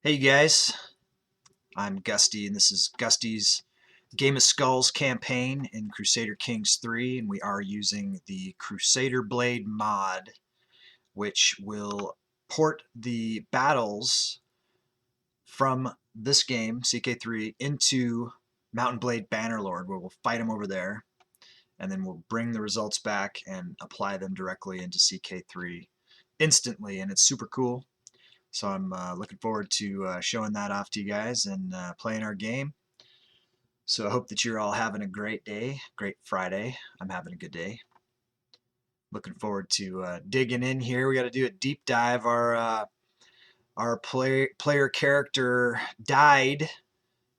Hey guys, I'm Gusty, and this is Gusty's Game of Skulls campaign in Crusader Kings 3, and we are using the Crusader Blade mod, which will port the battles from this game, CK3, into Mountain Blade Bannerlord, where we'll fight them over there, and then we'll bring the results back and apply them directly into CK3 instantly, and it's super cool. So I'm looking forward to showing that off to you guys and playing our game. So I hope that you're all having a great day, great Friday. I'm having a good day. Looking forward to digging in here. We got to do a deep dive. Our player character died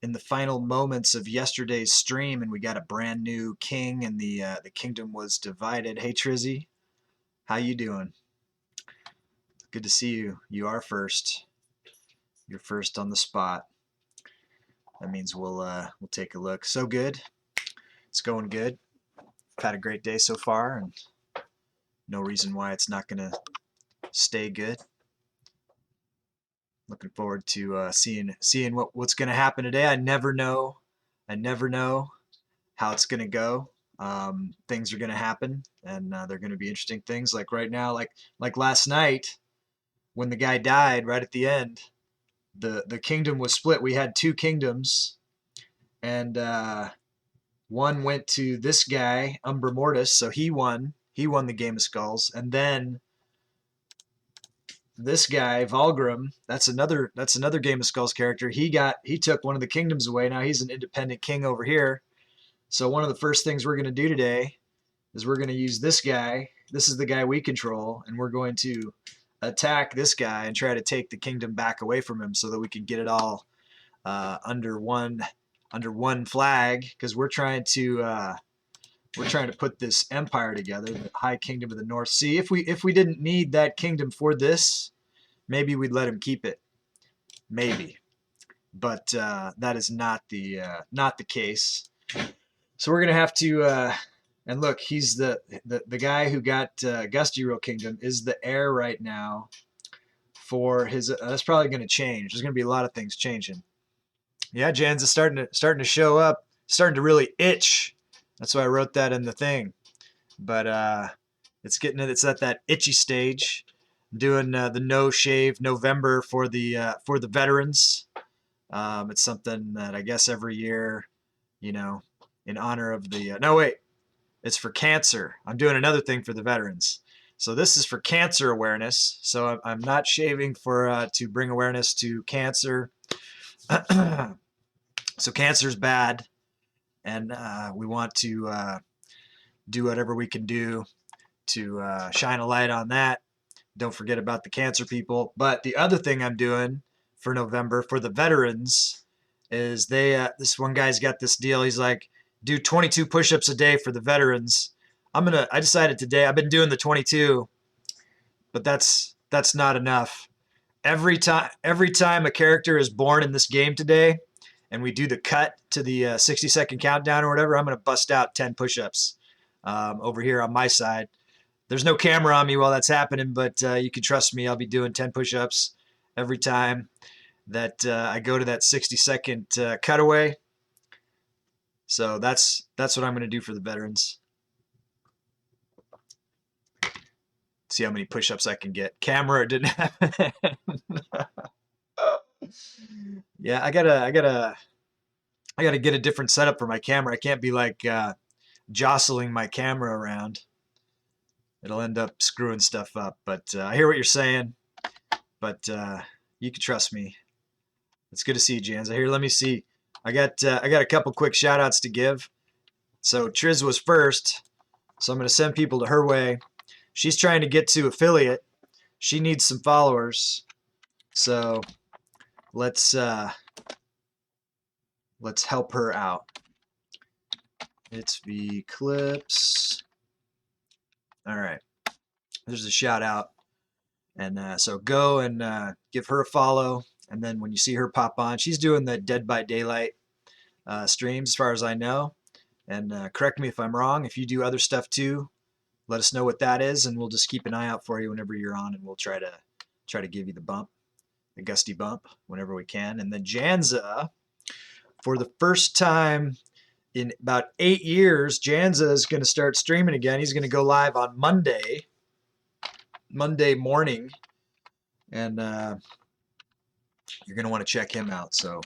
in the final moments of yesterday's stream, and we got a brand new king, and the kingdom was divided. Hey Trizzy, how you doing? Good to see you. You are first. You're first on the spot. That means we'll take a look. So good. It's going good. I've had a great day so far, and no reason why it's not gonna stay good. Looking forward to seeing what's gonna happen today. I never know how it's gonna go. Things are gonna happen, and they're gonna be interesting things. Like right now, like last night, when the guy died right at the end. The kingdom was split. We had two kingdoms, and one went to this guy, Umbra Mortis, so he won the Game of Skulls, and then this guy, Valgrim, that's another Game of Skulls character. He took one of the kingdoms away. Now he's an independent king over here. So one of the first things we're going to do today is we're going to use this guy. This is the guy we control, and we're going to attack this guy and try to take the kingdom back away from him so that we can get it all under one flag, because we're trying to put this empire together, the High Kingdom of the North Sea. If we didn't need that kingdom for this, maybe we'd let him keep it, maybe, but that is not the case. So we're gonna have to and look, he's the guy who got Gusty Real Kingdom is the heir right now for his. That's probably going to change. There's going to be a lot of things changing. Yeah, Jans is starting to show up, starting to really itch. That's why I wrote that in the thing. But it's at that itchy stage. I'm doing the No Shave November for the veterans. It's something that I guess every year, in honor of the. No wait. It's for cancer. I'm doing another thing for the veterans. So this is for cancer awareness. So I'm not shaving for to bring awareness to cancer. So cancer's bad, and we want to do whatever we can do to shine a light on that. Don't forget about the cancer people. But the other thing I'm doing for November for the veterans is this one guy's got this deal. He's like, do 22 push-ups a day for the veterans. I decided today, I've been doing the 22, but that's not enough. Every time a character is born in this game today, and we do the cut to the 60-second countdown or whatever, I'm going to bust out 10 push-ups over here on my side. There's no camera on me while that's happening, but you can trust me. I'll be doing 10 push-ups every time that I go to that 60-second cutaway. So that's what I'm going to do for the veterans. See how many push-ups I can get. Camera didn't happen. Yeah, I gotta I got to get a different setup for my camera. I can't be like jostling my camera around. It'll end up screwing stuff up. But I hear what you're saying. But you can trust me. It's good to see you, Janza. Here, let me see. I got a couple quick shout outs to give. So Triz was first, so I'm going to send people to her way. She's trying to get to affiliate. She needs some followers. So let's help her out. It's the clips. All right. There's a shout out. And so go and give her a follow. And then when you see her pop on, she's doing the Dead by Daylight streams as far as I know. And correct me if I'm wrong. If you do other stuff too, let us know what that is, and we'll just keep an eye out for you whenever you're on, and we'll try to give you the bump, the gusty bump, whenever we can. And then Janza, for the first time in about 8 years, Janza is going to start streaming again. He's going to go live on Monday morning, and you're going to want to check him out. So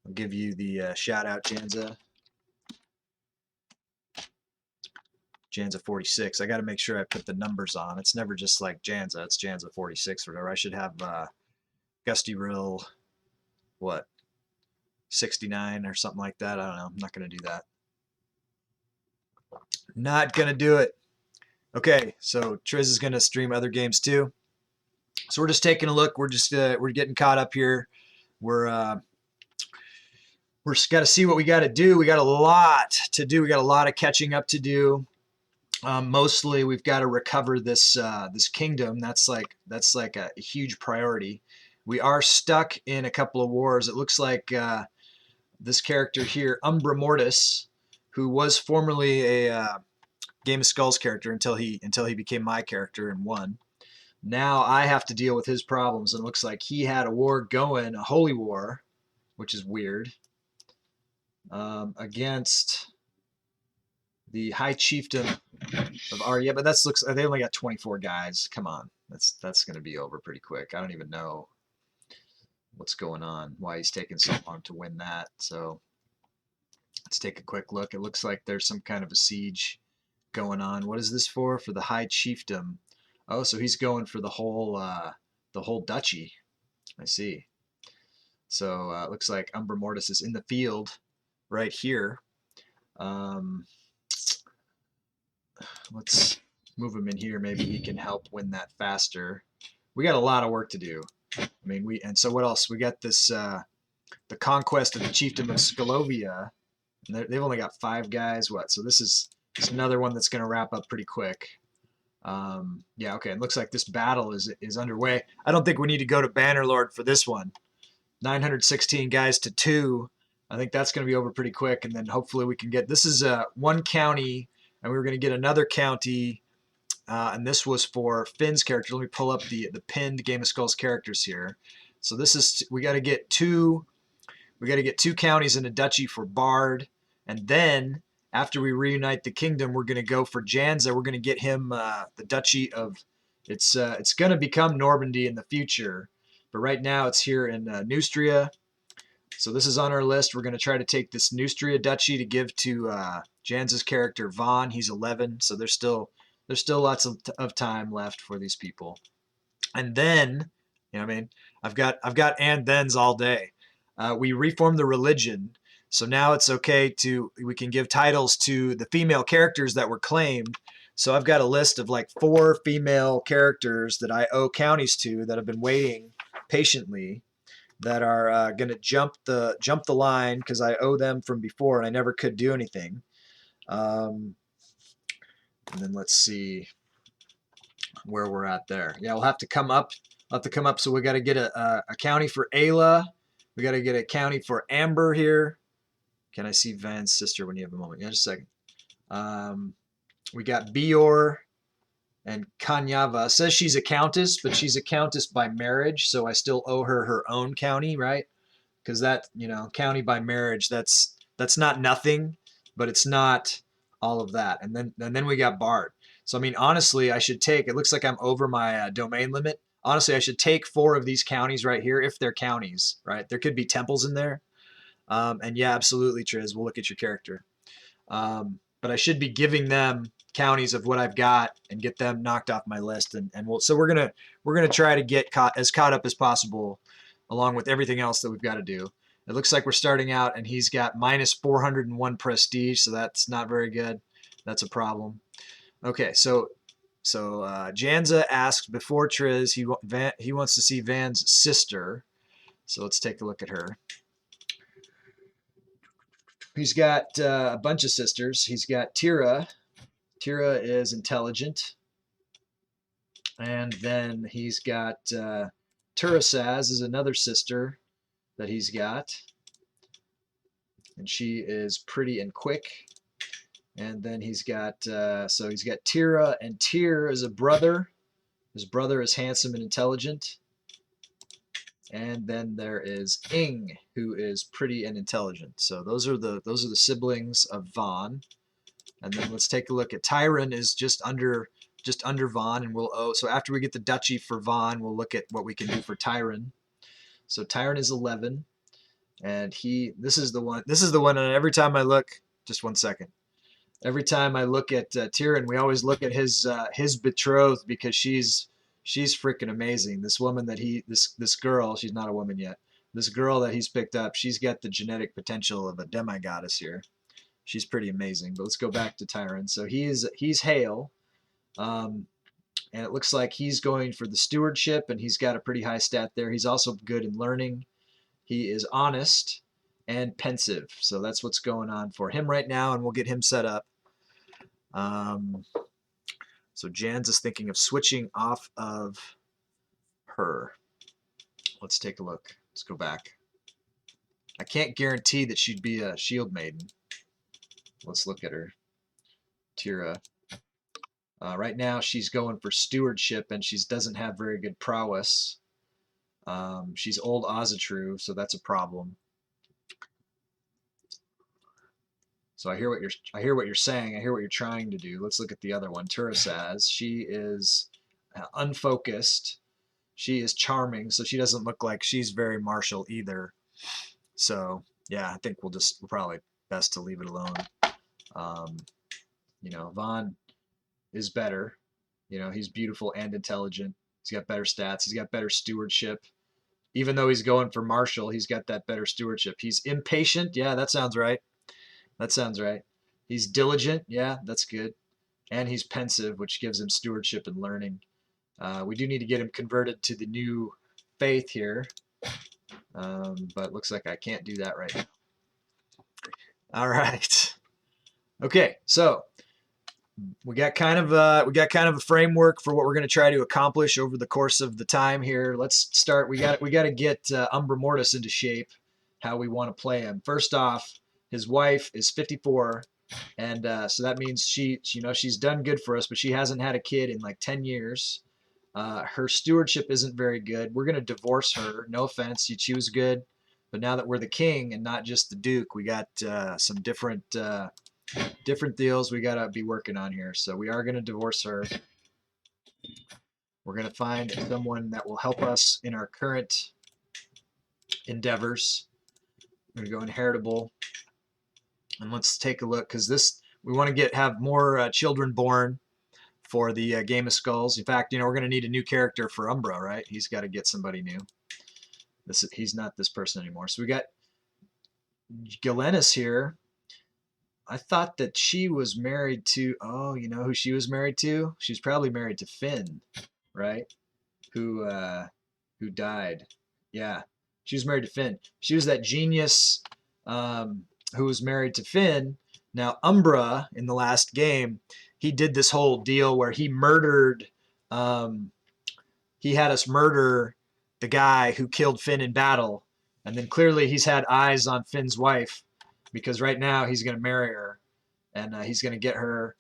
I'll give you the shout out, Janza. Janza 46. I got to make sure I put the numbers on. It's never just like Janza. It's Janza 46 or whatever. I should have Gusty Rill, what, 69 or something like that. I don't know. I'm not going to do that. Not going to do it. Okay, so Triz is going to stream other games too. So we're just taking a look. We're just we're getting caught up here. We're just got to see what we got to do. We got a lot to do. We got a lot of catching up to do. Mostly, we've got to recover this this kingdom. That's like a huge priority. We are stuck in a couple of wars. It looks like this character here, Umbra Mortis, who was formerly a Game of Skulls character until he became my character and won. Now I have to deal with his problems, and it looks like he had a war going, a holy war, which is weird, against the High Chieftain of Arya. But that's looks they only got 24 guys. Come on, that's going to be over pretty quick. I don't even know what's going on, why he's taking so long to win that. So let's take a quick look. It looks like there's some kind of a siege going on. What is this for? For the High Chieftain. Oh, so he's going for the whole duchy. I see. So it looks like Umbra Mortis is in the field right here. Let's move him in here. Maybe he can help win that faster. We got a lot of work to do. I mean, and so what else? We got this the Conquest of the Chieftain of Scholovia. And they've only got 5 guys. What? So this is another one that's going to wrap up pretty quick. Yeah, okay. It looks like this battle is underway. I don't think we need to go to Bannerlord for this one. 916 guys to 2. I think that's going to be over pretty quick, and then hopefully we can get. This is one county, and we were going to get another county, and this was for Finn's character. Let me pull up the pinned Game of Skulls characters here. So this is we got to get 2. We got to get 2 counties in a duchy for Bard, and then after we reunite the kingdom, we're going to go for Janza. We're going to get him the duchy of. It's going to become Normandy in the future, but right now it's here in Neustria. So this is on our list. We're going to try to take this Neustria duchy to give to Janza's character Vaughn. He's 11, so there's still lots of time left for these people. And then, you know what I mean, I've got and thens all day. We reformed the religion. So now it's okay we can give titles to the female characters that were claimed. So I've got a list of like 4 female characters that I owe counties to that have been waiting patiently, that are going to jump the line because I owe them from before and I never could do anything. And then let's see where we're at there. Yeah, we'll have to come up. So we got to get a county for Ayla. We got to get a county for Amber here. Can I see Van's sister when you have a moment? Yeah, just a second. We got Bior and Kanyava. It says she's a countess, but she's a countess by marriage, so I still owe her her own county, right? Because that, county by marriage, that's not nothing, but it's not all of that. And then we got Bard. So I mean, honestly, I should take. It looks like I'm over my domain limit. Honestly, I should take 4 of these counties right here if they're counties, right? There could be temples in there. And yeah, absolutely, Triz. We'll look at your character. But I should be giving them counties of what I've got and get them knocked off my list. And so we're gonna try to get caught up as possible, along with everything else that we've got to do. It looks like we're starting out, and he's got minus 401 prestige, so that's not very good. That's a problem. Okay, so Janza asked before Triz he wants to see Van's sister. So let's take a look at her. He's got a bunch of sisters. He's got Tira. Tira is intelligent. And then he's got Turasaz is another sister that he's got. And she is pretty and quick. And then he's got, so he's got Tira, and Tyr is a brother. His brother is handsome and intelligent. And then there is Ing, who is pretty and intelligent. So those are the siblings of Vaughn. And then let's take a look at Tyron is just under Vaughn, and so after we get the duchy for Vaughn, we'll look at what we can do for Tyron. So Tyron is 11, and this is the one, and every time I look, just one second. Every time I look at Tyron, we always look at his betrothed, because she's freaking amazing. This woman that this girl, she's not a woman yet. This girl that he's picked up, she's got the genetic potential of a demigoddess here. She's pretty amazing. But let's go back to Tyron. So he's Hale, and it looks like he's going for the stewardship, and he's got a pretty high stat there. He's also good in learning. He is honest and pensive. So that's what's going on for him right now, and we'll get him set up. So Jan's is thinking of switching off of her. Let's take a look. Let's go back. I can't guarantee that she'd be a shield maiden. Let's look at her. Tira. Right now she's going for stewardship, and she doesn't have very good prowess. She's old Ozatru, so that's a problem. So I hear what you're saying. I hear what you're trying to do. Let's look at the other one, Turasaz. She is unfocused. She is charming, so she doesn't look like she's very martial either. So yeah, I think we're probably best to leave it alone. Vaughn is better. He's beautiful and intelligent. He's got better stats. He's got better stewardship. Even though he's going for martial, he's got that better stewardship. He's impatient. Yeah, that sounds right. That sounds right. He's diligent. Yeah, that's good. And he's pensive, which gives him stewardship and learning. We do need to get him converted to the new faith here. But looks like I can't do that right now. All right. Okay, so we got kind of a framework for what we're going to try to accomplish over the course of the time here. Let's start. We got to get Umbra Mortis into shape. How we want to play him. First off, his wife is 54, and so that means she's done good for us, but she hasn't had a kid in like 10 years. Her stewardship isn't very good. We're going to divorce her. No offense, she was good, but now that we're the king and not just the duke, we got some different deals we got to be working on here. So we are going to divorce her. We're going to find someone that will help us in our current endeavors. We're going to go inheritable. And let's take a look, because we want to have more children born for the Game of Skulls. In fact, we're going to need a new character for Umbra, right? He's got to get somebody new. He's not this person anymore. So we got Galenis here. I thought that she was married to, you know who she was married to? She's probably married to Finn, right? Who died. Yeah, she was married to Finn. She was that genius who was married to Finn. Now, Umbra, in the last game, he did this whole deal where he murdered, he had us murder the guy who killed Finn in battle. And then clearly he's had eyes on Finn's wife, because right now he's going to marry her, and he's going to get her.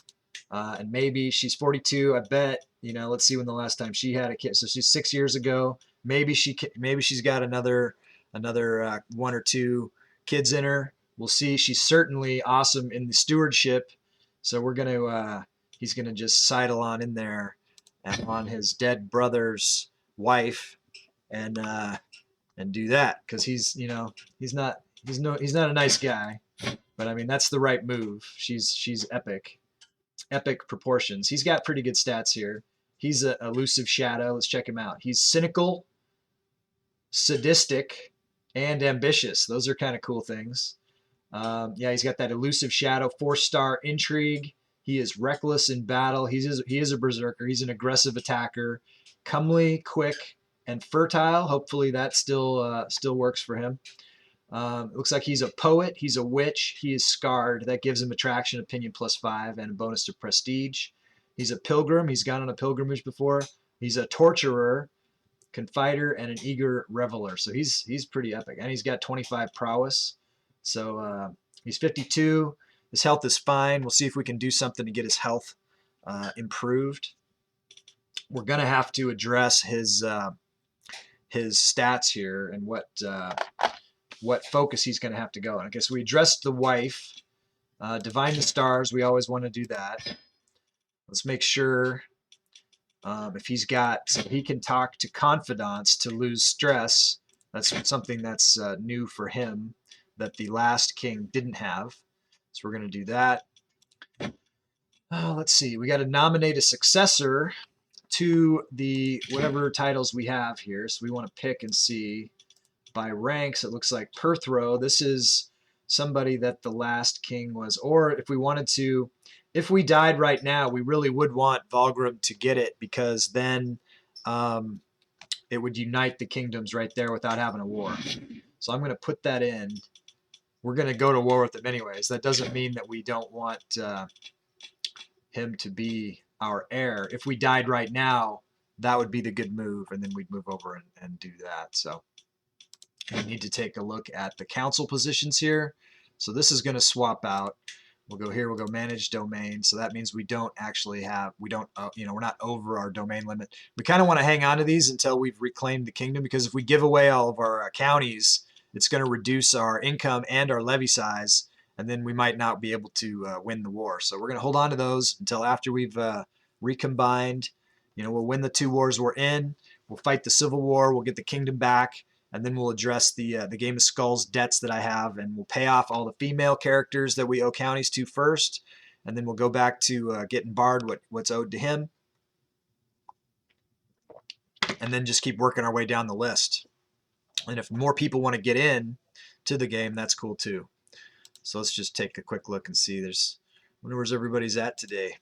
And maybe she's 42. I bet, let's see when the last time she had a kid. So she's 6 years ago. Maybe she's got another 1 or 2 kids in her. We'll see. She's certainly awesome in the stewardship. So he's going to just sidle on in there and on his dead brother's wife. And and do that, because he's not a nice guy, but I mean that's the right move. She's epic proportions. He's got pretty good stats here. He's a elusive shadow. Let's check him out. He's cynical, sadistic, and ambitious. Those are kind of cool things. Yeah, he's got that elusive shadow, 4-star intrigue. He is reckless in battle. He is a berserker. He's an aggressive attacker, comely, quick, and fertile. Hopefully that still works for him. It looks like he's a poet. He's a witch. He is scarred. That gives him attraction, opinion +5, and a bonus to prestige. He's a pilgrim. He's gone on a pilgrimage before. He's a torturer, confider, and an eager reveler. So he's pretty epic, and he's got 25 prowess. So he's 52. His health is fine. We'll see if we can do something to get his health improved. We're gonna have to address his stats here and what focus he's gonna have to go on. Okay, so we addressed the wife, divine the stars. We always want to do that. Let's make sure if he's got, so he can talk to confidants to lose stress. That's something that's new for him that the last king didn't have. So we're going to do that. Let's see. We got to nominate a successor to the whatever titles we have here. So we want to pick and see by ranks. It looks like Perthrow. This is somebody that the last king was, or if we wanted to, if we died right now, we really would want Valgrim to get it, because then it would unite the kingdoms right there without having a war. So I'm going to put that in. We're going to go to war with him anyways. That doesn't mean that we don't want him to be our heir. If we died right now, that would be the good move, and then we'd move over and do that. So we need to take a look at the council positions here. So this is going to swap out. We'll go here, we'll go manage domain. So that means we don't actually have, we're not over our domain limit. We kind of want to hang on to these until we've reclaimed the kingdom, because if we give away all of our counties, it's going to reduce our income and our levy size, and then we might not be able to win the war. So we're going to hold on to those until after we've recombined. We'll win the 2 wars we're in. We'll fight the civil war. We'll get the kingdom back. And then we'll address the Game of Skulls debts that I have, and we'll pay off all the female characters that we owe counties to first, and then we'll go back to getting Bard what's owed to him, and then just keep working our way down the list. And if more people want to get in to the game, that's cool too. So let's just take a quick look and see. I wonder where's everybody's at today.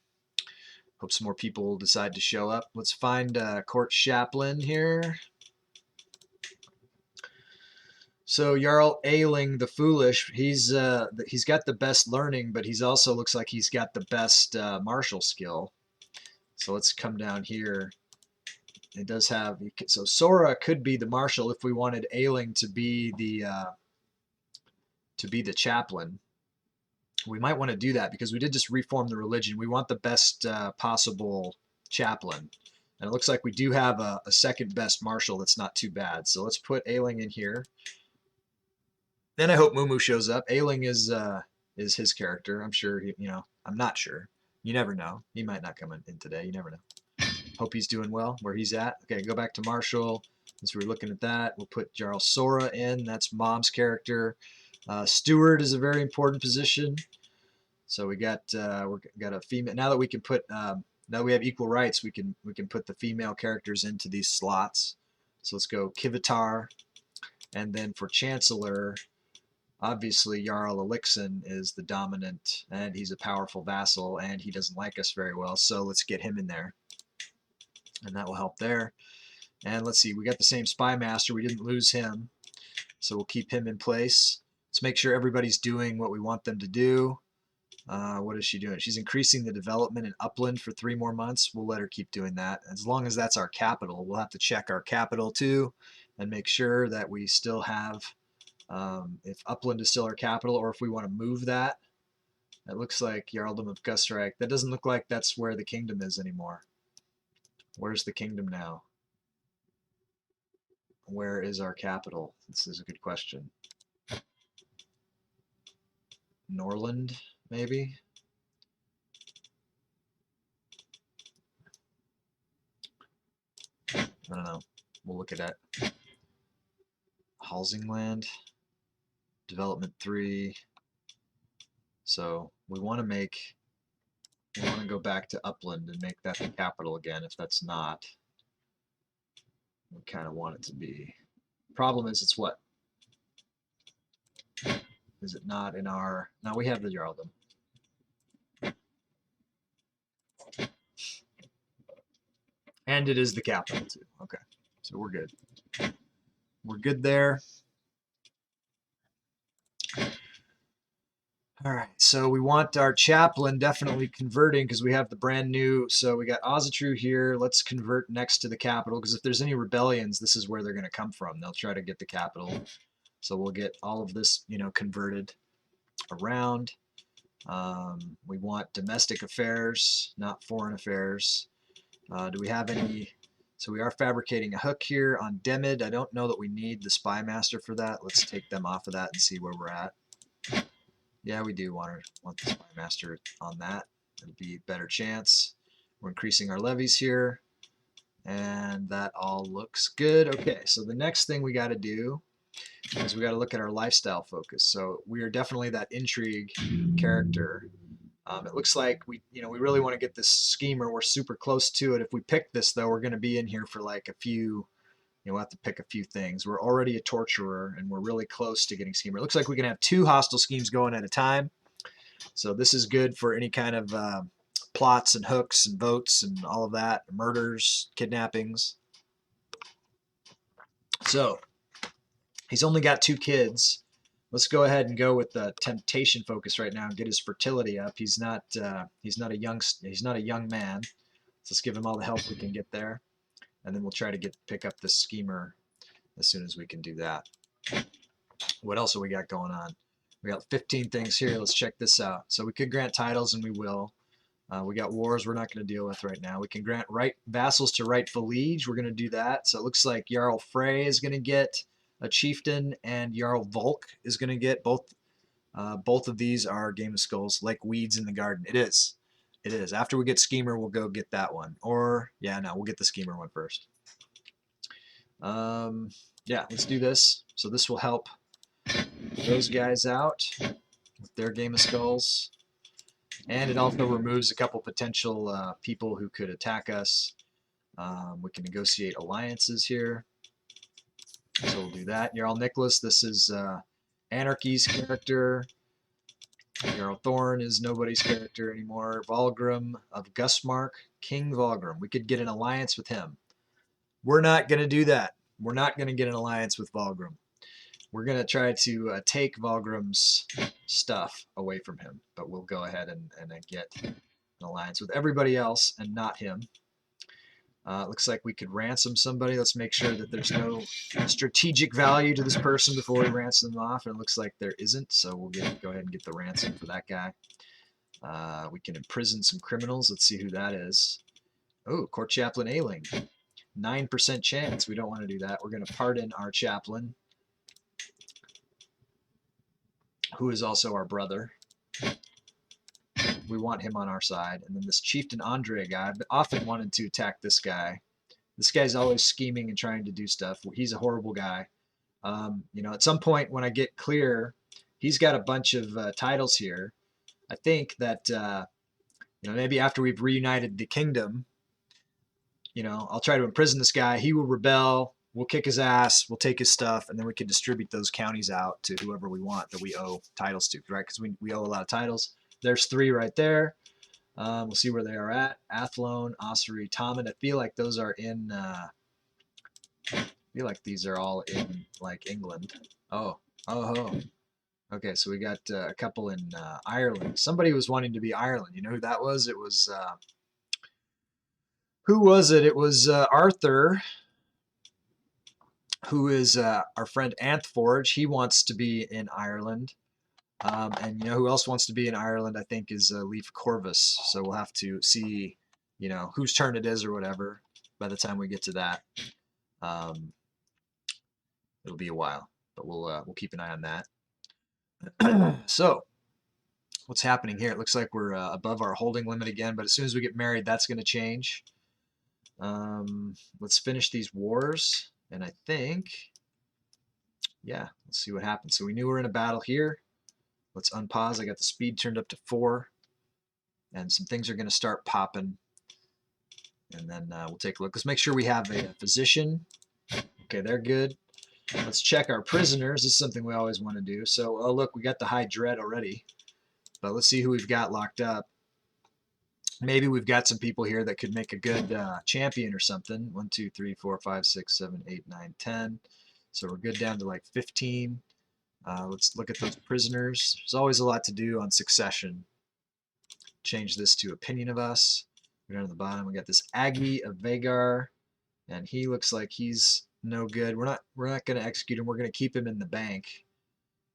Hope some more people will decide to show up. Let's find Court Chaplain here. So Jarl Ailing the Foolish, he's got the best learning, but he's also looks like he's got the best martial skill. So let's come down here. It does have, so Sora could be the marshal if we wanted Ailing to be the chaplain. We might want to do that because we did just reform the religion. We want the best possible chaplain. And it looks like we do have a second best marshal that's not too bad. So let's put Ailing in here. Then I hope Mumu shows up. Ailing is his character. I'm sure I'm not sure. You never know. He might not come in today. You never know. Hope he's doing well where he's at. Okay, go back to Marshall. Since we're looking at that, we'll put Jarl Sora in. That's Mom's character. Steward is a very important position. So we got a female. Now that we can put now that we have equal rights, we can put the female characters into these slots. So let's go Kivitar, and then for Chancellor, obviously Jarl Elixir is the dominant, and he's a powerful vassal, and he doesn't like us very well. So let's get him in there, and that will help there. And let's see, we got the same Spy Master. We didn't lose him, so we'll keep him in place. Let's make sure everybody's doing what we want them to do. What is she doing? She's increasing the development in Upland for 3 more months. We'll let her keep doing that. As long as that's our capital, we'll have to check our capital too and make sure that we still have, if Upland is still our capital, or if we want to move that. It looks like Jarldom of Gustreich. That doesn't look like that's where the kingdom is anymore. Where's the kingdom now? Where is our capital? This is a good question. Norland, maybe? I don't know. We'll look at that. housing land, development 3. So we want to go back to Upland and make that the capital again. If that's not, we kind of want it to be. Problem is, it's what? Is it not in our? Now we have the Jarldom. And it is the capital too. Okay, so we're good. We're good there. All right, so we want our chaplain definitely converting because we have the brand new. So we got Ozatru here. Let's convert next to the capital because if there's any rebellions, this is where they're going to come from. They'll try to get the capital. So we'll get all of this, converted around. We want domestic affairs, not foreign affairs. Do we have any? So we are fabricating a hook here on Demid. I don't know that we need the spy master for that. Let's take them off of that and see where we're at. Yeah, we do want the spy master on that. It'll be a better chance. We're increasing our levies here, and that all looks good. Okay, so the next thing we got to do is we got to look at our lifestyle focus. So we are definitely that intrigue character. It looks like we really want to get this schemer. We're super close to it. If we pick this, though, we're going to be in here for like a few. We'll have to pick a few things. We're already a torturer, and we're really close to getting schemer. It looks like we can have 2 hostile schemes going at a time. So this is good for any kind of plots and hooks and votes and all of that, murders, kidnappings. So he's only got 2 kids. Let's go ahead and go with the temptation focus right now and get his fertility up. He's not a young man. So let's give him all the help we can get there, and then we'll try to pick up the schemer as soon as we can do that. What else have we got going on? We got 15 things here. Let's check this out. So we could grant titles, and we will. We got wars we're not going to deal with right now. We can grant vassals to rightful liege. We're going to do that. So it looks like Jarl Frey is going to get a chieftain, and Jarl Volk is going to get both. Both of these are Game of Skulls, like weeds in the garden. It is. It is. After we get Schemer, we'll go get that one. Or, yeah, no, we'll get the Schemer one first. Yeah, let's do this. So this will help those guys out with their Game of Skulls. And it also removes a couple potential people who could attack us. We can negotiate alliances here. So we'll do that. Jarl Nicholas, this is Anarchy's character. Jarl Thorn is nobody's character anymore. Valgrim of Gusmark, King Valgrim. We could get an alliance with him. We're not going to do that. We're not going to get an alliance with Valgrim. We're going to try to take Valgrim's stuff away from him, but we'll go ahead and get an alliance with everybody else and not him. Looks like we could ransom somebody. Let's make sure that there's no strategic value to this person before we ransom them off. And it looks like there isn't, so we'll go ahead and get the ransom for that guy. We can imprison some criminals. Let's see who that is. Oh, Court Chaplain Ailing. 9% chance. We don't want to do that. We're going to pardon our chaplain, who is also our brother. We want him on our side. And then this Chieftain Andre guy, I've often wanted to attack this guy. This guy's always scheming and trying to do stuff. He's a horrible guy. At some point when I get clear, he's got a bunch of titles here. I think that, maybe after we've reunited the kingdom, I'll try to imprison this guy. He will rebel. We'll kick his ass. We'll take his stuff, and then we can distribute those counties out to whoever we want that we owe titles to, right? Because we owe a lot of titles. There's 3 right there. We'll see where they are at. Athlone, Ossory, Tommen. I feel like those are in. I feel like these are all in like England. Oh. Okay, so we got a couple in Ireland. Somebody was wanting to be Ireland. You know who that was? It was. Who was it? It was Arthur, who is our friend Anthforge. He wants to be in Ireland. And who else wants to be in Ireland, I think, is Leif Corvus. So we'll have to see, whose turn it is or whatever by the time we get to that. It'll be a while, but we'll keep an eye on that. So what's happening here? It looks like we're above our holding limit again, but as soon as we get married, that's going to change. Let's finish these wars, and I think yeah, let's see what happens. So we knew we were in a battle here. Let's unpause. I got the speed turned up to 4. And some things are going to start popping. And then we'll take a look. Let's make sure we have a physician. Okay, they're good. Let's check our prisoners. This is something we always want to do. So, oh, look, we got the High Dread already. But let's see who we've got locked up. Maybe we've got some people here that could make a good champion or something. 1, 2, 3, 4, 5, 6, 7, 8, 9, 10. So we're good down to like 15. Let's look at those prisoners. There's always a lot to do on succession. Change this to opinion of us. We're down at the bottom. We got this Aggie of Vagar, and he looks like he's no good. We're not going to execute him. We're going to keep him in the bank.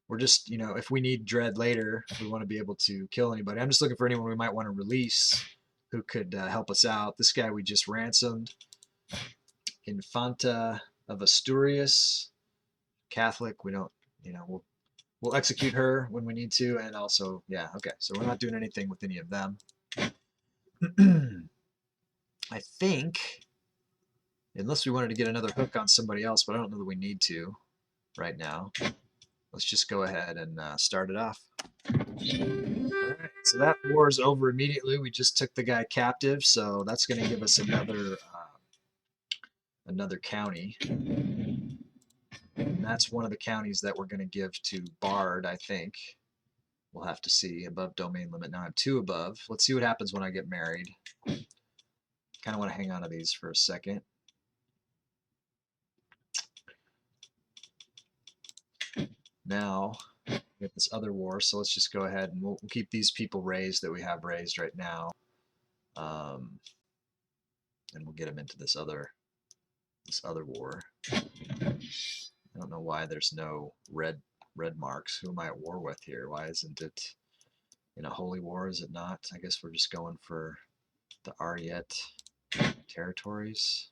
We're just, you know, if we need dread later, we want to be able to kill anybody. I'm just looking for anyone we might want to release who could help us out. This guy we just ransomed, Infanta of Asturias, Catholic. We don't, you know, we'll execute her when we need to, and also, yeah, okay. So we're not doing anything with any of them. I think, unless we wanted to get another hook on somebody else, but I don't know that we need to right now. Let's just go ahead and start it off. Alright, so that war is over immediately. We just took the guy captive, so that's going to give us another county. And that's one of the counties that we're going to give to Bard, I think. We'll have to see. Above domain limit. Now I'm 2 above. Let's see what happens when I get married. Kind of want to hang on to these for a second. Now, we have this other war, so let's just go ahead and we'll keep these people raised that we have raised right now. And we'll get them into this other war. I don't know why there's no red marks. Who am I at war with here? Why isn't it in a holy war? Is it not? I guess we're just going for the Ariet territories.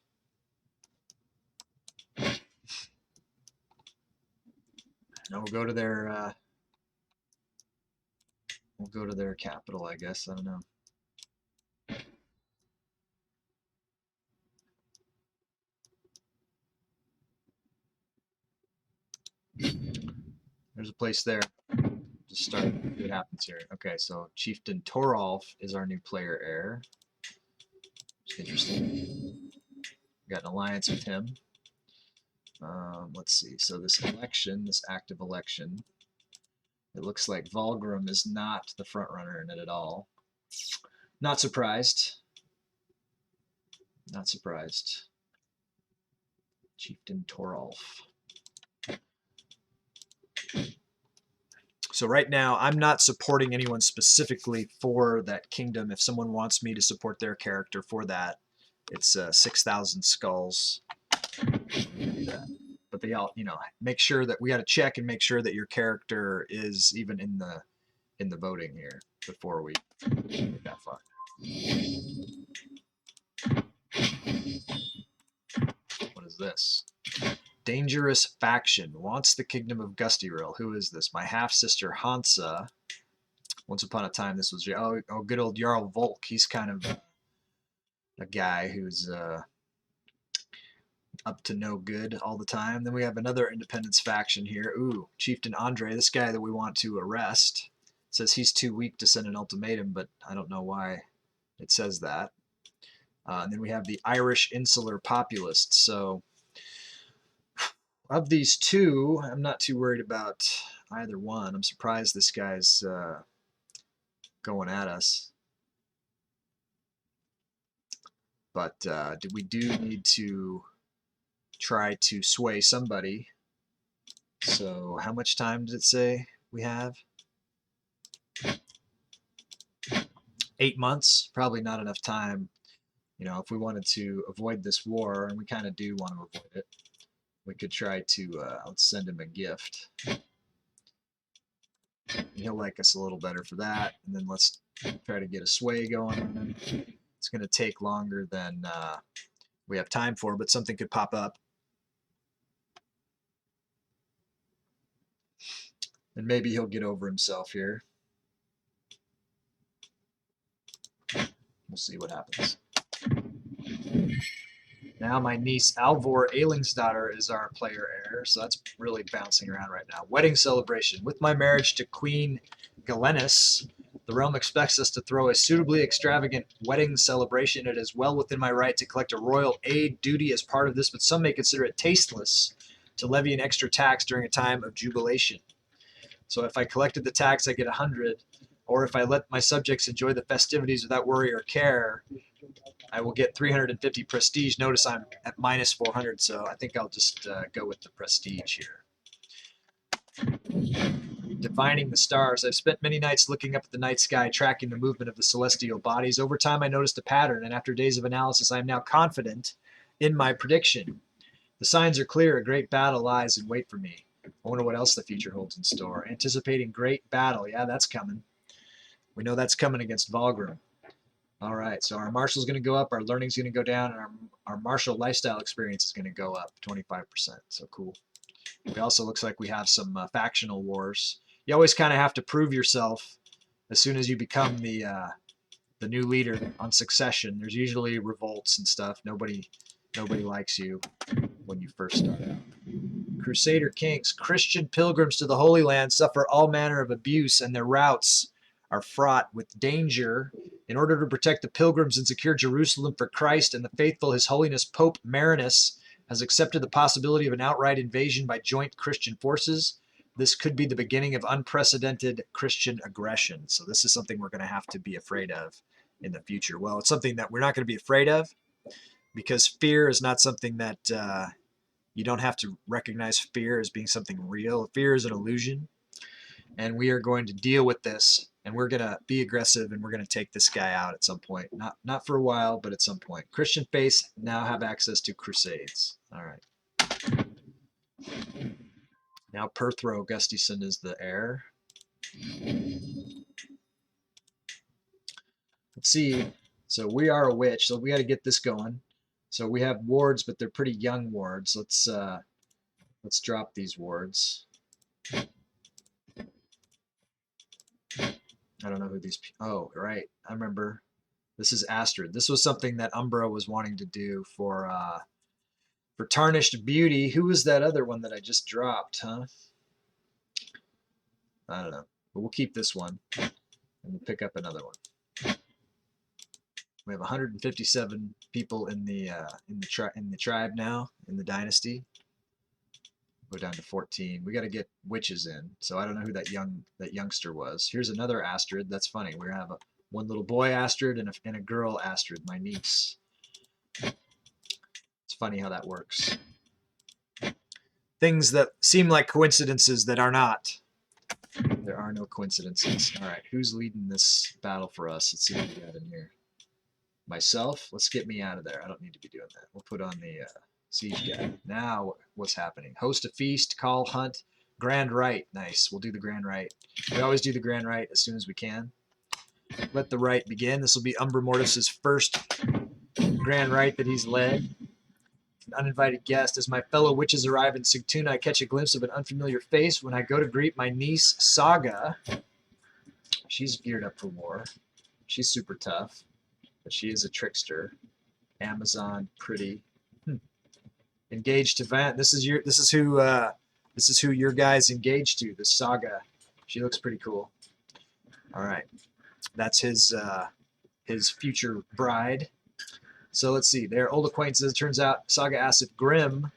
No, we'll go to their capital, I guess. I don't know. There's a place there. Just start. See what happens here. Okay, so Chieftain Torolf is our new player heir. It's interesting. We got an alliance with him. Let's see. So this election, this active election, it looks like Volgrim is not the front runner in it at all. Not surprised. Not surprised. Chieftain Torolf. So right now, I'm not supporting anyone specifically for that kingdom. If someone wants me to support their character for that, it's 6,000 skulls. But they all, you know, make sure that we got to check and make sure that your character is even in the voting here before we get that far. What is this? Dangerous faction wants the kingdom of Gustyril. Who is this? My half-sister Hansa. Once upon a time, this was oh good old Jarl Volk. He's kind of a guy who's up to no good all the time. Then we have another independence faction here. Ooh, Chieftain Andre, this guy that we want to arrest. Says he's too weak to send an ultimatum, but I don't know why it says that. And then we have the Irish Insular Populists. So of these two, I'm not too worried about either one. I'm surprised this guy's going at us. But we do need to try to sway somebody. So how much time did it say we have? 8 months. Probably not enough time. You know, if we wanted to avoid this war, and we kind of do want to avoid it, we could try to let's send him a gift. He'll like us a little better for that. And then let's try to get a sway going. It's going to take longer than we have time for, but something could pop up. And maybe he'll get over himself here. We'll see what happens. Now my niece Alvor Ailingsdottir is our player heir, so that's really bouncing around right now. Wedding celebration. With my marriage to Queen Galenis, the realm expects us to throw a suitably extravagant wedding celebration. It is well within my right to collect a royal aid duty as part of this, but some may consider it tasteless to levy an extra tax during a time of jubilation. So if I collected the tax, I get 100, or if I let my subjects enjoy the festivities without worry or care, I will get 350 prestige. Notice I'm at minus 400, so I think I'll just go with the prestige here. Divining the stars. I've spent many nights looking up at the night sky, tracking the movement of the celestial bodies. Over time, I noticed a pattern, and after days of analysis, I am now confident in my prediction. The signs are clear. A great battle lies in wait for me. I wonder what else the future holds in store. Anticipating great battle. Yeah, that's coming. We know that's coming against Volgrim. All right, so our martial's going to go up, our learning's going to go down, and our martial lifestyle experience is going to go up 25%. So cool. It also looks like we have some factional wars. You always kind of have to prove yourself as soon as you become the new leader on succession. There's usually revolts and stuff. Nobody likes you when you first start out. Crusader kings. Christian pilgrims to the Holy Land suffer all manner of abuse, and their routes are fraught with danger. In order to protect the pilgrims and secure Jerusalem for Christ and the faithful, His Holiness Pope Marinus has accepted the possibility of an outright invasion by joint Christian forces. This could be the beginning of unprecedented Christian aggression. So this is something we're going to have to be afraid of in the future. Well, it's something that we're not going to be afraid of because fear is not something that you don't have to recognize fear as being something real. Fear is an illusion. And we are going to deal with this, and we're going to be aggressive, and we're going to take this guy out at some point. Not for a while, but at some point. Christian faiths now have access to crusades. All right. Now Perthro Gustafsson is the heir. Let's see. So we are a witch, so we got to get this going. So we have wards, but they're pretty young wards. Let's drop these wards. I don't know who these. Oh, right. I remember. This is Astrid. This was something that Umbra was wanting to do for Tarnished Beauty. Who was that other one that I just dropped, huh? I don't know. But we'll keep this one, and we'll pick up another one. We have 157 people in the tribe now, in the dynasty. Go down to 14. We got to get witches in. So I don't know who that youngster was. Here's another Astrid. That's funny. We have one little boy Astrid and a girl Astrid, my niece. It's funny how that works. Things that seem like coincidences that are not. There are no coincidences. All right, who's leading this battle for us? Let's see what we got in here. Myself. Let's get me out of there. I don't need to be doing that. We'll put on the siege guy. Now what's happening? Host a feast, call, hunt, grand rite. Nice. We'll do the grand rite. We always do the grand rite as soon as we can. Let the rite begin. This will be Umbra Mortis's first grand rite that he's led. An uninvited guest. As my fellow witches arrive in Sigtuna, I catch a glimpse of an unfamiliar face when I go to greet my niece, Saga. She's geared up for war. She's super tough, but she is a trickster. Amazon, pretty. Engaged to Vant. This is who your guy's engaged to. This Saga. She looks pretty cool. All right, that's his future bride. So let's see. They're old acquaintances. It turns out Saga asks if Grimm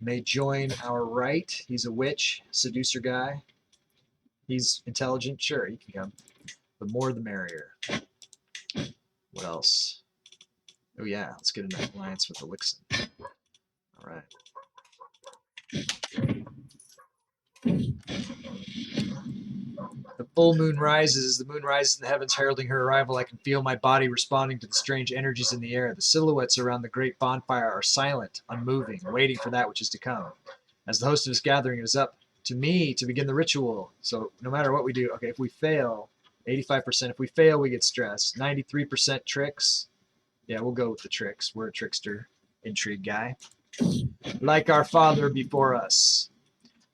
may join our rite. He's a witch, seducer guy. He's intelligent. Sure, he can come. The more the merrier. What else? Oh yeah, let's get an alliance with Elixir. All right. The full moon rises. As the moon rises in the heavens, heralding her arrival, I can feel my body responding to the strange energies in the air. The silhouettes around the great bonfire are silent, unmoving, waiting for that which is to come. As the host of this gathering, it is up to me to begin the ritual. So no matter what we do, okay, if we fail, 85%. If we fail, we get stressed. 93% tricks. Yeah, we'll go with the tricks. We're a trickster, intrigue guy. Like our father before us.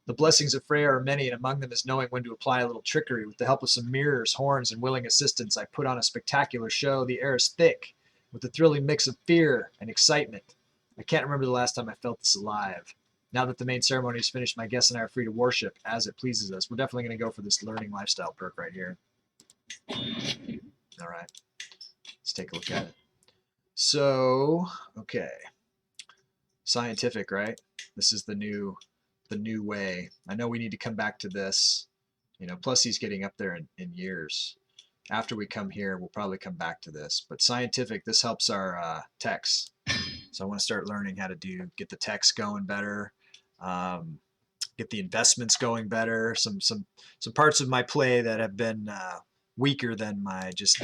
The blessings of Freya are many, and among them is knowing when to apply a little trickery. With the help of some mirrors, horns, and willing assistants, I put on a spectacular show. The air is thick, with a thrilling mix of fear and excitement. I can't remember the last time I felt this alive. Now that the main ceremony is finished, my guests and I are free to worship as it pleases us. We're definitely going to go for this learning lifestyle perk right here. All right, let's take a look at it. So, okay, scientific, right? This is the new way. I know we need to come back to this. You know, plus he's getting up there in years. After we come here, we'll probably come back to this. But scientific, this helps our techs. So I want to start learning how to get the techs going better, get the investments going better. Some parts of my play that have been weaker than my just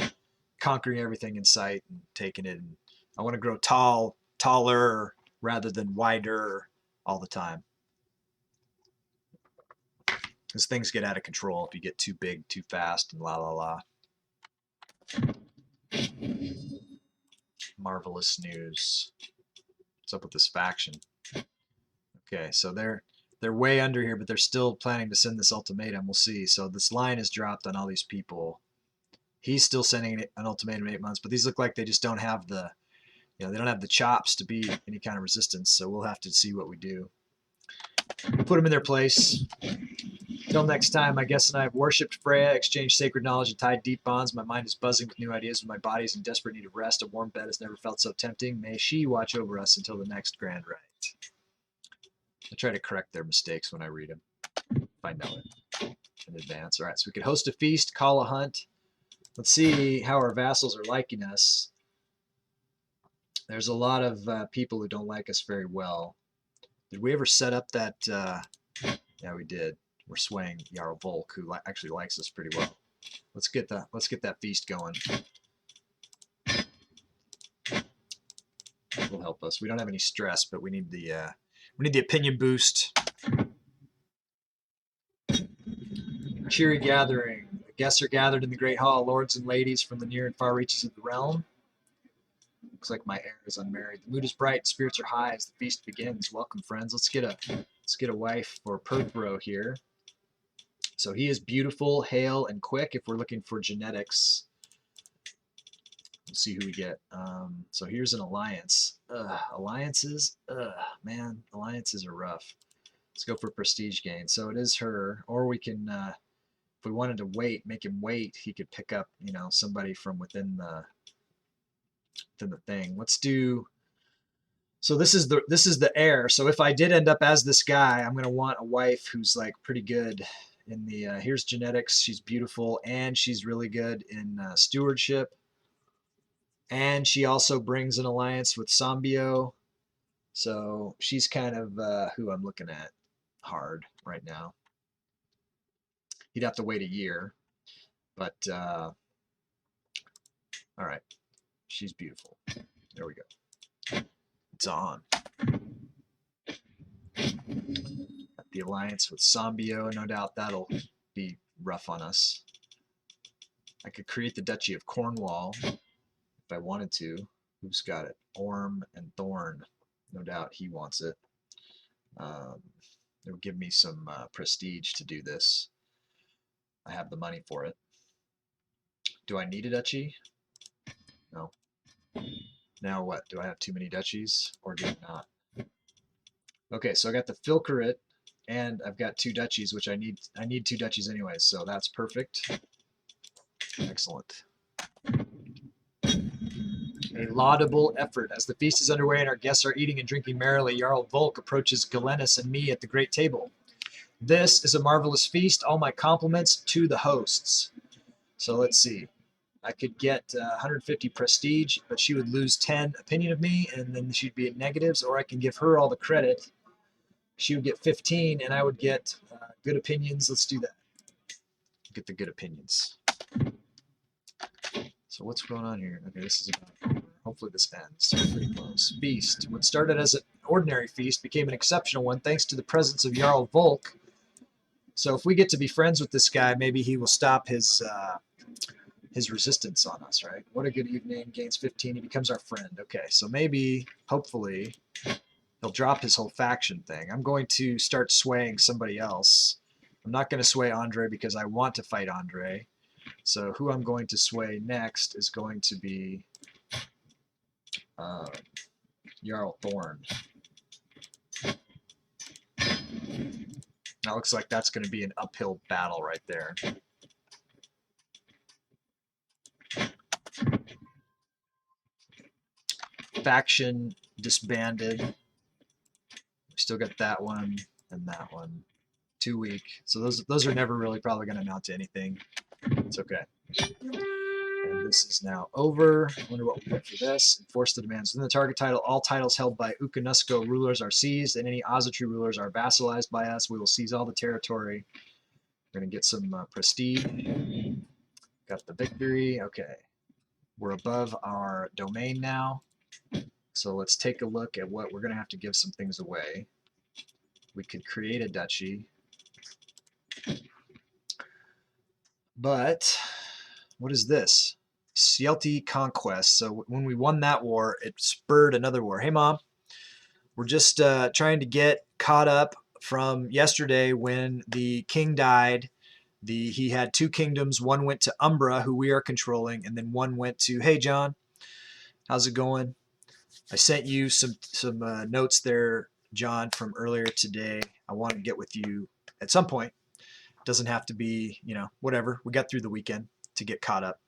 conquering everything in sight and taking it. And I want to grow taller rather than wider all the time. Because things get out of control if you get too big, too fast, and la la la. Marvelous news. What's up with this faction? Okay, so they're way under here, but they're still planning to send this ultimatum. We'll see. So this line is dropped on all these people. He's still sending an ultimatum in 8 months, but these look like they just don't have the, you know, they don't have the chops to be any kind of resistance. So we'll have to see what we do. Put them in their place. Till next time, my guests and I have worshipped Freya, exchanged sacred knowledge, and tied deep bonds. My mind is buzzing with new ideas, and my body is in desperate need of rest. A warm bed has never felt so tempting. May she watch over us until the next grand rite. I try to correct their mistakes when I read them, if I know it in advance. All right, so we could host a feast, call a hunt. Let's see how our vassals are liking us. There's a lot of people who don't like us very well. Did we ever set up that? Yeah, we did. We're swaying Jarl Volk, who actually likes us pretty well. Let's get that feast going. It'll help us. We don't have any stress, but we need the opinion boost. Cheery gathering. The guests are gathered in the great hall, lords and ladies from the near and far reaches of the realm. Looks like my heir is unmarried. The mood is bright, spirits are high as the feast begins. Welcome, friends. Let's get a wife for Perthro here. So he is beautiful, hale, and quick if we're looking for genetics. We'll see who we get. So here's an alliance. Alliances? Man, alliances are rough. Let's go for prestige gain. So it is her, or we can, if we wanted to make him wait, he could pick up, you know, somebody from within the thing. Let's do. So this is the heir. So if I did end up as this guy, I'm gonna want a wife who's like pretty good in the. Here's genetics. She's beautiful and she's really good in stewardship. And she also brings an alliance with Sambio. So she's kind of who I'm looking at hard right now. He'd have to wait a year, but all right, she's beautiful. There we go. It's on. The alliance with Sambio, no doubt that'll be rough on us. I could create the Duchy of Cornwall if I wanted to. Who's got it? Orm and Thorn. No doubt he wants it. It would give me some prestige to do this. I have the money for it. Do I need a duchy? No. Now what? Do I have too many duchies or do I not? Okay, so I got the Filcarit and I've got 2 duchies, which I need 2 duchies anyways, so that's perfect. Excellent. A laudable effort. As the feast is underway and our guests are eating and drinking merrily, Jarl Volk approaches Galenus and me at the great table. This is a marvelous feast. All my compliments to the hosts. So let's see. I could get 150 prestige, but she would lose 10 opinion of me, and then she'd be at negatives, or I can give her all the credit. She would get 15, and I would get good opinions. Let's do that. Get the good opinions. So what's going on here? Okay, this is about over. Hopefully this ends. Pretty close. Feast. What started as an ordinary feast became an exceptional one thanks to the presence of Jarl Volk. So if we get to be friends with this guy, maybe he will stop his resistance on us, right? What a good evening. Gains 15. He becomes our friend. Okay, so maybe, hopefully, he'll drop his whole faction thing. I'm going to start swaying somebody else. I'm not going to sway Andre because I want to fight Andre. So who I'm going to sway next is going to be Jarl Thorn. That looks like that's going to be an uphill battle right there. Faction disbanded. We still got that one and that one. 2 week. So those are never really probably going to amount to anything. It's okay. And this is now over. I wonder what we'll get for this. Enforce the demands. Within the target title, all titles held by Ukanusko rulers are seized, and any Ozatru rulers are vassalized by us. We will seize all the territory. We're going to get some prestige. Got the victory. Okay. We're above our domain now. So let's take a look at what we're going to have to give some things away. We could create a duchy. But what is this? Sielte Conquest. So when we won that war, it spurred another war. Hey, Mom. We're just trying to get caught up from yesterday when the king died. He had 2 kingdoms. One went to Umbra, who we are controlling, and then one went to, hey, John, how's it going? I sent you some notes there, John, from earlier today. I want to get with you at some point. Doesn't have to be, whatever. We got through the weekend to get caught up.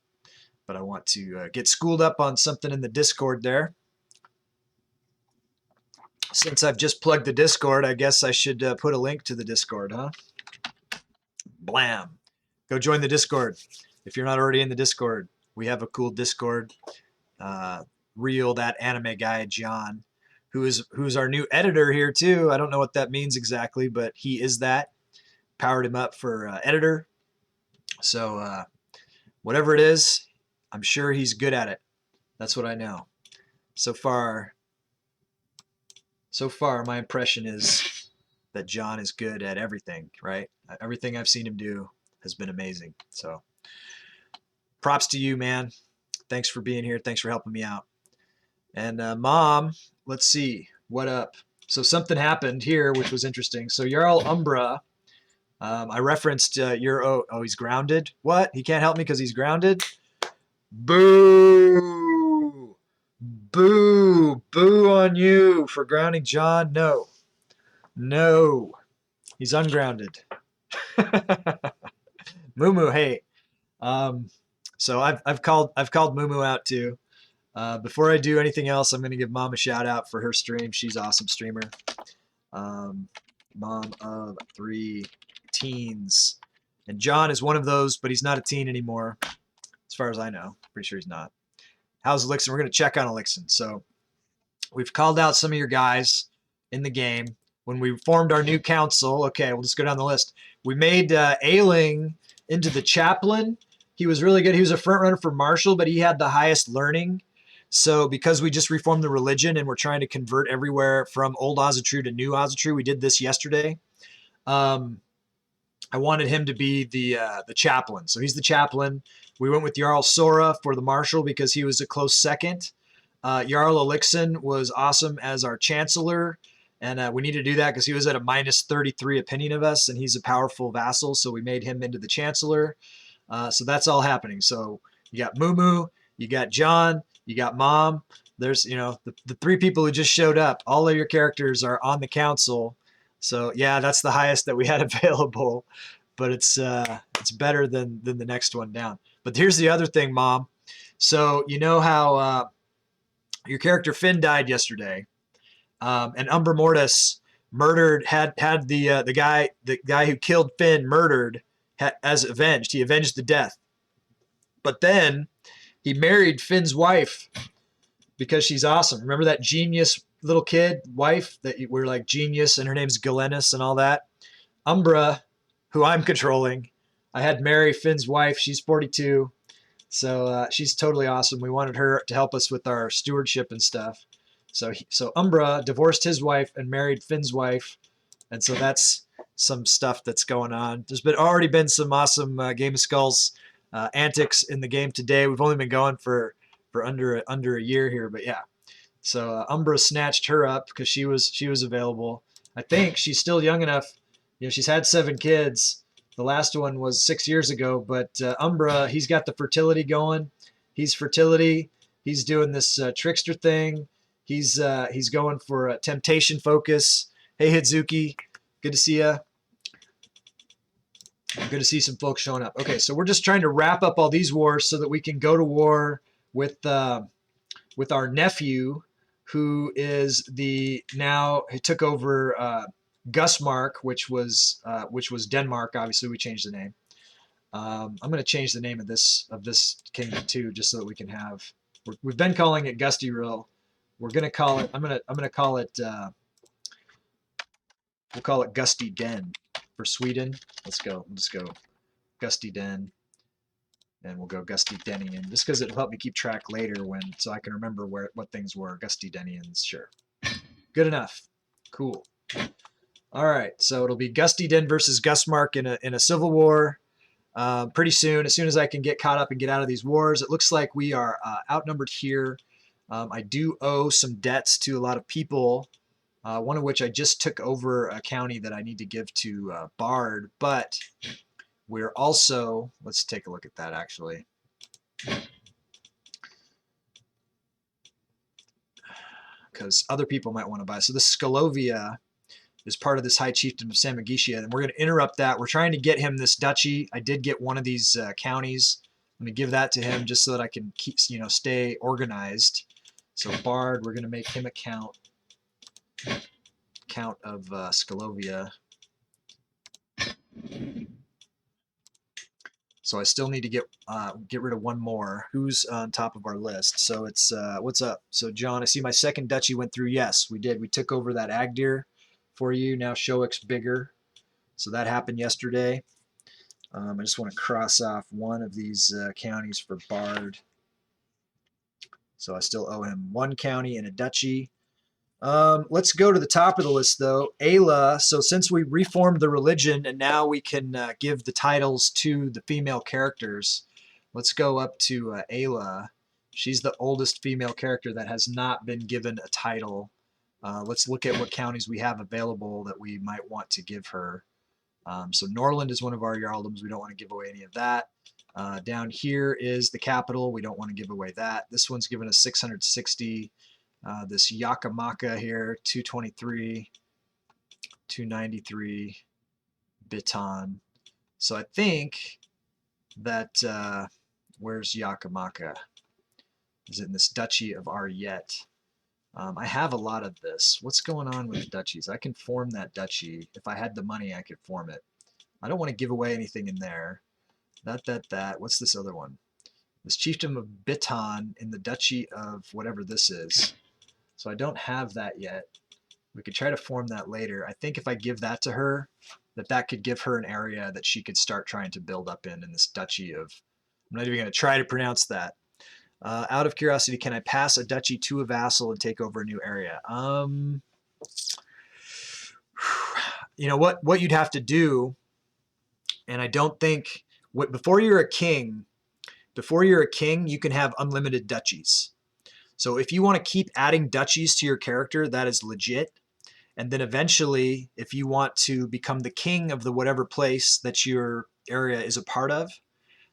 But I want to get schooled up on something in the Discord there. Since I've just plugged the Discord, I guess I should put a link to the Discord, huh? Blam. Go join the Discord. If you're not already in the Discord, we have a cool Discord. Real, that anime guy, John, who's our new editor here too. I don't know what that means exactly, but he is that. Powered him up for editor. So whatever it is, I'm sure he's good at it. That's what I know. So far, my impression is that John is good at everything, right? Everything I've seen him do has been amazing. So props to you, man. Thanks for being here. Thanks for helping me out. And Mom, let's see. What up? So something happened here, which was interesting. So Jarl Umbra, I referenced he's grounded. What? He can't help me because he's grounded? Boo! Boo! Boo on you for grounding John. No. No. He's ungrounded. Moo, hey. So I've called Moo out too. Before I do anything else, I'm going to give Mom a shout out for her stream. She's an awesome streamer. Mom of 3 teens. And John is one of those, but he's not a teen anymore. As far as I know. Pretty sure he's not. How's Elixir? We're going to check on Elixir. So we've called out some of your guys in the game. When we formed our new council, okay, we'll just go down the list. We made Ailing into the chaplain. He was really good. He was a front runner for Marshal, but he had the highest learning. So because we just reformed the religion and we're trying to convert everywhere from old Ozatru to new Ozatru, we did this yesterday. I wanted him to be the chaplain. So he's the chaplain. We went with Jarl Sora for the Marshal because he was a close second. Jarl Elixir was awesome as our chancellor. And we need to do that because he was at a minus 33 opinion of us, and he's a powerful vassal, so we made him into the chancellor. So that's all happening. So you got Moo, you got John, you got Mom. There's, the 3 people who just showed up. All of your characters are on the council. So yeah, that's the highest that we had available, but it's better than the next one down. But here's the other thing, Mom. So you know how your character Finn died yesterday. And Umbra Mortis murdered, had the guy who killed Finn murdered as avenged. He avenged the death. But then he married Finn's wife because she's awesome. Remember that genius little kid wife that we're like genius, and her name's Galenis and all that? Umbra, who I'm controlling, I had marry Finn's wife. She's 42. So she's totally awesome. We wanted her to help us with our stewardship and stuff. So Umbra divorced his wife and married Finn's wife, and so that's some stuff that's going on. There's already been some awesome Game of Skulls antics in the game today. We've only been going for under a year here, but yeah. So Umbra snatched her up because she was available. I think she's still young enough. She's had 7 kids. The last one was 6 years ago, but Umbra, he's got the fertility going. He's fertility. He's doing this trickster thing. He's going for a temptation focus. Hey, Hidzuki, good to see you. Good to see some folks showing up. Okay, so we're just trying to wrap up all these wars so that we can go to war with our nephew, who is he took over Gusmark, which was Denmark. Obviously, we changed the name. I'm going to change the name of this kingdom too, just so that we can have. We've been calling it Gusty-Rill. We're going to call it. I'm going to call it. We'll call it Gusty Den for Sweden. Let's go. We'll just go Gusty Den, and we'll go Gusty Denian, just because it'll help me keep track later so I can remember what things were. Gusty Denians, sure. Good enough. Cool. All right, so it'll be Gusty Den versus Gusmark in a civil war. Pretty soon, as soon as I can get caught up and get out of these wars. It looks like we are outnumbered here. I do owe some debts to a lot of people, one of which I just took over a county that I need to give to Bard, but we're also, let's take a look at that actually. Because other people might want to buy. So the Scholovia is part of this High Chieftain of Samagisha, and we're going to interrupt that. We're trying to get him this duchy. I did get one of these counties. Let me give that to him just so that I can keep, stay organized. So Bard, we're going to make him a count of Scholovia. So I still need to get rid of one more. Who's on top of our list? So it's what's up? So John, I see my second duchy went through. Yes, we did. We took over that Agdir for you. Now Shoek's bigger. So that happened yesterday. I just want to cross off one of these counties for Bard. So I still owe him one county and a duchy. Let's go to the top of the list, though. Ayla. So since we reformed the religion and now we can give the titles to the female characters, let's go up to Ayla. She's the oldest female character that has not been given a title. Let's look at what counties we have available that we might want to give her. So Norland is one of our Jarldoms. We don't want to give away any of that. Down here is the capital. We don't want to give away that. This one's given us 660. This Yakamaka here, 223, 293, Bitan. So I think that, where's Yakamaka? Is it in this Duchy of Ariet? I have a lot of this. What's going on with duchies? I can form that duchy. If I had the money, I could form it. I don't want to give away anything in there. That. What's this other one? This Chieftain of Bitan in the Duchy of whatever this is. So I don't have that yet. We could try to form that later. I think if I give that to her, that could give her an area that she could start trying to build up in this Duchy of... I'm not even going to try to pronounce that. Out of curiosity, can I pass a duchy to a vassal and take over a new area? You know what you'd have to do, and I don't think... Before you're a king, you can have unlimited duchies. So if you want to keep adding duchies to your character, that is legit. And then eventually, if you want to become the king of the whatever place that your area is a part of,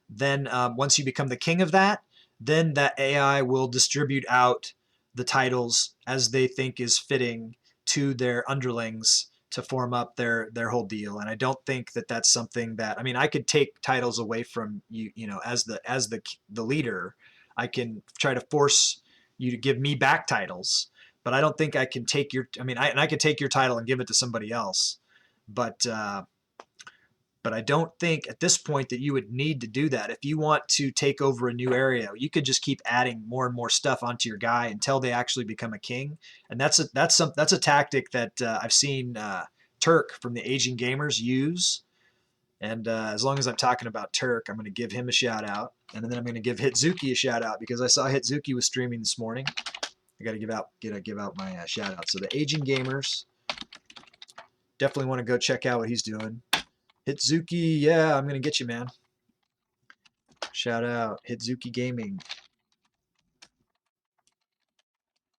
then once you become the king of that, then that AI will distribute out the titles as they think is fitting to their underlings to form up their whole deal. And I don't think that that's something that, I mean, I could take titles away from you, as the leader. I can try to force you to give me back titles, but I don't think I can take your, I could take your title and give it to somebody else, but I don't think at this point that you would need to do that. If you want to take over a new area, you could just keep adding more and more stuff onto your guy until they actually become a king. And that's a tactic that I've seen Turk from the Aging Gamers use. And as long as I'm talking about Turk, I'm going to give him a shout out, and then I'm going to give Hitzuki a shout out because I saw Hitzuki was streaming this morning. I got to give out my shout out. So the Aging Gamers, definitely want to go check out what he's doing. Hitzuki, yeah, I'm going to get you, man. Shout out, Hitzuki Gaming.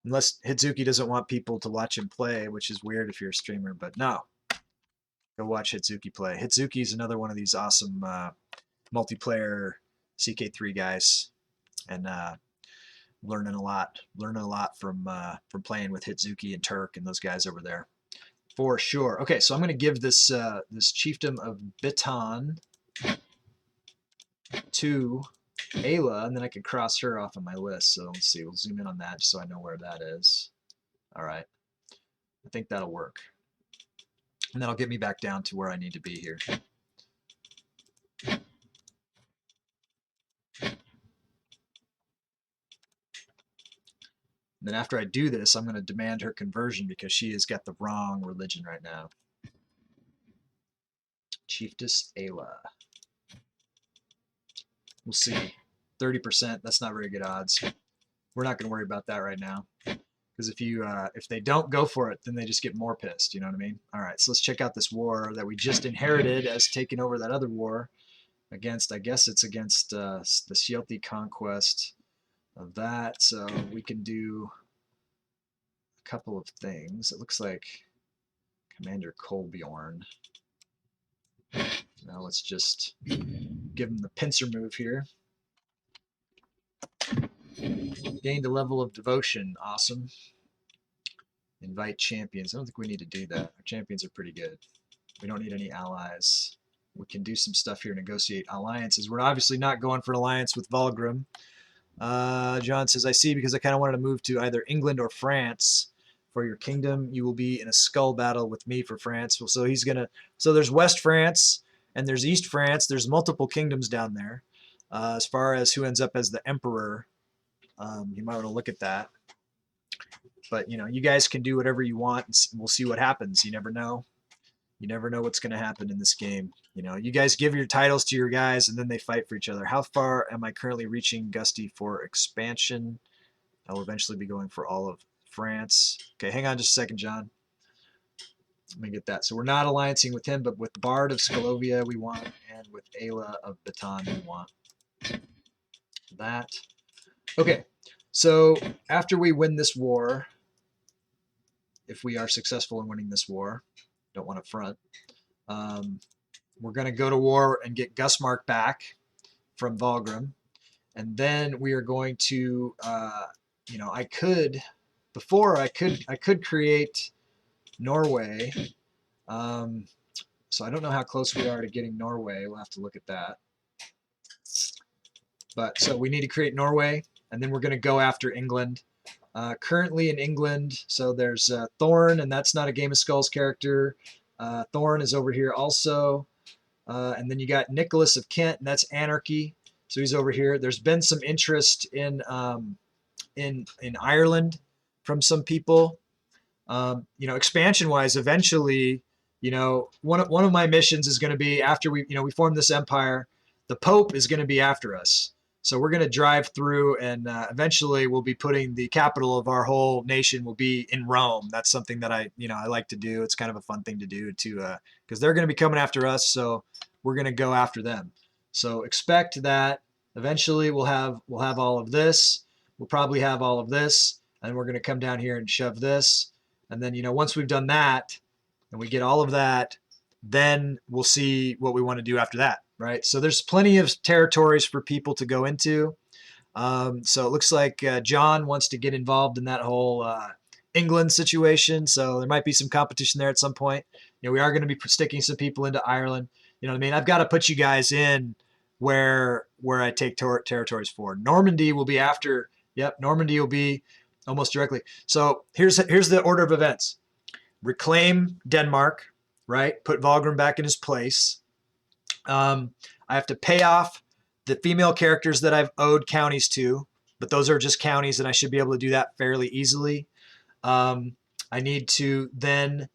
Unless Hitzuki doesn't want people to watch him play, which is weird if you're a streamer, but no. Go watch Hitzuki play. Hitzuki is another one of these awesome multiplayer CK3 guys. And Learning a lot from playing with Hitzuki and Turk and those guys over there, for sure. Okay, so I'm going to give this this Chieftain of Bitan to Ayla, and then I could cross her off on my list. So let's see, we'll zoom in on that just so I know where that is. All right, I think that'll work. And that'll get me back down to where I need to be here. And then after I do this, I'm going to demand her conversion because she has got the wrong religion right now. Chiefess Ayla. We'll see. 30%, that's not very good odds. We're not going to worry about that right now. Because if they don't go for it, then they just get more pissed, you know what I mean? All right, so let's check out this war that we just inherited as taking over that other war against, I guess it's against the Scioti conquest of that. So we can do a couple of things. It looks like Commander Kolbjorn. Now let's just give him the pincer move here. Gained a level of devotion. Awesome. Invite champions. I don't think we need to do that. Our champions are pretty good. We don't need any allies. We can do some stuff here, negotiate alliances. We're obviously not going for an alliance with Volgrim. John says, I see, because I kind of wanted to move to either England or France for your kingdom. You will be in a skull battle with me for France. So he's going to, so there's West France and there's East France. There's multiple kingdoms down there. As far as who ends up as the emperor, you might want to look at that. But, you know, you guys can do whatever you want, and we'll see what happens. You never know. You never know what's going to happen in this game. You know, you guys give your titles to your guys, and then they fight for each other. How far am I currently reaching Gusty for expansion? I will eventually be going for all of France. Okay, hang on just a second, John. Let me get that. So we're not alliancing with him, but with Bard of Scholovia we want, and with Ayla of Baton we want that. Okay, so after we win this war, if we are successful in winning this war, don't want to front, we're going to go to war and get Gusmark back from Volgrim. And then we are going to, you know, I could create Norway. So I don't know how close we are to getting Norway. We'll have to look at that. But so we need to create Norway, and then we're going to go after England. Currently in England, so there's Thorn, and that's not a Game of Skulls character. Thorn is over here also. And then you got Nicholas of Kent, and that's Anarchy. So he's over here. There's been some interest in Ireland from some people. You know, expansion-wise, eventually, you know, one of my missions is going to be after we form this empire, the Pope is going to be after us. So we're going to drive through, and eventually we'll be putting the capital of our whole nation will be in Rome. That's something that I like to do. It's kind of a fun thing to do because they're going to be coming after us, so we're going to go after them. So expect that eventually we'll have all of this. We'll probably have all of this, and we're going to come down here and shove this. And then, you know, once we've done that and we get all of that, then we'll see what we want to do after that. Right, so there's plenty of territories for people to go into. So it looks like John wants to get involved in that whole England situation. So there might be some competition there at some point. You know, we are going to be sticking some people into Ireland. You know what I mean? I've got to put you guys in where I take territories for. Normandy will be after. Yep, Normandy will be almost directly. So here's the order of events. Reclaim Denmark. Right, put Volgrim back in his place. I have to pay off the female characters that I've owed counties to, but those are just counties, and I should be able to do that fairly easily. I need to then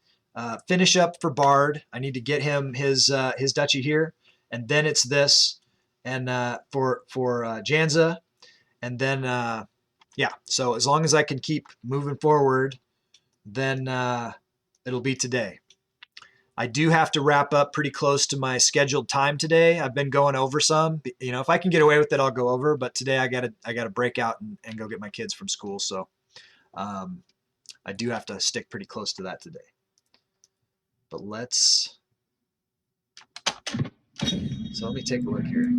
finish up for Bard. I need to get him his duchy here, and then it's this, and for Janza, and then yeah. So as long as I can keep moving forward, then it'll be today. I do have to wrap up pretty close to my scheduled time today. I've been going over some. You know, if I can get away with it, I'll go over. But today I gotta break out and go get my kids from school. So I do have to stick pretty close to that today. But so let me take a look here.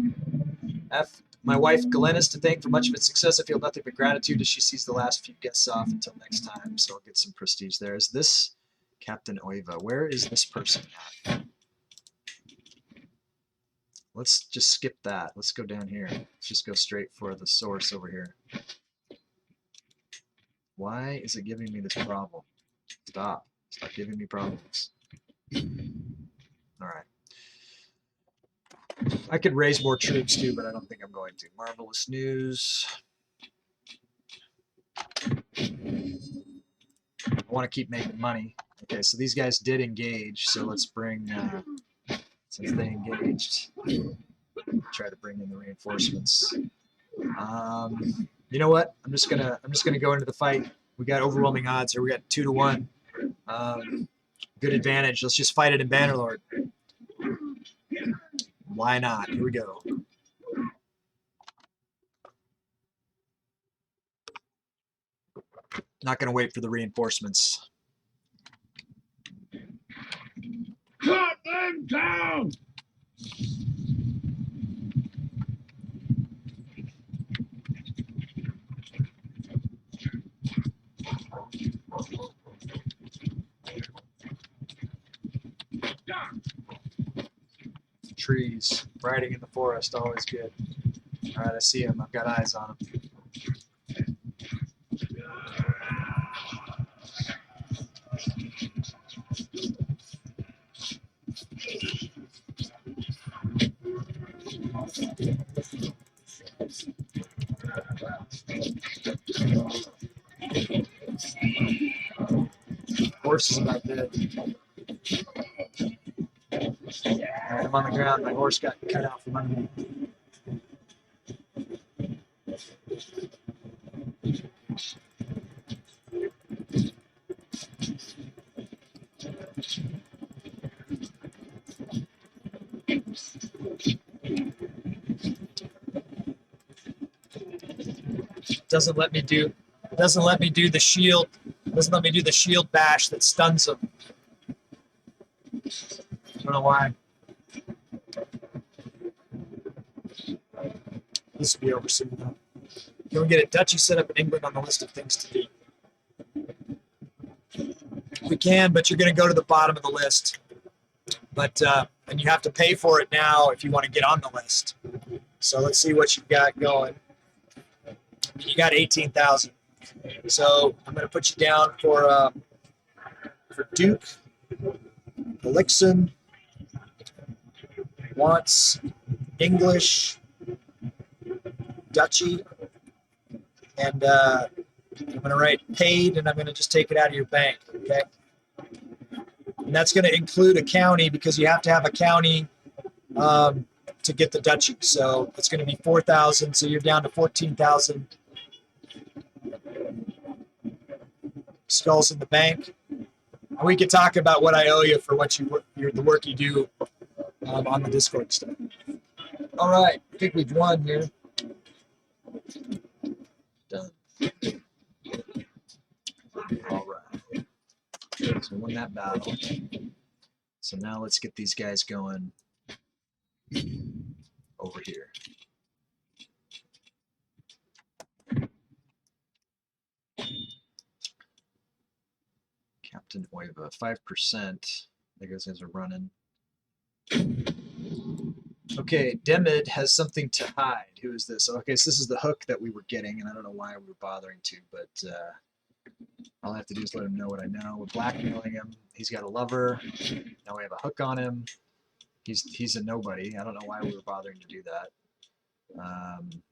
my wife Glennis to thank for much of its success. I feel nothing but gratitude as she sees the last few guests off until next time. So I'll get some prestige there. Is this Captain Oiva? Where is this person at? Let's just skip that. Let's go down here. Let's just go straight for the source over here. Why is it giving me this problem? Stop. Stop giving me problems. All right. I could raise more troops too, but I don't think I'm going to. Marvelous news. I want to keep making money. Okay, so these guys did engage, so let's bring, since they engaged, try to bring in the reinforcements. You know what? I'm just gonna go into the fight. We got overwhelming odds here. We got 2 to 1. Good advantage. Let's just fight it in Bannerlord. Why not? Here we go. Not gonna wait for the reinforcements. Cut them down! Trees. Riding in the forest, always good. All right, I see him. I've got eyes on him. Horse is about dead. All right, I'm on the ground. My horse got cut out from under me. Doesn't let me do the shield. Doesn't let me do the shield bash that stuns him. I don't know why. This will be over soon though. Can we get a duchy set up in England on the list of things to do? We can, but you're going to go to the bottom of the list. But and you have to pay for it now if you want to get on the list. So let's see what you've got going. You got 18,000. So I'm going to put you down for Duke. Elixon wants English, Duchy, and I'm going to write paid, and I'm going to just take it out of your bank, okay? And that's going to include a county because you have to have a county to get the Duchy. So it's going to be 4,000, so you're down to 14,000 skulls in the bank. And we could talk about what I owe you for what the work you do on the Discord stuff. All right, I think we've won here. Done. All right. So we won that battle. So now let's get these guys going over here. Captain Oiva, 5%. I guess guys are running. Okay, Demid has something to hide. Who is this? Okay, so this is the hook that we were getting, and I don't know why we were bothering to, but all I have to do is let him know what I know. We're blackmailing him. He's got a lover. Now we have a hook on him. He's a nobody. I don't know why we were bothering to do that.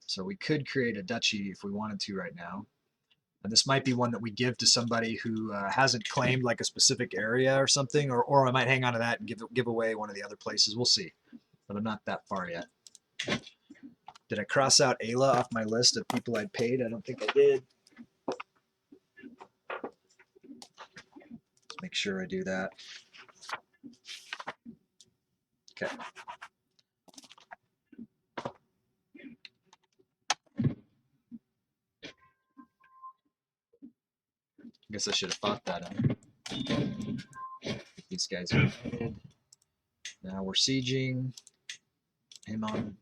So we could create a duchy if we wanted to right now. And this might be one that we give to somebody who hasn't claimed like a specific area or something, or I might hang on to that and give away one of the other places. We'll see. But I'm not that far yet. Did I cross out Ayla off my list of people I'd paid? I don't think I did. Let's make sure I do that. Okay. I guess I should have thought that out. These guys are headed. Now we're sieging him on.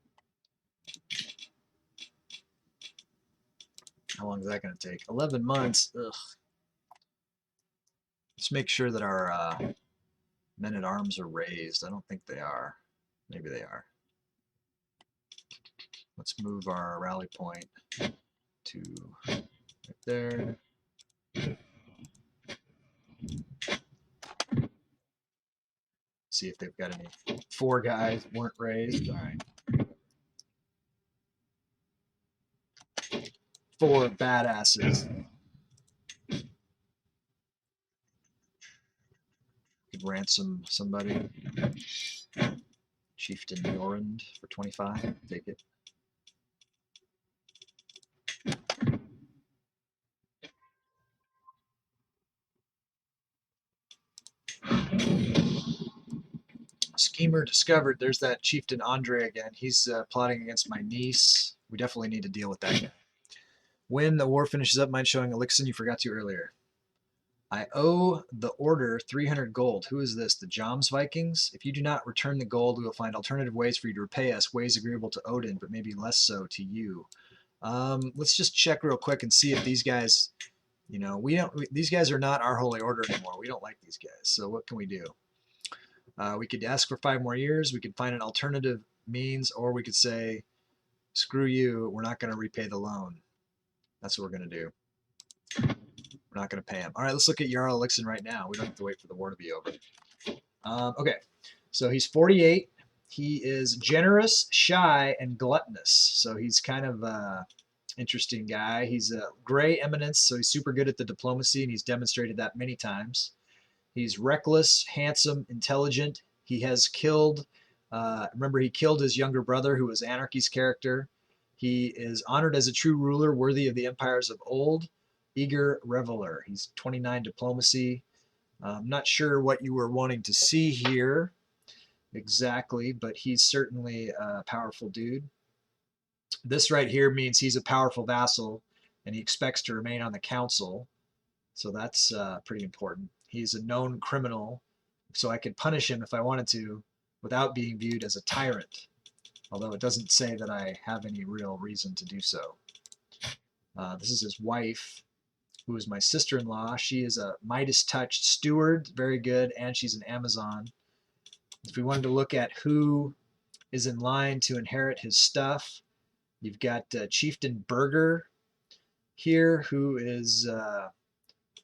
long is that going to take? 11 months. Ugh. Let's make sure that our men-at-arms are raised. I don't think they are. Maybe they are. Let's move our rally point to right there. See if they've got any. 4 guys weren't raised. All right. 4 badasses. Could ransom somebody. Chieftain Yorand for 25. Take it. Schemer discovered. There's that Chieftain Andre again. He's plotting against my niece. We definitely need to deal with that guy. When the war finishes up, mind showing Elixir you forgot to earlier. I owe the order 300 gold. Who is this? The Joms Vikings? If you do not return the gold, we will find alternative ways for you to repay us, ways agreeable to Odin, but maybe less so to you. Let's just check real quick and see if these guys, you know, these guys are not our holy order anymore. We don't like these guys. So what can we do? We could ask for 5 more years. We could find an alternative means, or we could say, screw you, we're not going to repay the loan. That's what we're going to do. We're not going to pay him. All right, let's look at Jarl Elixir right now. We don't have to wait for the war to be over. Okay, so he's 48. He is generous, shy, and gluttonous. So he's kind of an interesting guy. He's a gray eminence, so he's super good at the diplomacy, and he's demonstrated that many times. He's reckless, handsome, intelligent. He has killed, remember he killed his younger brother who was Anarchy's character. He is honored as a true ruler, worthy of the empires of old. Eager reveler. He's 29 diplomacy. I'm not sure what you were wanting to see here exactly, but he's certainly a powerful dude. This right here means he's a powerful vassal, and he expects to remain on the council. So that's pretty important. He's a known criminal, so I could punish him if I wanted to without being viewed as a tyrant, although it doesn't say that I have any real reason to do so. This is his wife, who is my sister-in-law. She is a Midas-touched steward, very good, and she's an Amazon. If we wanted to look at who is in line to inherit his stuff, you've got Chieftain Burger here, who is,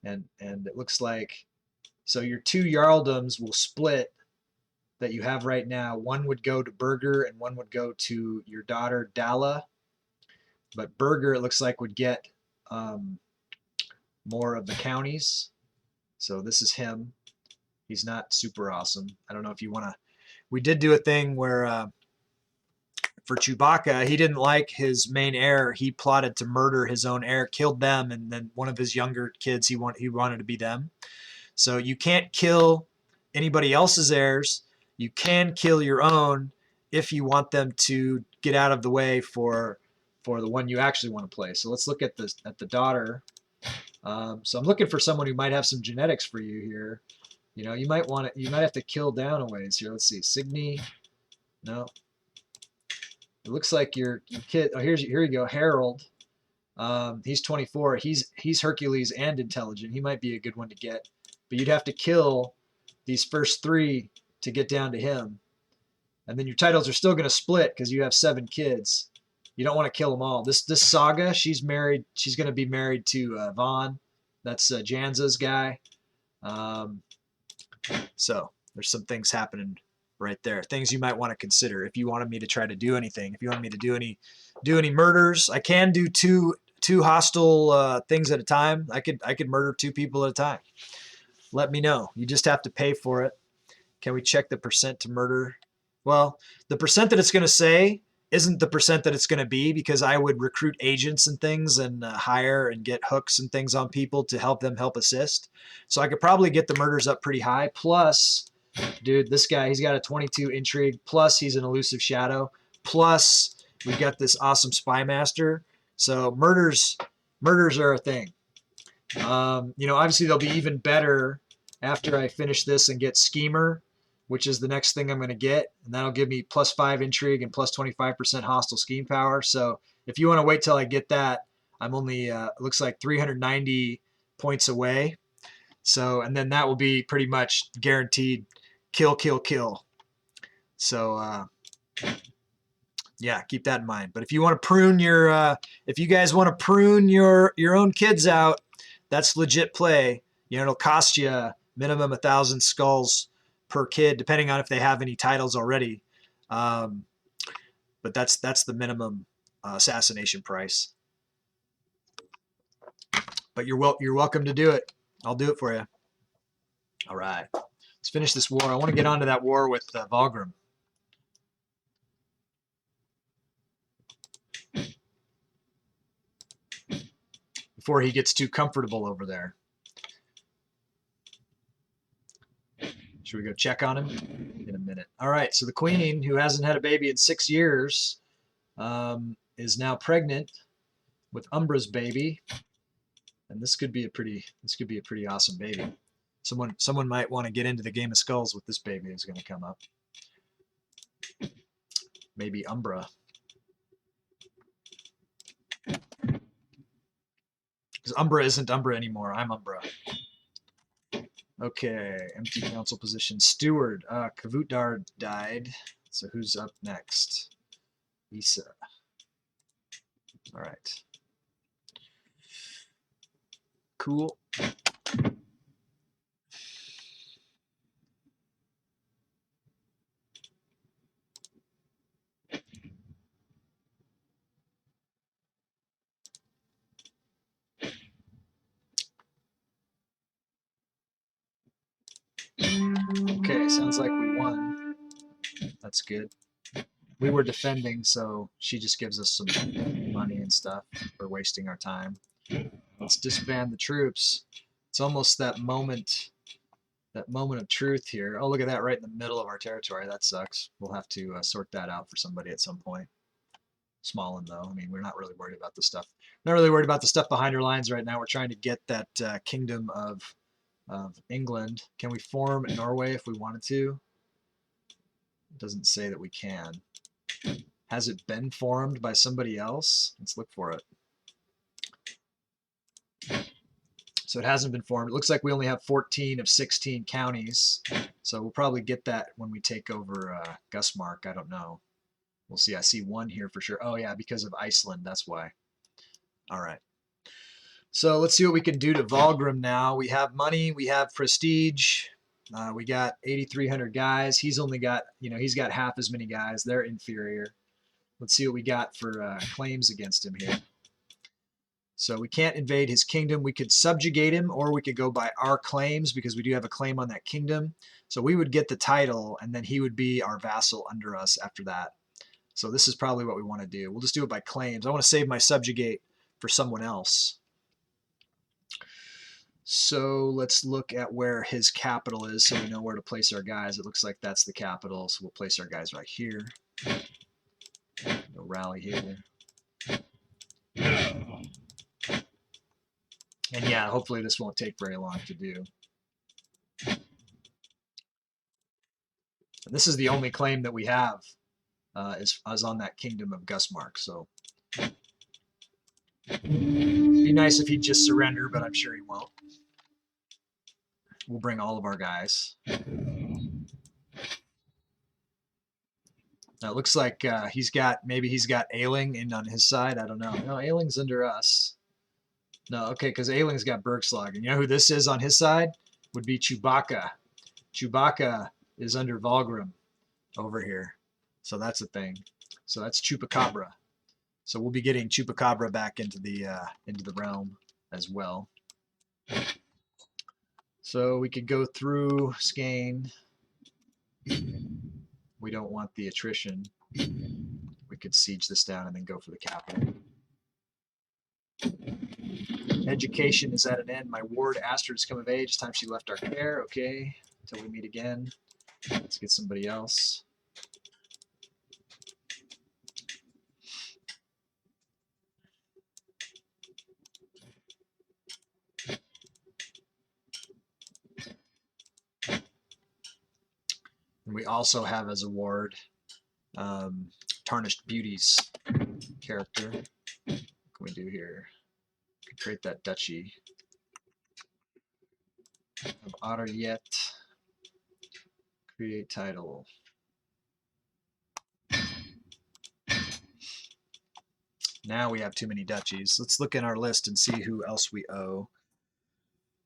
and it looks like, so your 2 Jarldoms will split that you have right now. One would go to Burger and one would go to your daughter Dalla. But Burger, it looks like, would get more of the counties. So this is him. He's not super awesome. I don't know if you want to. We did do a thing where for Chewbacca, he didn't like his main heir. He plotted to murder his own heir, killed them, and then one of his younger kids, he wanted to be them. So you can't kill anybody else's heirs. You can kill your own if you want them to get out of the way for the one you actually want to play. So let's look at the daughter. So I'm looking for someone who might have some genetics for you here. You know, you might have to kill down a ways here. Let's see, Signy. No. It looks like your kid. Oh, here you go, Harold. He's 24. He's Hercules and intelligent. He might be a good one to get, but you'd have to kill these first 3 to get down to him, and then your titles are still going to split because you have 7 kids. You don't want to kill them all. This Saga, she's married. She's going to be married to Vaughn. That's Janza's guy. So there's some things happening right there. Things you might want to consider if you wanted me to try to do anything. If you want me to do any murders, I can do two hostile things at a time. I could murder 2 people at a time. Let me know. You just have to pay for it. Can we check the percent to murder? Well, the percent that it's going to say isn't the percent that it's going to be, because I would recruit agents and things and hire and get hooks and things on people to help them help assist. So I could probably get the murders up pretty high. Plus, dude, this guy, he's got a 22 intrigue. Plus, he's an elusive shadow. Plus, we've got this awesome spy master. So murders are a thing. You know, obviously they'll be even better after I finish this and get Schemer, which is the next thing I'm going to get, and that'll give me +5 intrigue and +25% hostile scheme power. So if you want to wait till I get that, I'm only, looks like 390 points away. So, and then that will be pretty much guaranteed kill, kill, kill. So, yeah, keep that in mind. But if you want to prune your, if you guys want to prune your own kids out, that's legit play. You know, it'll cost you minimum 1,000 skulls per kid, depending on if they have any titles already. But that's the minimum assassination price. But you're welcome to do it. I'll do it for you. All right, let's finish this war. I want to get onto that war with Valgrim. Before he gets too comfortable over there. Should we go check on him in a minute? All right, so the queen, who hasn't had a baby in 6 years, is now pregnant with Umbra's baby, and this could be a pretty awesome baby. Someone might want to get into the Game of Skulls with this baby who's going to come up. Maybe Umbra. Because Umbra isn't Umbra anymore. I'm Umbra. Okay, empty council position. Steward. Kavutdar died. So who's up next? Issa. All right. Cool. Okay, sounds like we won. That's good. We were defending, so she just gives us some money and stuff for wasting our time. Let's disband the troops. It's almost that moment of truth here. Oh, look at that, right in the middle of our territory. That sucks. We'll have to sort that out for somebody at some point. Small one, though. I mean, we're not really worried about the stuff. Not really worried about the stuff behind our lines right now. We're trying to get that kingdom of England. Can we form Norway if we wanted to? It doesn't say that we can. Has it been formed by somebody else? Let's look for it. So it hasn't been formed. It looks like we only have 14 of 16 counties. So we'll probably get that when we take over Gusmark. I don't know. We'll see. I see one here for sure. Oh, yeah, because of Iceland. That's why. All right. So let's see what we can do to Valgrim now. We have money. We have prestige. We got 8,300 guys. He's only got, he's got half as many guys. They're inferior. Let's see what we got for claims against him here. So we can't invade his kingdom. We could subjugate him, or we could go by our claims because we do have a claim on that kingdom. So we would get the title, and then he would be our vassal under us after that. So this is probably what we want to do. We'll just do it by claims. I want to save my subjugate for someone else. So let's look at where his capital is so we know where to place our guys. It looks like that's the capital, so we'll place our guys right here. We'll rally here. And yeah, hopefully this won't take very long to do. And this is the only claim that we have is on that kingdom of Gusmark. So it'd be nice if he'd just surrender, but I'm sure he won't. We'll bring all of our guys. Now it looks like maybe he's got Ailing in on his side. I don't know. No, Ailing's under us. No, okay, because Ailing's got Bergslag. And you know who this is on his side? Would be Chewbacca. Chewbacca is under Valgrim over here. So that's a thing. So that's Chupacabra. So we'll be getting Chupacabra back into the realm as well. So we could go through Skane. We don't want the attrition. We could siege this down and then go for the capital. Education is at an end. My ward asked her to come of age. It's time she left our care. Okay, until we meet again. Let's get somebody else. And we also have as a ward Tarnished Beauties character. What can we do here? create that duchy of Ariet. Create title. Now we have too many duchies. Let's look in our list and see who else we owe.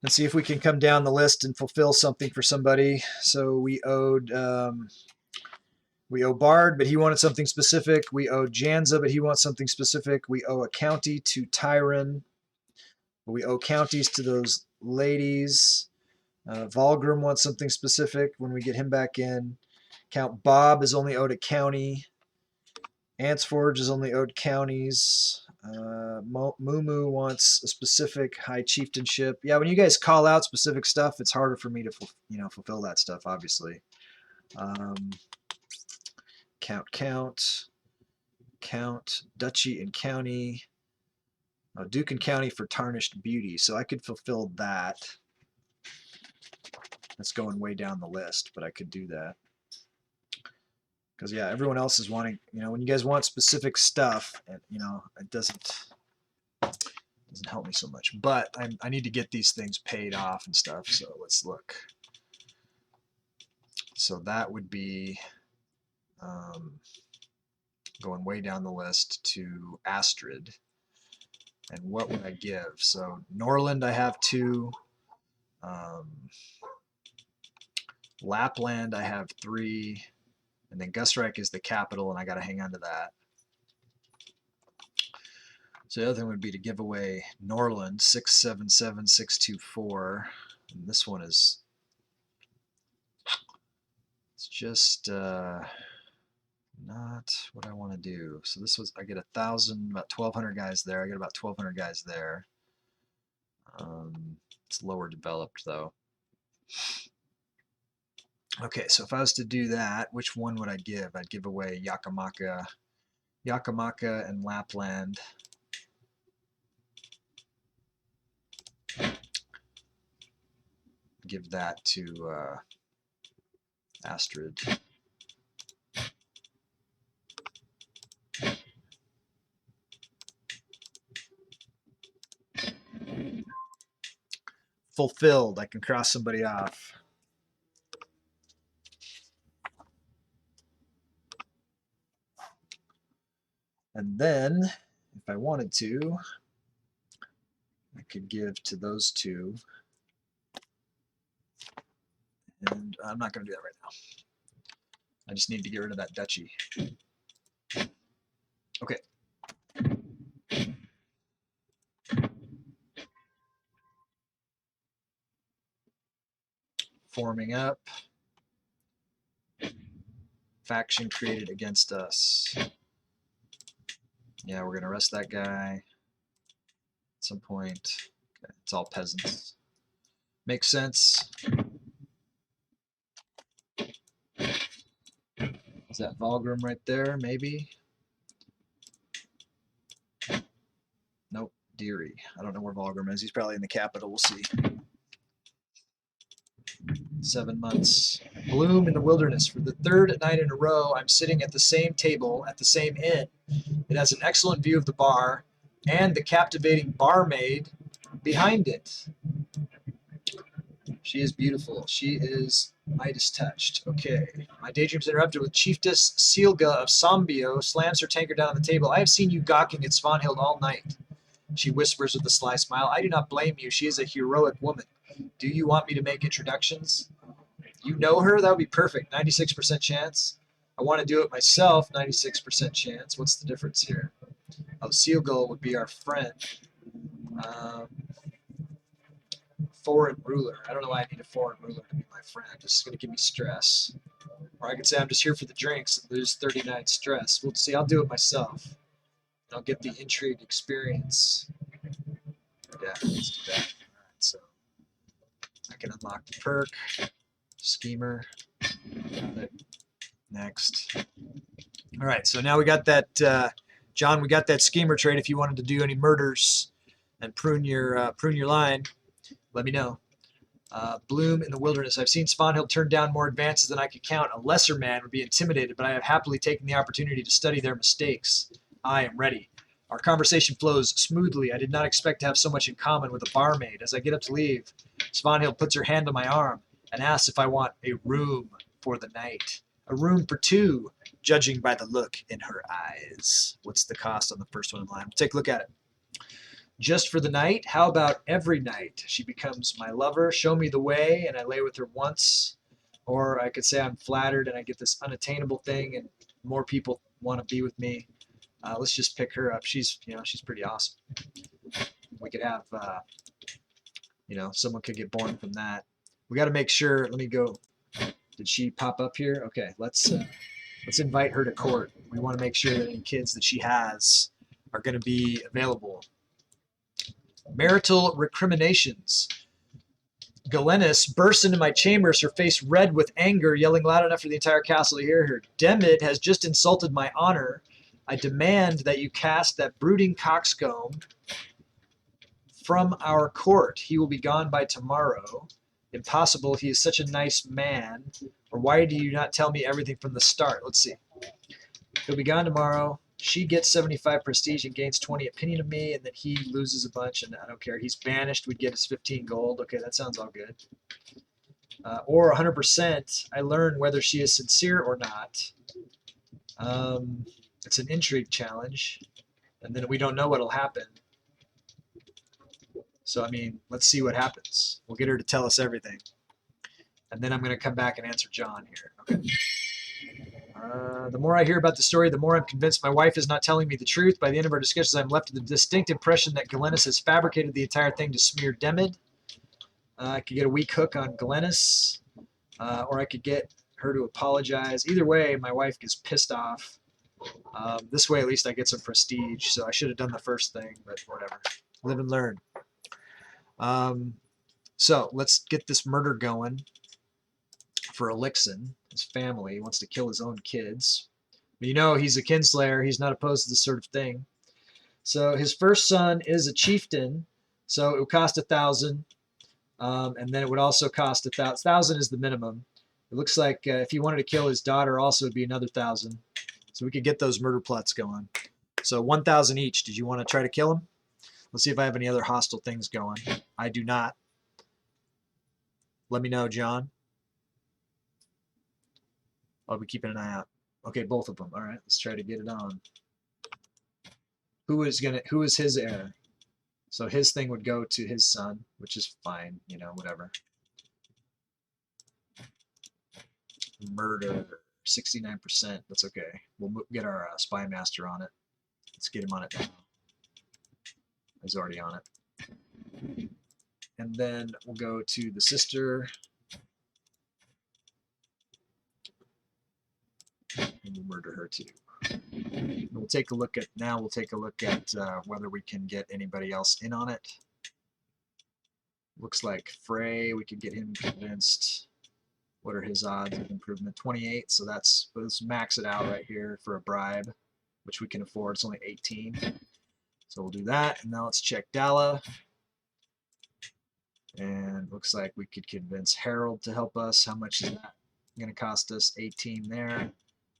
And see if we can come down the list and fulfill something for somebody. So we owe Bard, but he wanted something specific. We owe Janza, but he wants something specific. We owe a county to Tyron. We owe counties to those ladies. Volgrim wants something specific when we get him back in. Count Bob is only owed a county. Antsforge is only owed counties. Mumu wants a specific high chieftainship. Yeah, when you guys call out specific stuff, it's harder for me to fulfill that stuff, obviously. Count, duchy and county. Oh, Duke and county for tarnished beauty. So I could fulfill that. That's going way down the list, but I could do that. Because, yeah, everyone else is wanting, when you guys want specific stuff, it doesn't help me so much. But I need to get these things paid off and stuff, so let's look. So that would be going way down the list to Astrid. And what would I give? So Norland I have 2. Lapland I have 3. And then Gusreich is the capital, and I got to hang on to that. So the other thing would be to give away Norland, 677624. And this one is, it's just not what I want to do. So this was, I get 1,000, about 1,200 guys there. I get about 1,200 guys there. It's lower developed though. Okay, so if I was to do that, which one would I give? I'd give away Yakamaka and Lapland. Give that to Astrid. Fulfilled. I can cross somebody off. And then, if I wanted to, I could give to those 2. And I'm not going to do that right now. I just need to get rid of that duchy. Okay. Forming up. Faction created against us. Yeah, we're going to arrest that guy at some point. Okay, it's all peasants. Makes sense. Is that Volgrim right there? Maybe? Nope, Deary. I don't know where Volgrim is. He's probably in the capital. We'll see. 7 months. Bloom in the wilderness. For the 3rd night in a row, I'm sitting at the same table at the same inn. It has an excellent view of the bar and the captivating barmaid behind it. She is beautiful. She is Midas touched. Okay. My daydream's interrupted with Chiefess Seelga of Sambio slams her tankard down on the table. I have seen you gawking at Svanhild all night. She whispers with a sly smile. I do not blame you. She is a heroic woman. Do you want me to make introductions? You know her? That would be perfect. 96% chance. I want to do it myself. 96% chance. What's the difference here? Oh, Seelga would be our friend. Foreign ruler. I don't know why I need a foreign ruler to be my friend. This is going to give me stress. Or I could say I'm just here for the drinks and lose 39 stress. We'll see. I'll do it myself. I'll get the intrigue experience. Yeah, let's do that. All right, so I can unlock the perk. Schemer. Got it. Next. All right, so now we got that, John, we got that schemer trait. If you wanted to do any murders and prune your line, let me know. Bloom in the wilderness. I've seen Svanhild turn down more advances than I could count. A lesser man would be intimidated, but I have happily taken the opportunity to study their mistakes. I am ready. Our conversation flows smoothly. I did not expect to have so much in common with a barmaid. As I get up to leave, Svanhild puts her hand on my arm and asks if I want a room for the night. A room for two, judging by the look in her eyes. What's the cost on the first one in line? We'll take a look at it. Just for the night? How about every night? She becomes my lover. Show me the way, and I lay with her once. Or I could say I'm flattered and I get this unattainable thing, and more people want to be with me. Let's just pick her up. She's pretty awesome. We could have, someone could get born from that. We got to make sure. Let me go. Did she pop up here? Okay, let's invite her to court. We want to make sure that any kids that she has are going to be available. Marital recriminations. Galenis bursts into my chambers, her face red with anger, yelling loud enough for the entire castle to hear her. Demid has just insulted my honor. I demand that you cast that brooding coxcomb from our court. He will be gone by tomorrow. Impossible. He is such a nice man. Or why do you not tell me everything from the start? Let's see. He'll be gone tomorrow. She gets 75 prestige and gains 20 opinion of me, and then he loses a bunch, and I don't care. He's banished. We'd get his 15 gold. Okay, that sounds all good. Or 100%. I learn whether she is sincere or not. It's an intrigue challenge, and then we don't know what'll happen. So, I mean, let's see what happens. We'll get her to tell us everything. And then I'm going to come back and answer John here. Okay. The more I hear about the story, the more I'm convinced my wife is not telling me the truth. By the end of our discussions, I'm left with the distinct impression that Galenis has fabricated the entire thing to smear Demid. I could get a weak hook on Galenis, or I could get her to apologize. Either way, my wife gets pissed off. This way, at least, I get some prestige. So I should have done the first thing, but whatever. Live and learn. So let's get this murder going for Elixir. His family. He wants to kill his own kids. But he's a kinslayer. He's not opposed to this sort of thing. So his first son is a chieftain. So it would cost 1,000. And then it would also cost 1,000. 1,000 is the minimum. It looks like if he wanted to kill his daughter, also it would be another 1,000. So we could get those murder plots going. So 1,000 each. Did you want to try to kill him? Let's see if I have any other hostile things going. I do not. Let me know, John. I'll be keeping an eye out. Okay, both of them. All right, let's try to get it on. Who is his heir? So his thing would go to his son, which is fine, whatever. Murder, 69%. That's okay. We'll get our spy master on it. Let's get him on it now. He's already on it. And then we'll go to the sister. And we'll murder her too. And we'll take a look at whether we can get anybody else in on it. Looks like Frey, we could get him convinced. What are his odds of improvement? 28, so let's max it out right here for a bribe, which we can afford. It's only 18. So we'll do that, and now let's check Dalla. And looks like we could convince Harold to help us. How much is that going to cost us? 18 there.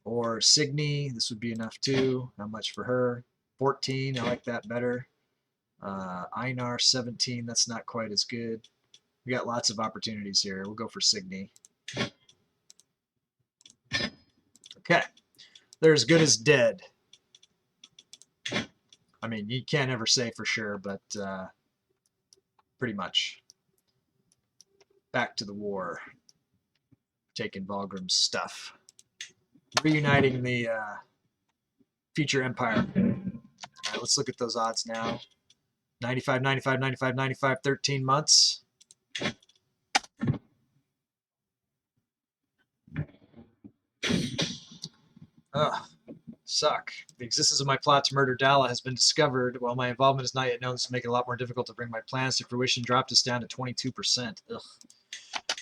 Or Signy, this would be enough too. How much for her? 14, I like that better. Einar, 17, that's not quite as good. We got lots of opportunities here. We'll go for Signy. Okay, they're as good as dead. I mean, you can't ever say for sure, but pretty much. Back to the war. Taking Volgrim's stuff. Reuniting the future empire. All right, let's look at those odds now. 95, 95, 95, 95, 13 months. Ugh, suck. The existence of my plot to murder Dalla has been discovered. While my involvement is not yet known, this will make it a lot more difficult to bring my plans to fruition. Dropped us down to 22%. Ugh.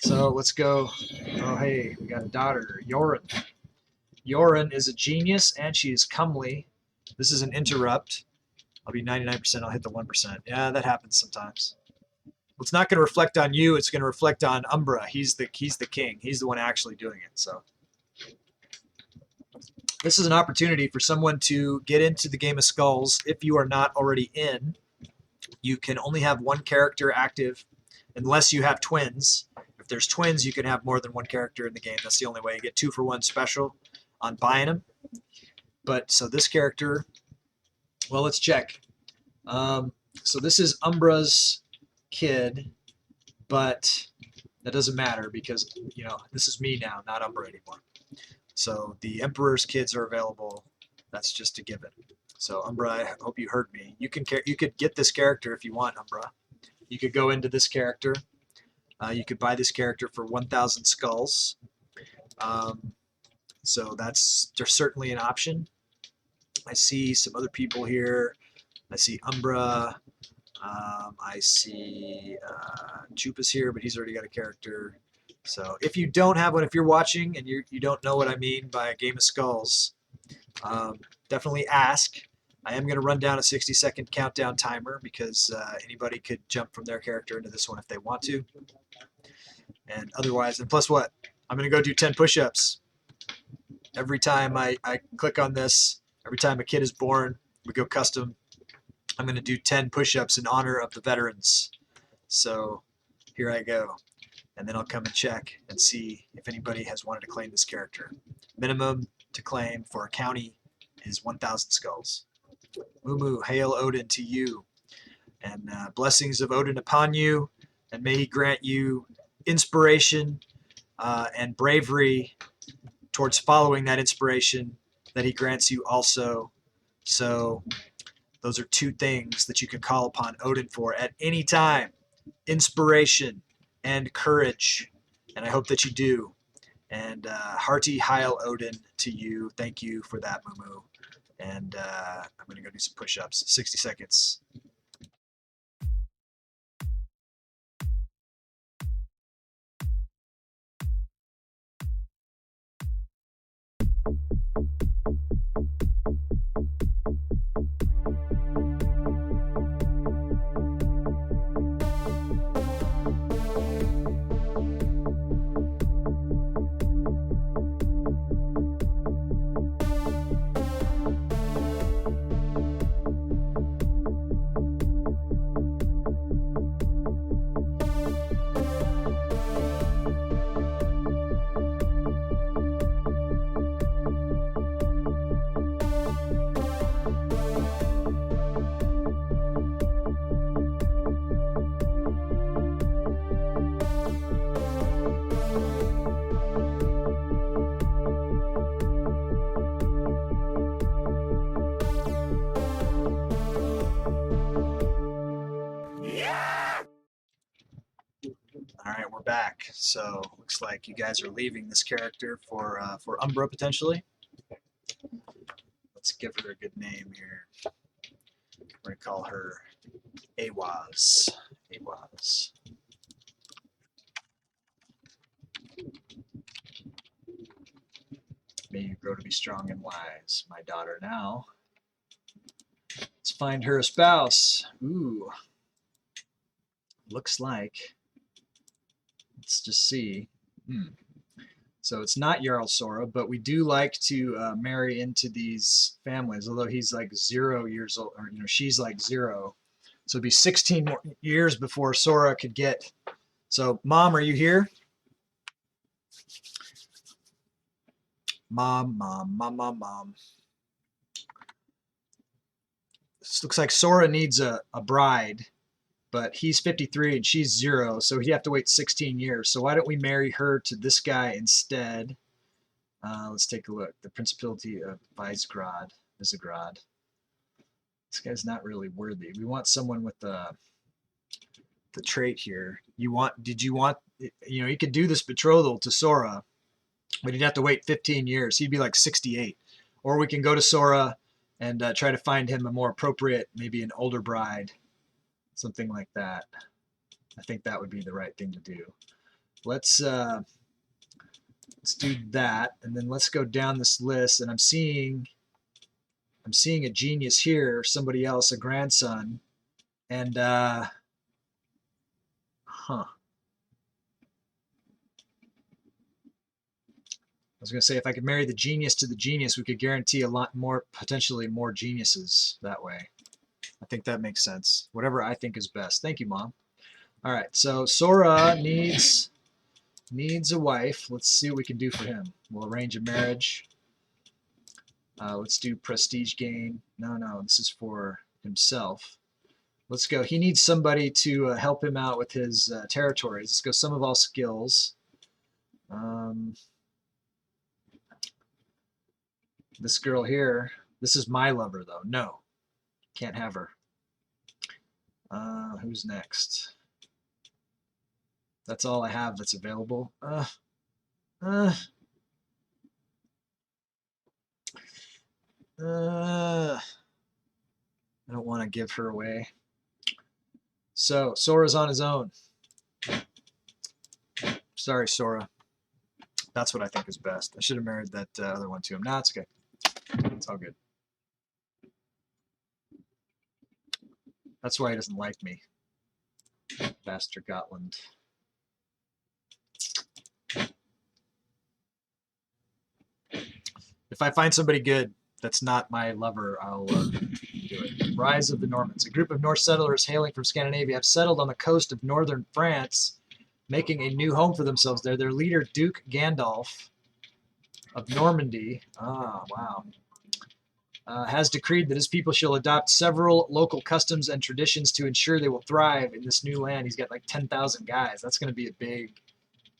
So let's go. Oh, hey, we got a daughter, Yoren. Yoren is a genius, and she is comely. This is an interrupt. I'll be 99%. I'll hit the 1%. Yeah, that happens sometimes. Well, it's not going to reflect on you. It's going to reflect on Umbra. He's the king. He's the one actually doing it. So this is an opportunity for someone to get into the Game of Skulls. If you are not already in, you can only have one character active unless you have twins. If there's twins, you can have more than one character in the game. That's the only way. You get 2 for 1 special on buying them. But so this character, well, let's check. So this is Umbra's kid, but that doesn't matter because, you know, this is me now, not Umbra anymore. So the Emperor's kids are available. That's just a given. So Umbra, I hope you heard me. You could get this character if you want, Umbra. You could go into this character. You could buy this character for 1,000 skulls. So there's certainly an option. I see some other people here. I see Umbra. I see Chupa's here, but he's already got a character. So if you don't have one, if you're watching and you don't know what I mean by a Game of Skulls, definitely ask. I am going to run down a 60-second countdown timer because anybody could jump from their character into this one if they want to. And otherwise, and plus what? I'm going to go do 10 push-ups. Every time I click on this, every time a kid is born, we go custom. I'm going to do 10 push-ups in honor of the veterans. So here I go. And then I'll come and check and see if anybody has wanted to claim this character. Minimum to claim for a county is 1,000 skulls. Moo, hail Odin to you. And blessings of Odin upon you. And may he grant you inspiration and bravery towards following that inspiration that he grants you also. So those are 2 things that you can call upon Odin for at any time. Inspiration and courage. And I hope that you do. And hearty Heil Odin to you. Thank you for that, Moo. And I'm going to go do some push-ups. 60 seconds. All right, we're back. So looks like you guys are leaving this character for Umbra potentially. Let's give her a good name here. We're gonna call her Awaz. Awaz. May you grow to be strong and wise, my daughter. Now, let's find her a spouse. Ooh, looks like. Let's just see. So it's not Jarl Sora, but we do like to marry into these families, although he's like 0 years old, or she's like 0. So it'd be 16 more years before Sora could get. So, Mom, are you here? Mom. This looks like Sora needs a bride, but he's 53 and she's 0, so he'd have to wait 16 years. So why don't we marry her to this guy instead? Let's take a look. The Principality of Visegrad. This guy's not really worthy. We want someone with the trait here. Did you want, he could do this betrothal to Sora, but he'd have to wait 15 years. He'd be like 68. Or we can go to Sora and try to find him a more appropriate, maybe an older bride, something like that. I think that would be the right thing to do. Let's do that, and then let's go down this list. And I'm seeing a genius here, somebody else, a grandson, and was going to say, if I could marry the genius to the genius, we could guarantee a lot more, potentially more geniuses that way. I think that makes sense. Whatever I think is best. Thank you, Mom. All right, so Sora needs a wife. Let's see what we can do for him. We'll arrange a marriage. Let's do prestige gain. No, this is for himself. Let's go. He needs somebody to help him out with his territories. Let's go some of all skills. This girl here, this is my lover, though. No, can't have her. Who's next? That's all I have that's available. I don't want to give her away. So Sora's on his own. Sorry, Sora. That's what I think is best. I should have married that other one to him. Nah, it's okay. It's all good. That's why he doesn't like me. Bastard Gotland. If I find somebody good that's not my lover, I'll do it. Rise of the Normans. A group of Norse settlers hailing from Scandinavia have settled on the coast of northern France, making a new home for themselves there. Their leader, Duke Gandalf of Normandy, has decreed that his people shall adopt several local customs and traditions to ensure they will thrive in this new land. He's got like 10,000 guys. That's going to be a big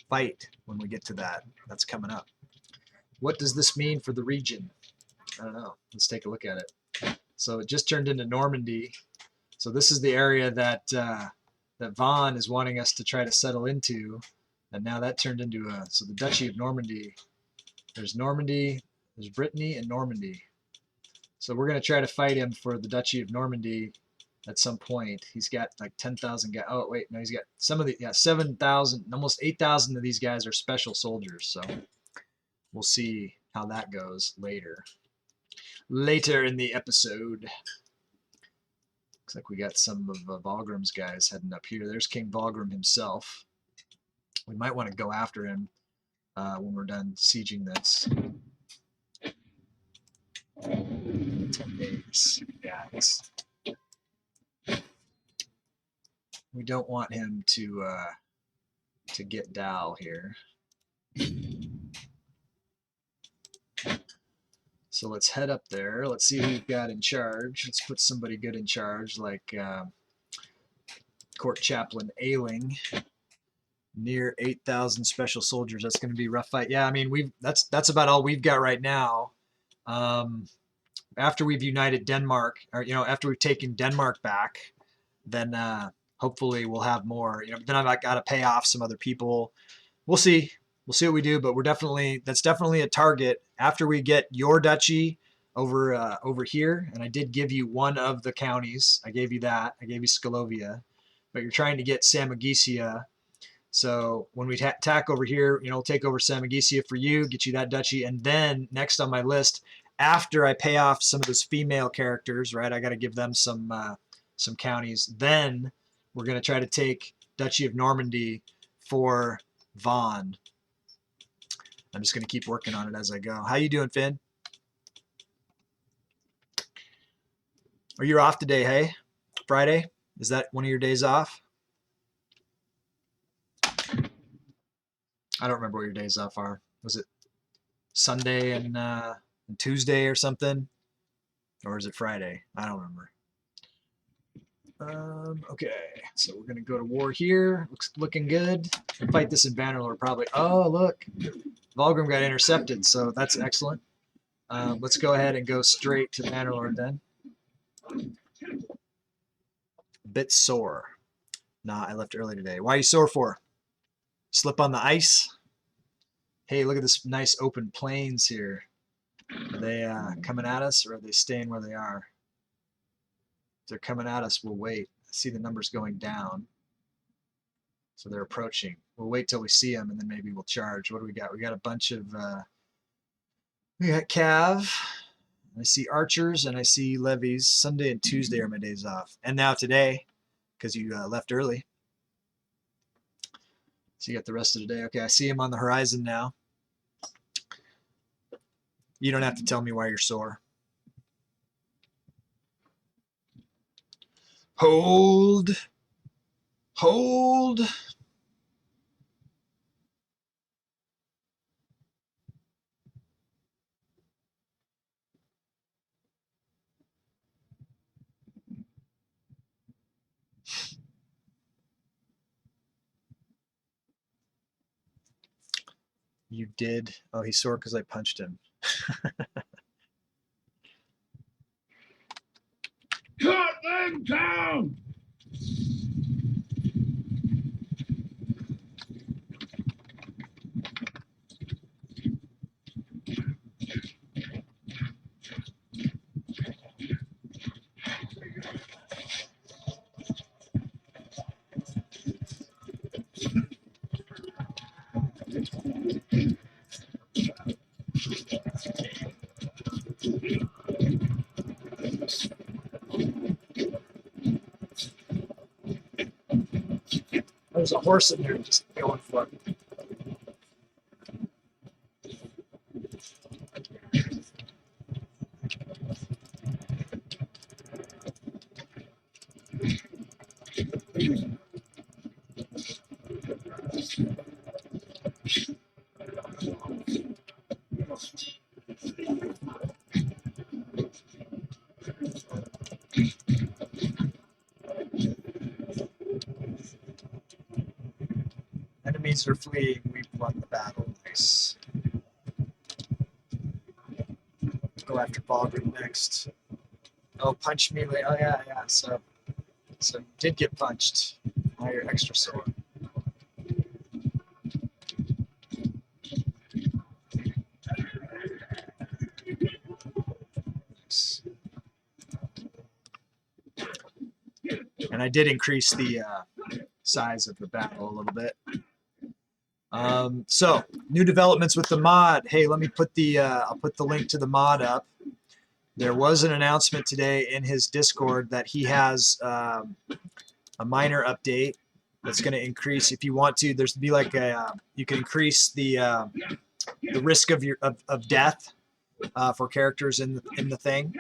fight when we get to that. That's coming up. What does this mean for the region? I don't know. Let's take a look at it. So it just turned into Normandy. So this is the area that that Vaughn is wanting us to try to settle into, and now that turned into so the Duchy of Normandy. There's Normandy, there's Brittany, and Normandy. So we're going to try to fight him for the Duchy of Normandy at some point. He's got like 10,000 guys. Oh, wait, no, he's got some of the, 7,000, almost 8,000 of these guys are special soldiers. So we'll see how that goes later. Later in the episode. Looks like we got some of Valgrim's guys heading up here. There's King Valgrim himself. We might want to go after him when we're done sieging this. 10 days. Yeah, we don't want him to get Dal here. So let's head up there. Let's see who we've got in charge. Let's put somebody good in charge, like Court Chaplain Ailing. Near 8,000 special soldiers. That's going to be a rough fight. Yeah, I mean that's about all we've got right now. After we've united Denmark, or after we've taken Denmark back, then hopefully we'll have more. Then I've got to pay off some other people. We'll see. We'll see what we do, but that's definitely a target. After we get your duchy over here, and I did give you one of the counties. I gave you that. I gave you Scholovia, but you're trying to get Samogisia. So when we attack over here, we'll take over Samogisia for you, get you that duchy, and then next on my list, after I pay off some of those female characters, right? I got to give them some counties. Then we're going to try to take Duchy of Normandy for Vaughn. I'm just going to keep working on it as I go. How you doing, Finn? Are you off today, hey? Friday? Is that one of your days off? I don't remember what your days off are. Was it Sunday and Tuesday or something? Or is it Friday? I don't remember. Okay, so we're going to go to war here. Looking good. We'll fight this in Bannerlord probably. Oh, look. Valgrim got intercepted, so that's excellent. Let's go ahead and go straight to Bannerlord then. Bit sore. Nah, I left early today. Why are you sore for? Slip on the ice? Hey, look at this nice open plains here. Are they coming at us, or are they staying where they are? If they're coming at us, we'll wait. I see the numbers going down. So they're approaching. We'll wait till we see them, and then maybe we'll charge. What do we got? We got a bunch of... we got Cav. I see archers, and I see levies. Sunday and Tuesday are my days off. And now today, because you left early. So you got the rest of the day. Okay, I see him on the horizon now. You don't have to tell me why you're sore. Hold. Hold. You did. Oh, he's sore because I punched him. Cut them down! There's a horse in there just going for it. Enemies are fleeing. We've won the battle. Nice. Go after Baldwin next. Oh, punch me. Oh, yeah, yeah. So you did get punched. Now you're extra sore. Nice. And I did increase the size of the battle a little bit. So new developments with the mod. Hey, let me put the I'll put the link to the mod up. There was an announcement today in his Discord that he has a minor update that's going to increase. If you want to, there's be like a you can increase the risk of death for characters in the thing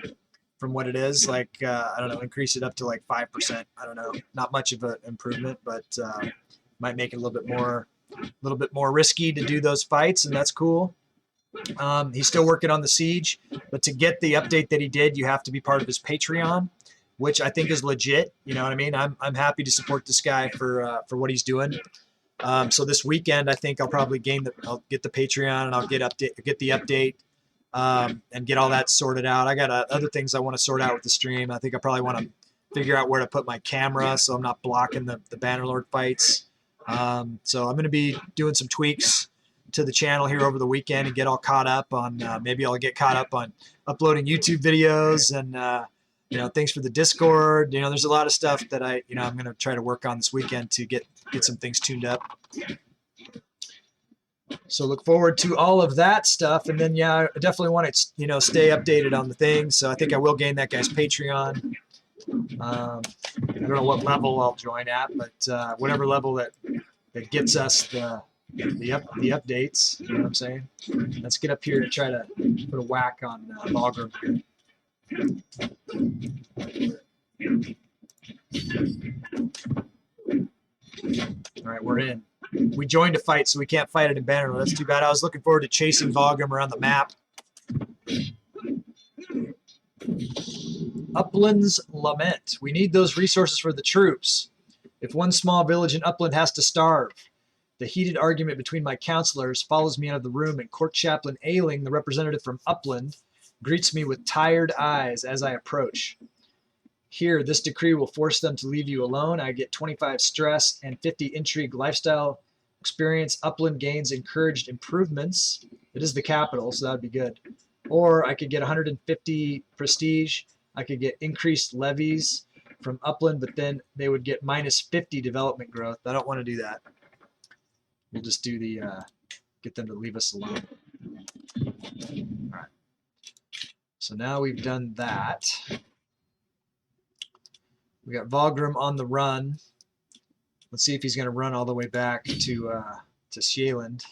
from what it is. Like I don't know, increase it up to like 5%. I don't know, not much of an improvement, but might make it a little bit more risky to do those fights, and that's cool. He's still working on the siege, but to get the update that he did, you have to be part of his Patreon, which I think is legit. You know what I mean? I'm happy to support this guy for what he's doing. So this weekend, I think I'll probably I'll get the Patreon and I'll get the update and get all that sorted out. I got other things I want to sort out with the stream. I think I probably want to figure out where to put my camera so I'm not blocking the Bannerlord fights. So I'm going to be doing some tweaks to the channel here over the weekend and get all caught up on, maybe I'll get caught up on uploading YouTube videos and, things for the Discord. There's a lot of stuff that I'm going to try to work on this weekend to get some things tuned up. So look forward to all of that stuff. And then, yeah, I definitely want to, stay updated on the things. So I think I will gain that guy's Patreon. I don't know what level I'll join at, but whatever level that gets us the updates, you know what I'm saying? Let's get up here to try to put a whack on Bagram here. All right, we're in. We joined a fight, so we can't fight it in Bannerlord. That's too bad. I was looking forward to chasing Bagram around the map. Upland's Lament. We need those resources for the troops. If one small village in Upland has to starve. The heated argument between my counselors follows me out of the room, and Court Chaplain Ailing, the representative from Upland, greets me with tired eyes as I approach. Here, this decree will force them to leave you alone. I get 25 stress and 50 intrigue lifestyle experience. Upland gains encouraged improvements. It is the capital, so that would be good. Or I could get 150 prestige. I could get increased levies from Upland, but then they would get minus 50 development growth. I don't want to do that. We'll just do the, get them to leave us alone. All right. So now we've done that. We got Bagram on the run. Let's see if he's going to run all the way back to Shealand.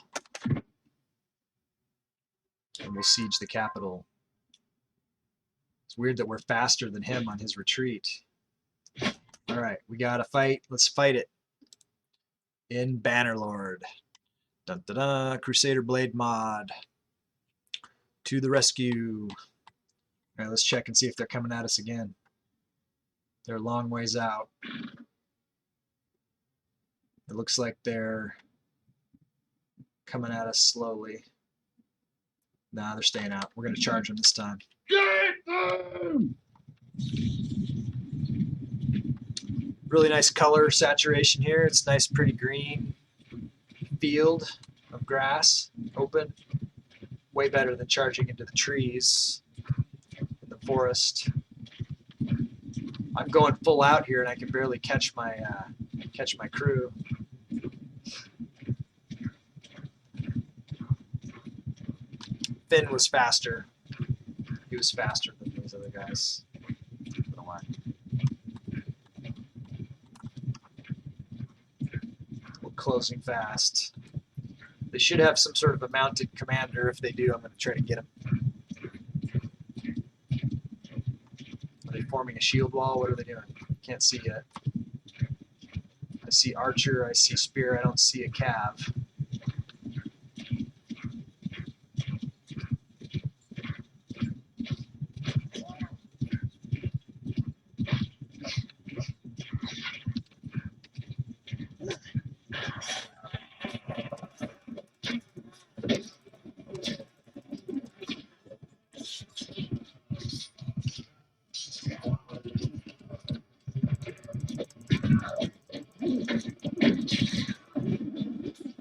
and we'll siege the capital. It's weird that we're faster than him on his retreat. All right, we got to fight. Let's fight it. In Bannerlord. Dun, dun, dun. Crusader Blade mod. To the rescue. All right, let's check and see if they're coming at us again. They're a long ways out. It looks like they're coming at us slowly. Nah, they're staying out. We're going to charge them this time. Get them! Really nice color saturation here. It's nice, pretty green field of grass, open. Way better than charging into the trees in the forest. I'm going full out here, and I can barely catch my crew. Finn was faster. He was faster than these other guys. I don't know why. We're closing fast. They should have some sort of a mounted commander. If they do, I'm going to try to get them. Are they forming a shield wall? What are they doing? Can't see yet. I see archer. I see spear. I don't see a cav.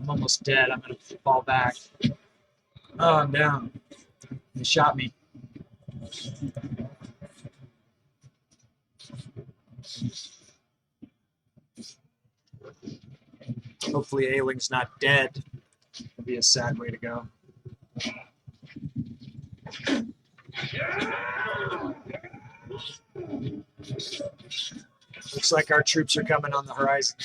I'm almost dead. I'm going to fall back. Oh, I'm down. He shot me. Hopefully Ailing's not dead. That'd be a sad way to go. Looks like our troops are coming on the horizon.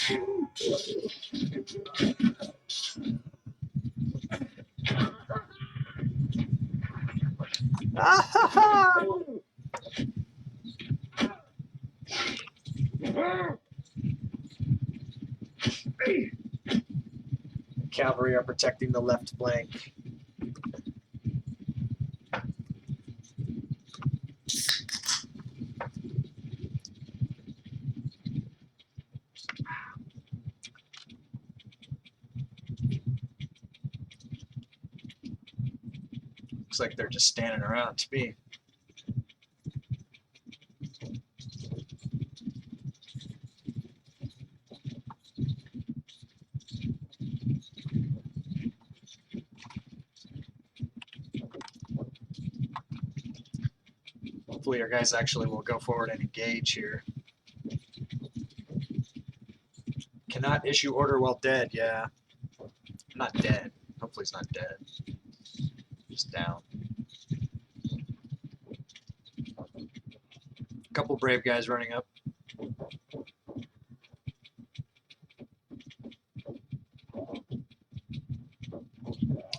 Cavalry are protecting the left flank. Looks like they're just standing around to me. Hopefully our guys actually will go forward and engage here. Cannot issue order while dead, yeah. I'm not dead. Hopefully he's not dead. Just down. Couple brave guys running up.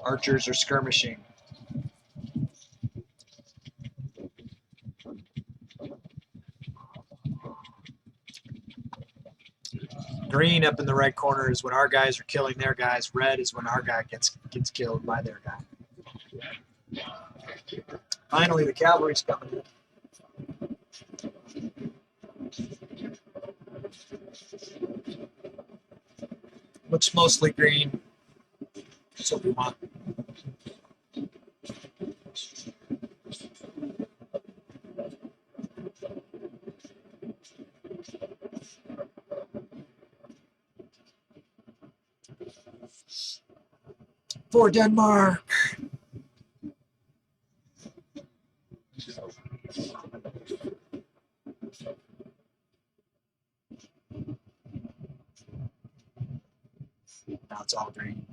Archers are skirmishing. Green up in the right corner is when our guys are killing their guys. Red is when our guy gets killed by their guy. Finally, the cavalry's coming in. Looks mostly green. That's what we want. For Denmark. Now it's all green.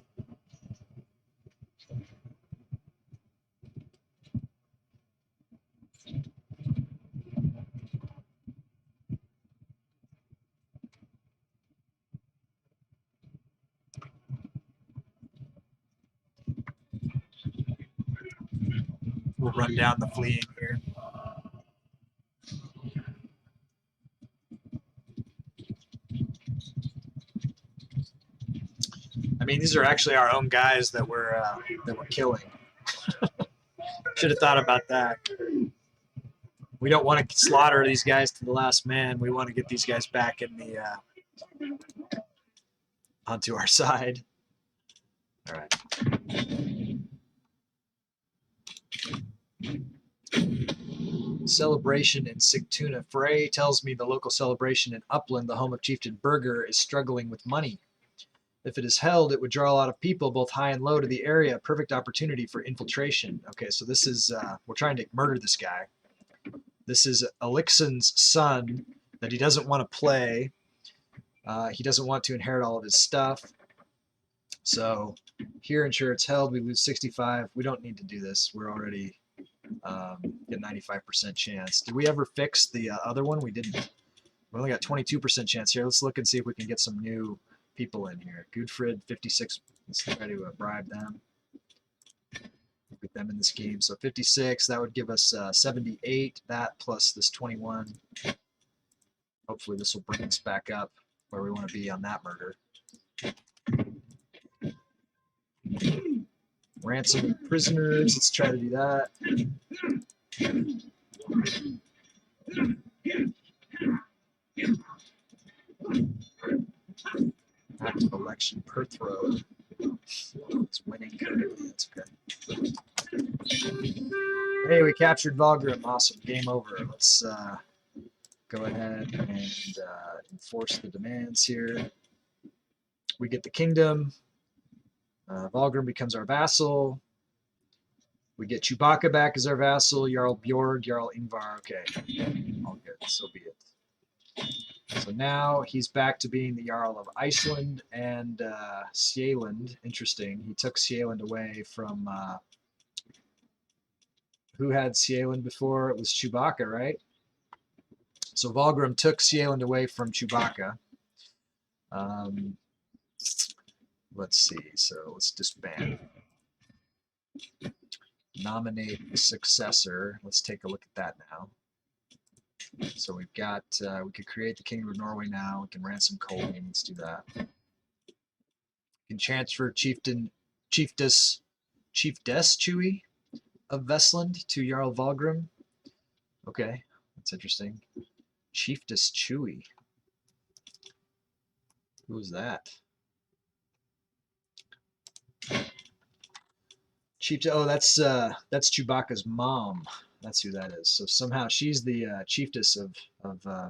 We'll run down the fleeing here. I mean, these are actually our own guys that we're killing. Should have thought about that. We don't want to slaughter these guys to the last man. We want to get these guys back in the onto our side. All right. Celebration in Sigtuna. Frey tells me the local celebration in Upland, the home of Chieftain Berger, is struggling with money. If it is held, it would draw a lot of people, both high and low, to the area. Perfect opportunity for infiltration. Okay, so this is, we're trying to murder this guy. This is Elixon's son that he doesn't want to play. He doesn't want to inherit all of his stuff. So here, ensure it's held. We lose 65. We don't need to do this. We're already get 95% chance. Did we ever fix the other one? We didn't. We only got 22% chance here. Let's look and see if we can get some new people in here. Gudfred, 56. Let's try to bribe them. Get them in this game. So 56, that would give us 78. That plus this 21. Hopefully this will bring us back up where we want to be on that murder. Ransom prisoners. Let's try to do that. Active election per throw. It's winning currently. That's okay. Hey, we captured Valgrim. Awesome. Game over. Let's go ahead and enforce the demands here. We get the kingdom. Valgrim becomes our vassal. We get Chewbacca back as our vassal. Jarl Bjorg, Jarl Ingvar. Okay. All good. So be it. So now he's back to being the Jarl of Iceland and Sieland. Interesting. He took Sieland away from... who had Sieland before? It was Chewbacca, right? So Valgrim took Sieland away from Chewbacca. Let's see. So let's disband. Nominate a successor. Let's take a look at that now. So we've got, we could create the Kingdom of Norway now. We can ransom Colby. Let's do that. We can transfer Chieftain, Chiefess Chewie of Vestland to Jarl Valgrim. Okay, that's interesting. Chiefess Chewie. Who is that? Chieftain. Oh, that's Chewbacca's mom. That's who that is. So somehow she's the chiefess of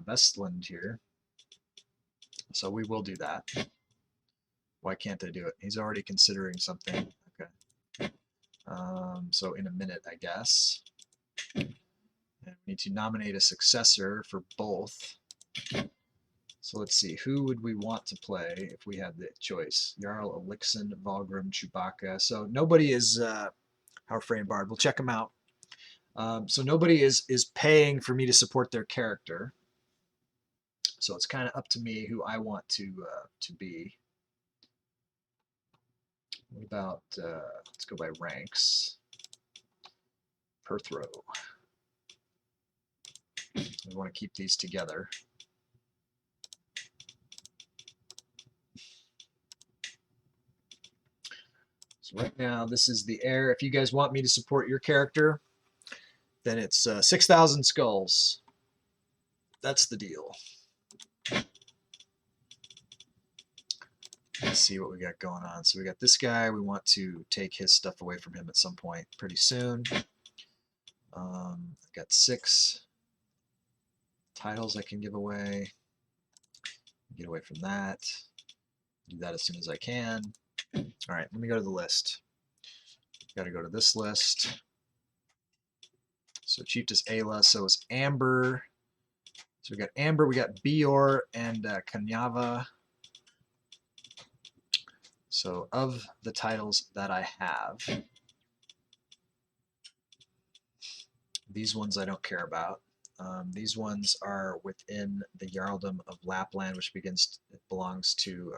Vestland here. So we will do that. Why can't I do it? He's already considering something. Okay. So in a minute, I guess. And we need to nominate a successor for both. So let's see. Who would we want to play if we had the choice? Jarl Elixon, Valgrim, Chewbacca. So nobody is Frey Bard. We'll check them out. So nobody is paying for me to support their character. So it's kind of up to me who I want to be. What about, let's go by ranks. Per throw. We want to keep these together. So right now, this is the heir. If you guys want me to support your character, then it's 6,000 skulls. That's the deal. Let's see what we got going on. So we got this guy. We want to take his stuff away from him at some point pretty soon. I've got 6 titles I can give away. Get away from that. Do that as soon as I can. All right, let me go to the list. Got to go to this list. So Chiefess Ayla. So it's Amber. So we got Amber, we got Bior, and Kanyava. So of the titles that I have, these ones I don't care about. These ones are within the Jarldom of Lapland, which belongs to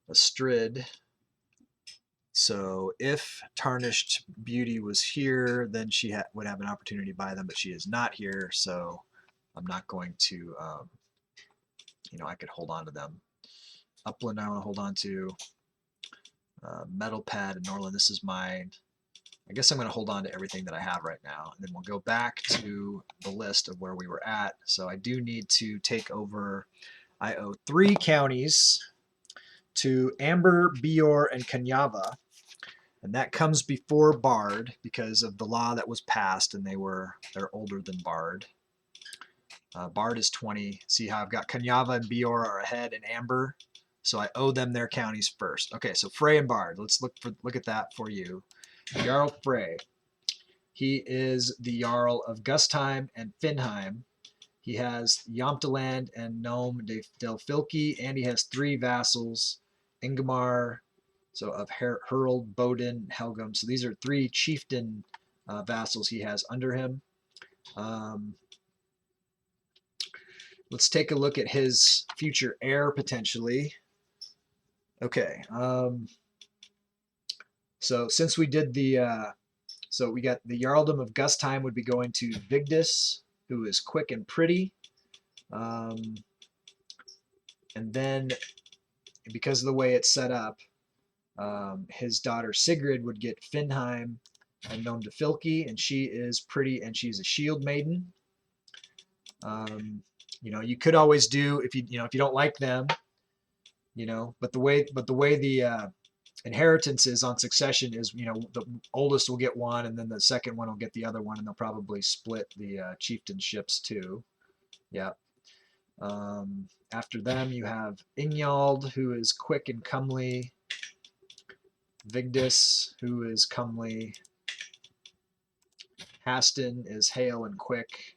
Astrid. So if Tarnished Beauty was here, then she would have an opportunity to buy them, but she is not here, so I'm not going to, you know, I could hold on to them. Upland I want to hold on to. Metal Pad and Norland, this is mine. I guess I'm going to hold on to everything that I have right now, and then we'll go back to the list of where we were at. So I do need to take over. I owe 3 counties to Amber, Bior, and Kanyava, and that comes before Bard because of the law that was passed, and they're older than Bard. Bard is 20. See how I've got Kanyava and Bior are ahead, and Amber, so I owe them their counties first. Okay, so Frey and Bard. Let's look at that for you. Jarl Frey. He is the Jarl of Gustheim and Finnheim. He has Jomtland and Nome del Filki, and he has 3 vassals, Ingmar, so of Hurld, Bodin, Helgum. So these are 3 chieftain vassals he has under him. Let's take a look at his future heir potentially. Okay. So since we did the, so we got the Jarldom of Gustheim would be going to Vigdis, who is quick and pretty. And then because of the way it's set up, his daughter Sigrid would get Finnheim and Nome de Filki, and she is pretty and she's a shield maiden. You know, you could always do if you know if you don't like them, you know, but the way the inheritance is on succession is, you know, the oldest will get one, and then the second one will get the other one, and they'll probably split the chieftainships too. Yeah. After them, you have Ingjald, who is quick and comely. Vigdis, who is comely. Haston is hale and quick.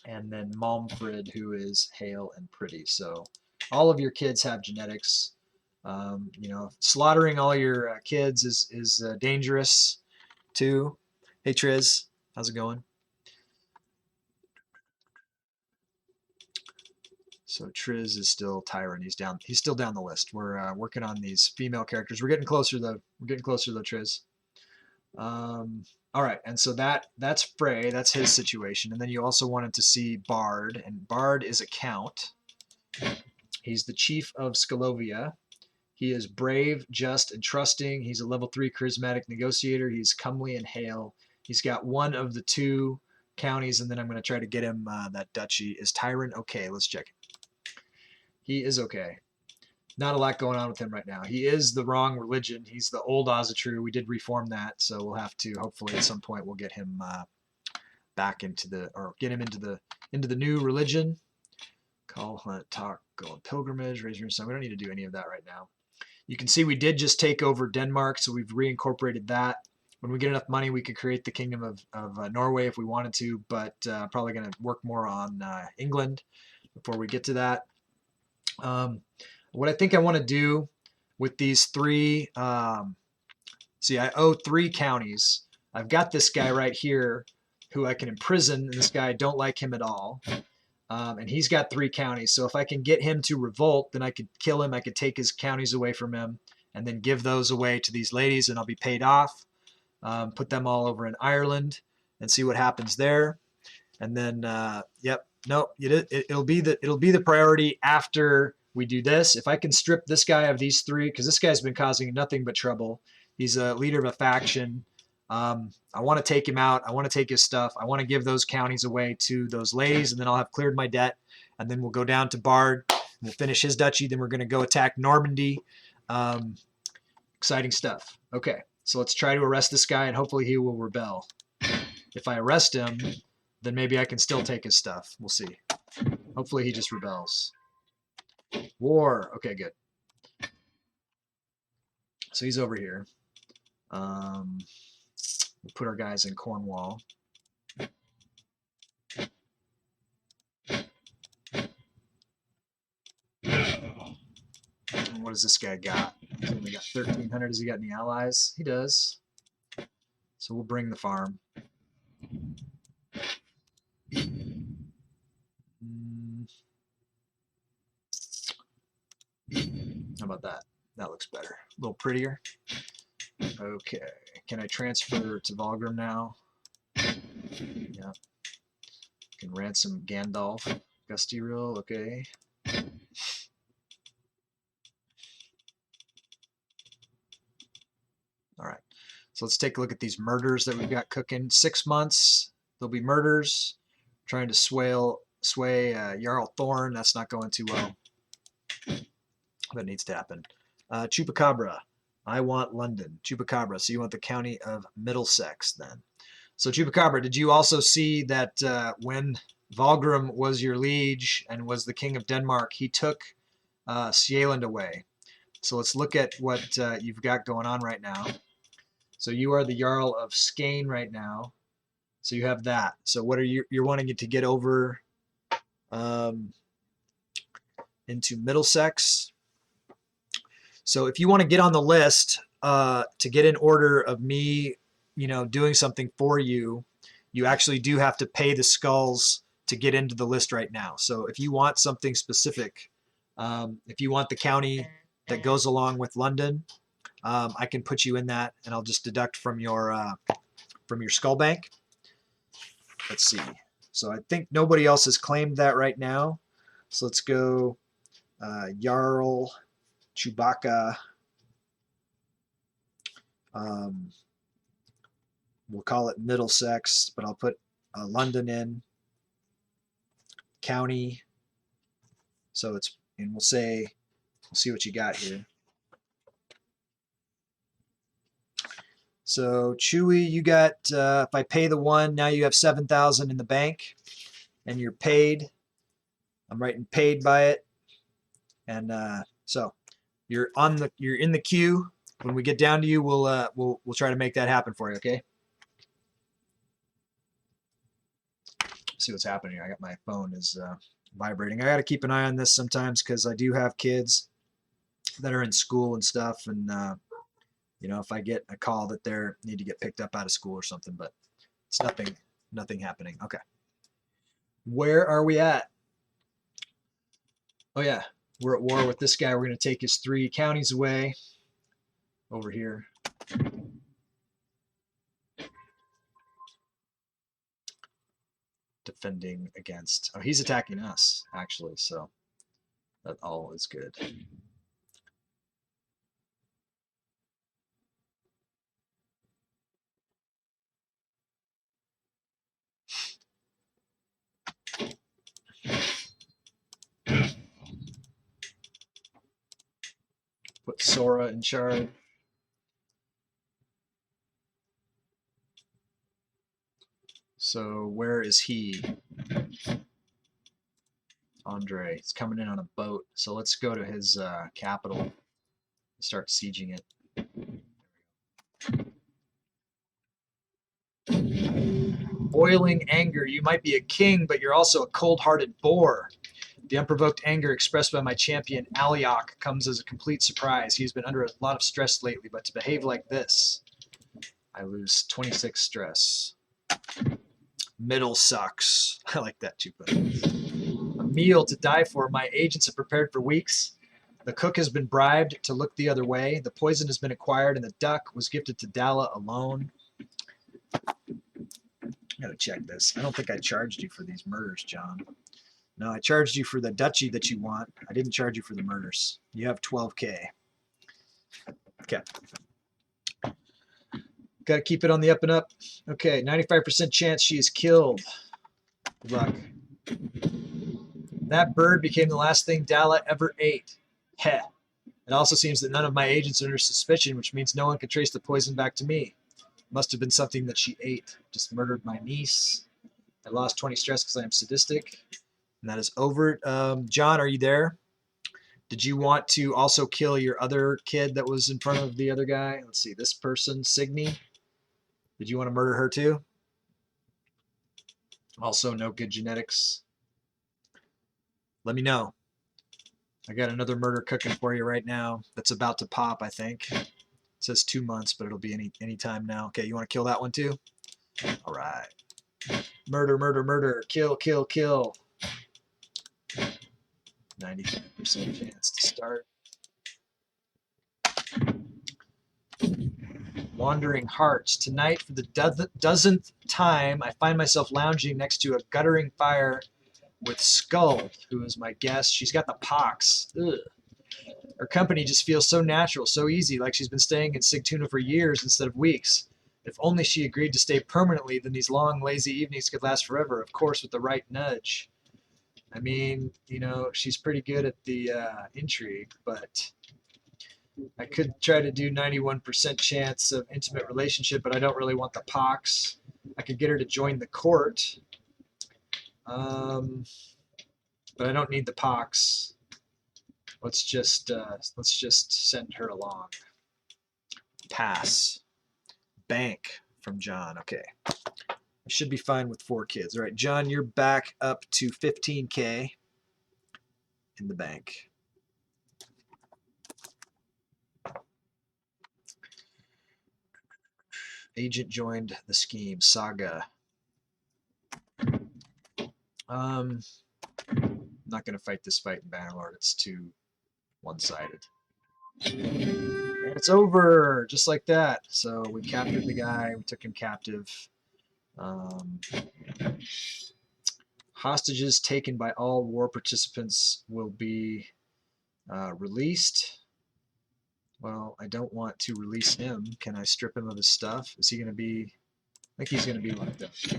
And then Malmfrid, who is hale and pretty. So all of your kids have genetics. You know, slaughtering all your kids is dangerous too. Hey Triz, how's it going? So Triz is still Tyrant. He's still down the list. We're working on these female characters. We're getting closer though. Triz. All right, and so that's Frey. That's his situation. And then you also wanted to see Bard, and Bard is a count. He's the chief of Scholovia. He is brave, just, and trusting. He's a level 3 charismatic negotiator. He's comely and hale. He's got one of the 2 counties, and then I'm going to try to get him that duchy. Is Tyrant okay? Let's check it. He is okay. Not a lot going on with him right now. He is the wrong religion. He's the old Ozatru. We did reform that, so we'll have to, hopefully at some point we'll get him back into the, or get him into the new religion. Call, hunt, talk, go on pilgrimage, raise your son. We don't need to do any of that right now. You can see we did just take over Denmark, so we've reincorporated that. When we get enough money, we could create the Kingdom of Norway if we wanted to, but probably going to work more on England before we get to that. What I think I want to do with these 3, see, I owe 3 counties. I've got this guy right here who I can imprison, and this guy, I don't like him at all. And he's got 3 counties, so if I can get him to revolt, then I could kill him, I could take his counties away from him, and then give those away to these ladies, and I'll be paid off. Put them all over in Ireland, and see what happens there. And then, yep, no, it'll be the priority after we do this. If I can strip this guy of these 3, because this guy's been causing nothing but trouble. He's a leader of a faction. I want to take him out. I want to take his stuff. I want to give those counties away to those ladies, and then I'll have cleared my debt. And then we'll go down to Bard, and we'll finish his duchy. Then we're going to go attack Normandy. Exciting stuff. Okay, so let's try to arrest this guy, and hopefully he will rebel. If I arrest him, then maybe I can still take his stuff. We'll see. Hopefully he just rebels. War. Okay, good. So he's over here. We'll put our guys in Cornwall. And what does this guy got? He's only got 1,300. Does he got any allies? He does. So we'll bring the farm. How about that? That looks better. A little prettier. Okay. Can I transfer to Valgrim now? Yeah. Can ransom Gandalf. Gusty Reel, okay. All right. So let's take a look at these murders that we've got cooking. 6 months. There'll be murders. Trying to sway Jarl Thorn. That's not going too well. That needs to happen. Chupacabra. I want London. Chupacabra. So you want the county of Middlesex then. So Chupacabra, did you also see that when Valgrim was your liege and was the king of Denmark, he took Sieland away? So let's look at what you've got going on right now. So you are the Jarl of Skane right now. So you have that. So what are you're wanting it to get over into Middlesex? So if you want to get on the list to get in order of me, doing something for you, you actually do have to pay the skulls to get into the list right now. So if you want something specific, if you want the county that goes along with London, I can put you in that, and I'll just deduct from your skull bank. Let's see. So I think nobody else has claimed that right now. So let's go Jarl, Chewbacca. We'll call it Middlesex, but I'll put London in. County. So and we'll see what you got here. So Chewy, you got, if I pay the 1, now you have 7,000 in the bank, and you're paid. I'm writing paid by it. And so you're in the queue. When we get down to you, we'll try to make that happen for you, okay? See what's happening here. I got my phone is vibrating. I got to keep an eye on this sometimes because I do have kids that are in school and stuff, and if I get a call that they need to get picked up out of school or something, but it's nothing happening. Okay. Where are we at? Oh yeah, we're at war with this guy. We're going to take his 3 counties away over here. Defending against, oh, he's attacking us actually, so that all is good. Put Sora in charge. So where is he? Andre. He's coming in on a boat. So let's go to his capital and start sieging it. Boiling anger. You might be a king, but you're also a cold-hearted boar. The unprovoked anger expressed by my champion, Aliok, comes as a complete surprise. He's been under a lot of stress lately, but to behave like this, I lose 26 stress. Middle sucks. I like that too. A meal to die for. My agents have prepared for weeks. The cook has been bribed to look the other way. The poison has been acquired, and the duck was gifted to Dalla alone. I gotta check this. I don't think I charged you for these murders, John. No, I charged you for the duchy that you want. I didn't charge you for the murders. You have 12K. Okay. Got to keep it on the up and up. Okay, 95% chance she is killed. Good luck. That bird became the last thing Dalla ever ate. Heh. It also seems that none of my agents are under suspicion, which means no one can trace the poison back to me. Must have been something that she ate. Just murdered my niece. I lost 20 stress because I am sadistic. And that is over. John, are you there? Did you want to also kill your other kid that was in front of the other guy? Let's see, this person, Signy. Did you want to murder her too? Also, no good genetics. Let me know. I got another murder cooking for you right now that's about to pop, I think. It says 2 months, but it'll be any time now. Okay, you want to kill that one too? All right. Murder, murder, murder. Kill, kill, kill. 95% chance to start. Wandering Hearts. Tonight, for the dozenth time, I find myself lounging next to a guttering fire with Skull, who is my guest. She's got the pox. Ugh. Her company just feels so natural, so easy, like she's been staying in Sigtuna for years instead of weeks. If only she agreed to stay permanently, then these long, lazy evenings could last forever, of course, with the right nudge. I mean, you know, she's pretty good at the intrigue, but I could try to do 91% chance of intimate relationship, but I don't really want the pox. I could get her to join the court, but I don't need the pox. Let's just send her along. Pass. Bank from John. Okay. I should be fine with 4 kids. All right, John, you're back up to 15K in the bank. Agent joined the scheme. Saga. I'm not going to fight this fight in Bannerlord. It's too one-sided. And it's over, just like that. So we captured the guy. We took him captive. Hostages taken by all war participants will be released. Well, I don't want to release him. Can I strip him of his stuff? Is he going to be... I think he's going to be locked up. So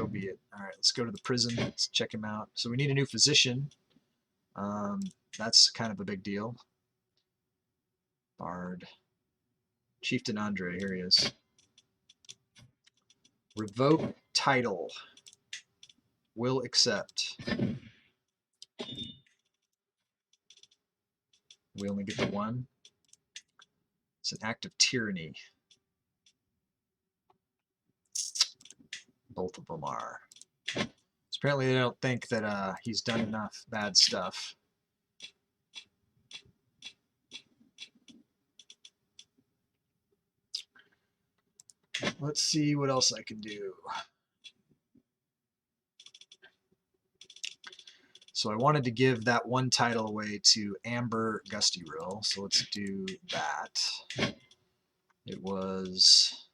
be it. All right, let's go to the prison. Let's check him out. So we need a new physician. That's kind of a big deal. Bard. Chieftain Andre, here he is. Revoke title. Will accept. We only get the one. It's an act of tyranny. Both of them are. So apparently they don't think that he's done enough bad stuff. Let's see what else I can do. So I wanted to give that one title away to Amber Gustyrill, so let's do that. It was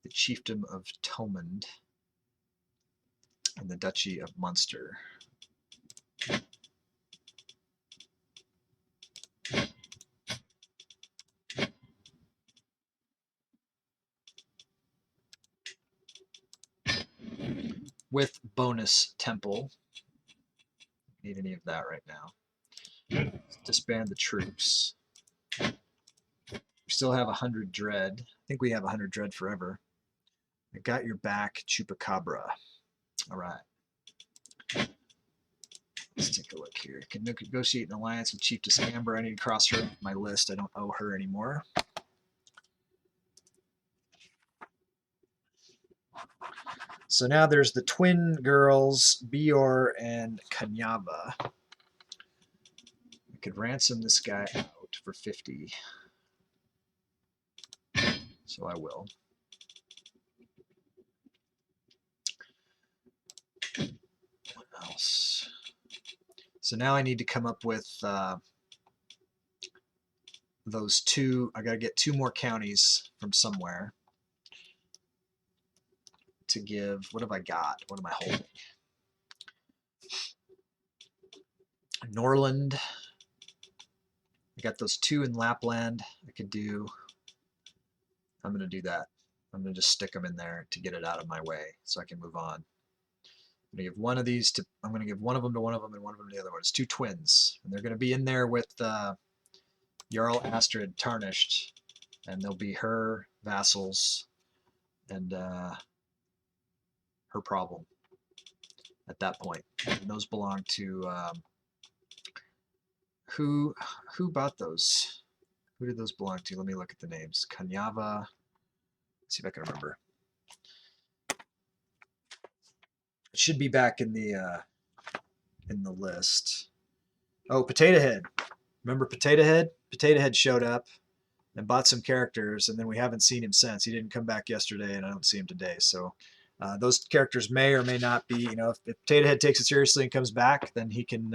the Chieftain of Tomund and the Duchy of Munster. With bonus temple. Need any of that right now. Let's disband the troops. We still have 100 dread. I think we have 100 dread forever. I got your back, Chupacabra. All right. Let's take a look here. Can negotiate an alliance with Chiefess Amber. I need to cross her off my list. I don't owe her anymore. So now there's the twin girls, Bior and Kanyava. I could ransom this guy out for 50. So I will. What else? So now I need to come up with those two. I got to get 2 more counties from somewhere to give. What have I got? What am I holding? Norland. I got those 2 in Lapland. I could do. I'm going to do that. I'm going to just stick them in there to get it out of my way so I can move on. I'm going to give one of these to. I'm going to give one of them to one of them and one of them to the other one. It's 2 twins, and they're going to be in there with Jarl Astrid Tarnished, and they'll be her vassals and her problem at that point. And those belong to who bought those? Who did those belong to? Let me look at the names. Kanyava. Let's see if I can remember. It should be back in the list. Oh, Potato Head. Remember Potato Head? Potato Head showed up and bought some characters, and then we haven't seen him since. He didn't come back yesterday, and I don't see him today. So those characters may or may not be. You know, if Potato Head takes it seriously and comes back, then he can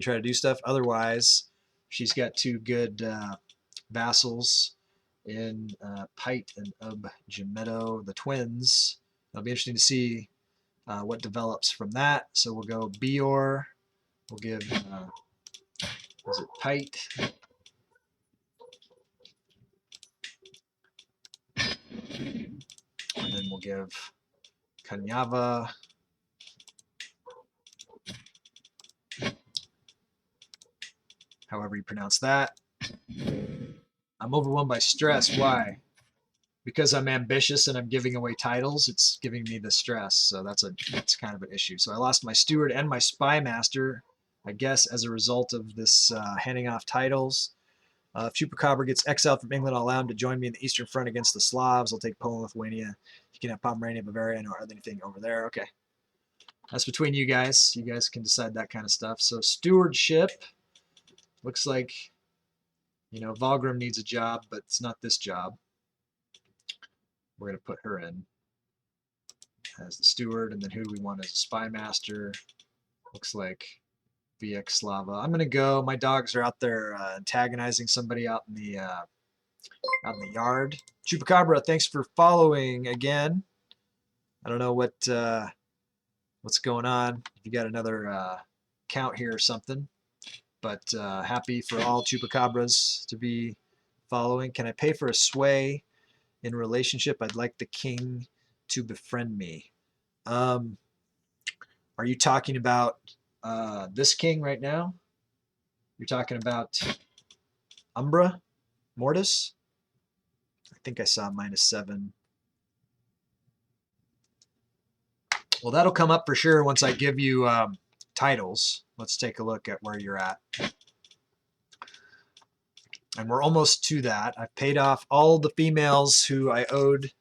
try to do stuff. Otherwise, she's got 2 good vassals in Pite and Gemetto, the twins. It'll be interesting to see what develops from that. So we'll go Bior. We'll give, is it Pite? And then we'll give Kanyava. However you pronounce that. I'm overwhelmed by stress. Why? Because I'm ambitious and I'm giving away titles, it's giving me the stress. So that's kind of an issue. So I lost my steward and my spy master, I guess, as a result of this handing off titles. If Chupacabra gets exiled from England, I'll allow him to join me in the Eastern Front against the Slavs. I'll take Poland, Lithuania. You can have Pomerania, Bavaria, or anything over there. Okay. That's between you guys. You guys can decide that kind of stuff. So stewardship looks like, you know, Valgrim needs a job, but it's not this job. We're going to put her in as the steward, and then who do we want as a spy master? Looks like VX Slava. I'm going to go. My dogs are out there antagonizing somebody out in the yard. Chupacabra, thanks for following again. I don't know what's going on. You got another count here or something, but happy for all Chupacabras to be following. Can I pay for a sway in relationship? I'd like the king to befriend me. Are you talking about this king right now? You're talking about Umbra Mortis? I think I saw -7. Well, that'll come up for sure once I give you titles. Let's take a look at where you're at. And we're almost to that. I've paid off all the females who I owed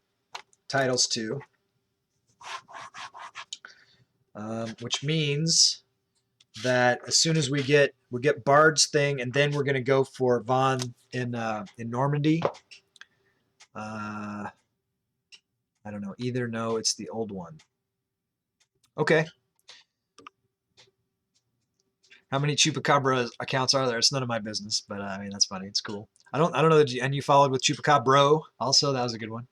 titles to. Which means that as soon as we get Bard's thing, and then we're going to go for Von in Normandy. I don't know either. No, it's the old one. Okay. How many Chupacabra accounts are there? It's none of my business, but I mean that's funny. It's cool. I don't know that and you followed with Chupacabro also. That was a good one.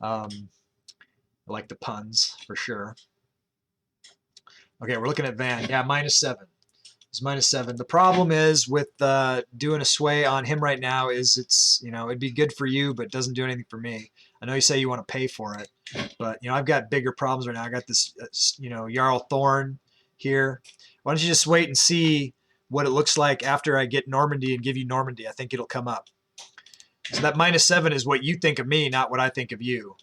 I like the puns for sure. Okay, we're looking at Van. Yeah, -7. It's -7. The problem is with doing a sway on him right now is it's, you know, it'd be good for you, but it doesn't do anything for me. I know you say you want to pay for it, but, you know, I've got bigger problems right now. I got this, you know, Jarl Thorn here. Why don't you just wait and see what it looks like after I get Normandy and give you Normandy? I think it'll come up. So that -7 is what you think of me, not what I think of you,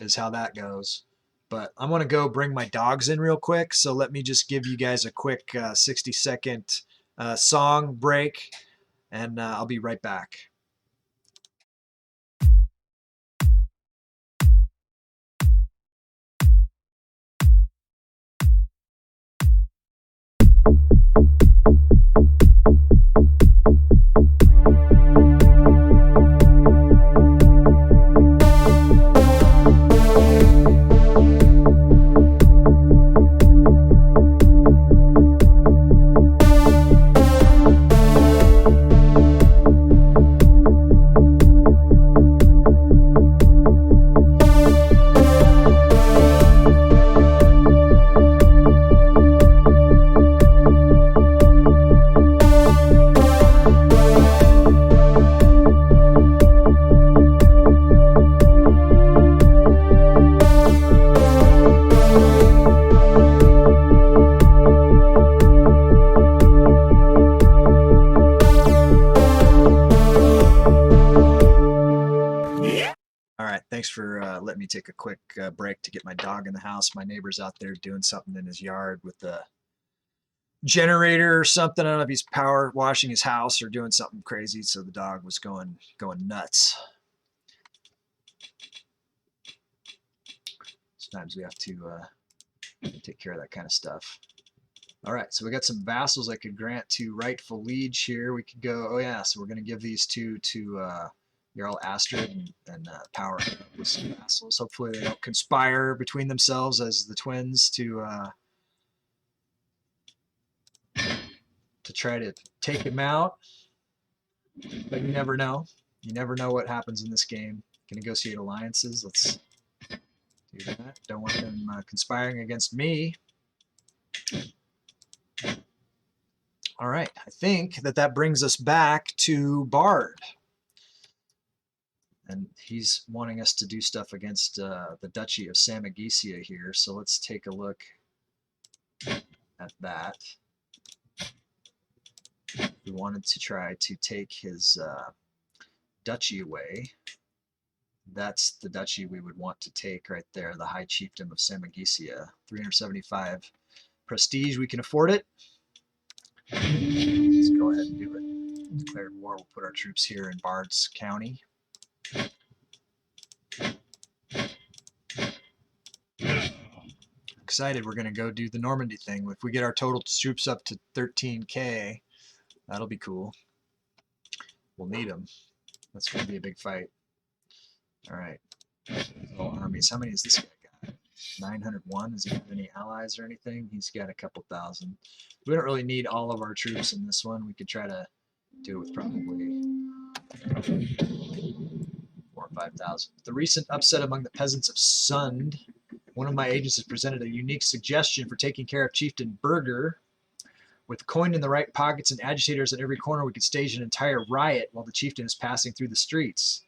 is how that goes. But I'm going to go bring my dogs in real quick. So let me just give you guys a quick 60-second song break, and I'll be right back. Thanks for letting me take a quick break to get my dog in the house. My neighbor's out there doing something in his yard with the generator or something. I don't know if he's power washing his house or doing something crazy. So the dog was going nuts. Sometimes we have to take care of that kind of stuff. All right, so we got some vassals I could grant to rightful liege here. We could go, oh yeah, so we're going to give these two to Jarl Astrid and power with some vassals. Hopefully they don't conspire between themselves as the twins to try to take him out. But you never know. You never know what happens in this game. Can negotiate alliances. Let's do that. Don't want them conspiring against me. All right. I think that brings us back to Bard. And he's wanting us to do stuff against the Duchy of Samagesia here. So let's take a look at that. We wanted to try to take his duchy away. That's the duchy we would want to take right there, the High Chieftain of Samagesia. 375 prestige, we can afford it. Let's go ahead and do it. Declared war, we'll put our troops here in Bard's County. Excited we're going to go do the Normandy thing. If we get our total troops up to 13k, that'll be cool. We'll need them. That's going to be a big fight. All right. Oh, armies. How many has this guy got? 901. Does he have any allies or anything? He's got a couple thousand. We don't really need all of our troops in this one. We could try to do it with probably 4,000 or 5,000. The recent upset among the peasants of Sund. One of my agents has presented a unique suggestion for taking care of Chieftain Berger. With coin in the right pockets and agitators at every corner, we could stage an entire riot while the chieftain is passing through the streets.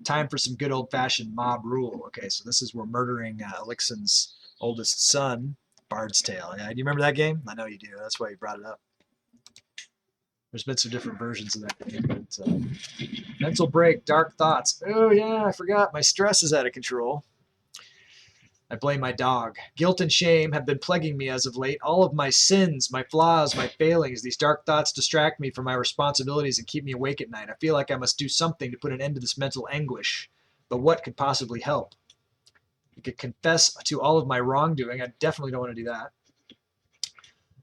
Time for some good old-fashioned mob rule. Okay, so this is where murdering Elixon's oldest son, Bard's Tale. Yeah, do you remember that game? I know you do. That's why you brought it up. There's been some different versions of that game. But, mental break, dark thoughts. Oh, yeah, I forgot. My stress is out of control. I blame my dog. Guilt and shame have been plaguing me as of late. All of my sins, my flaws, my failings, these dark thoughts distract me from my responsibilities and keep me awake at night. I feel like I must do something to put an end to this mental anguish. But what could possibly help? I could confess to all of my wrongdoing. I definitely don't want to do that.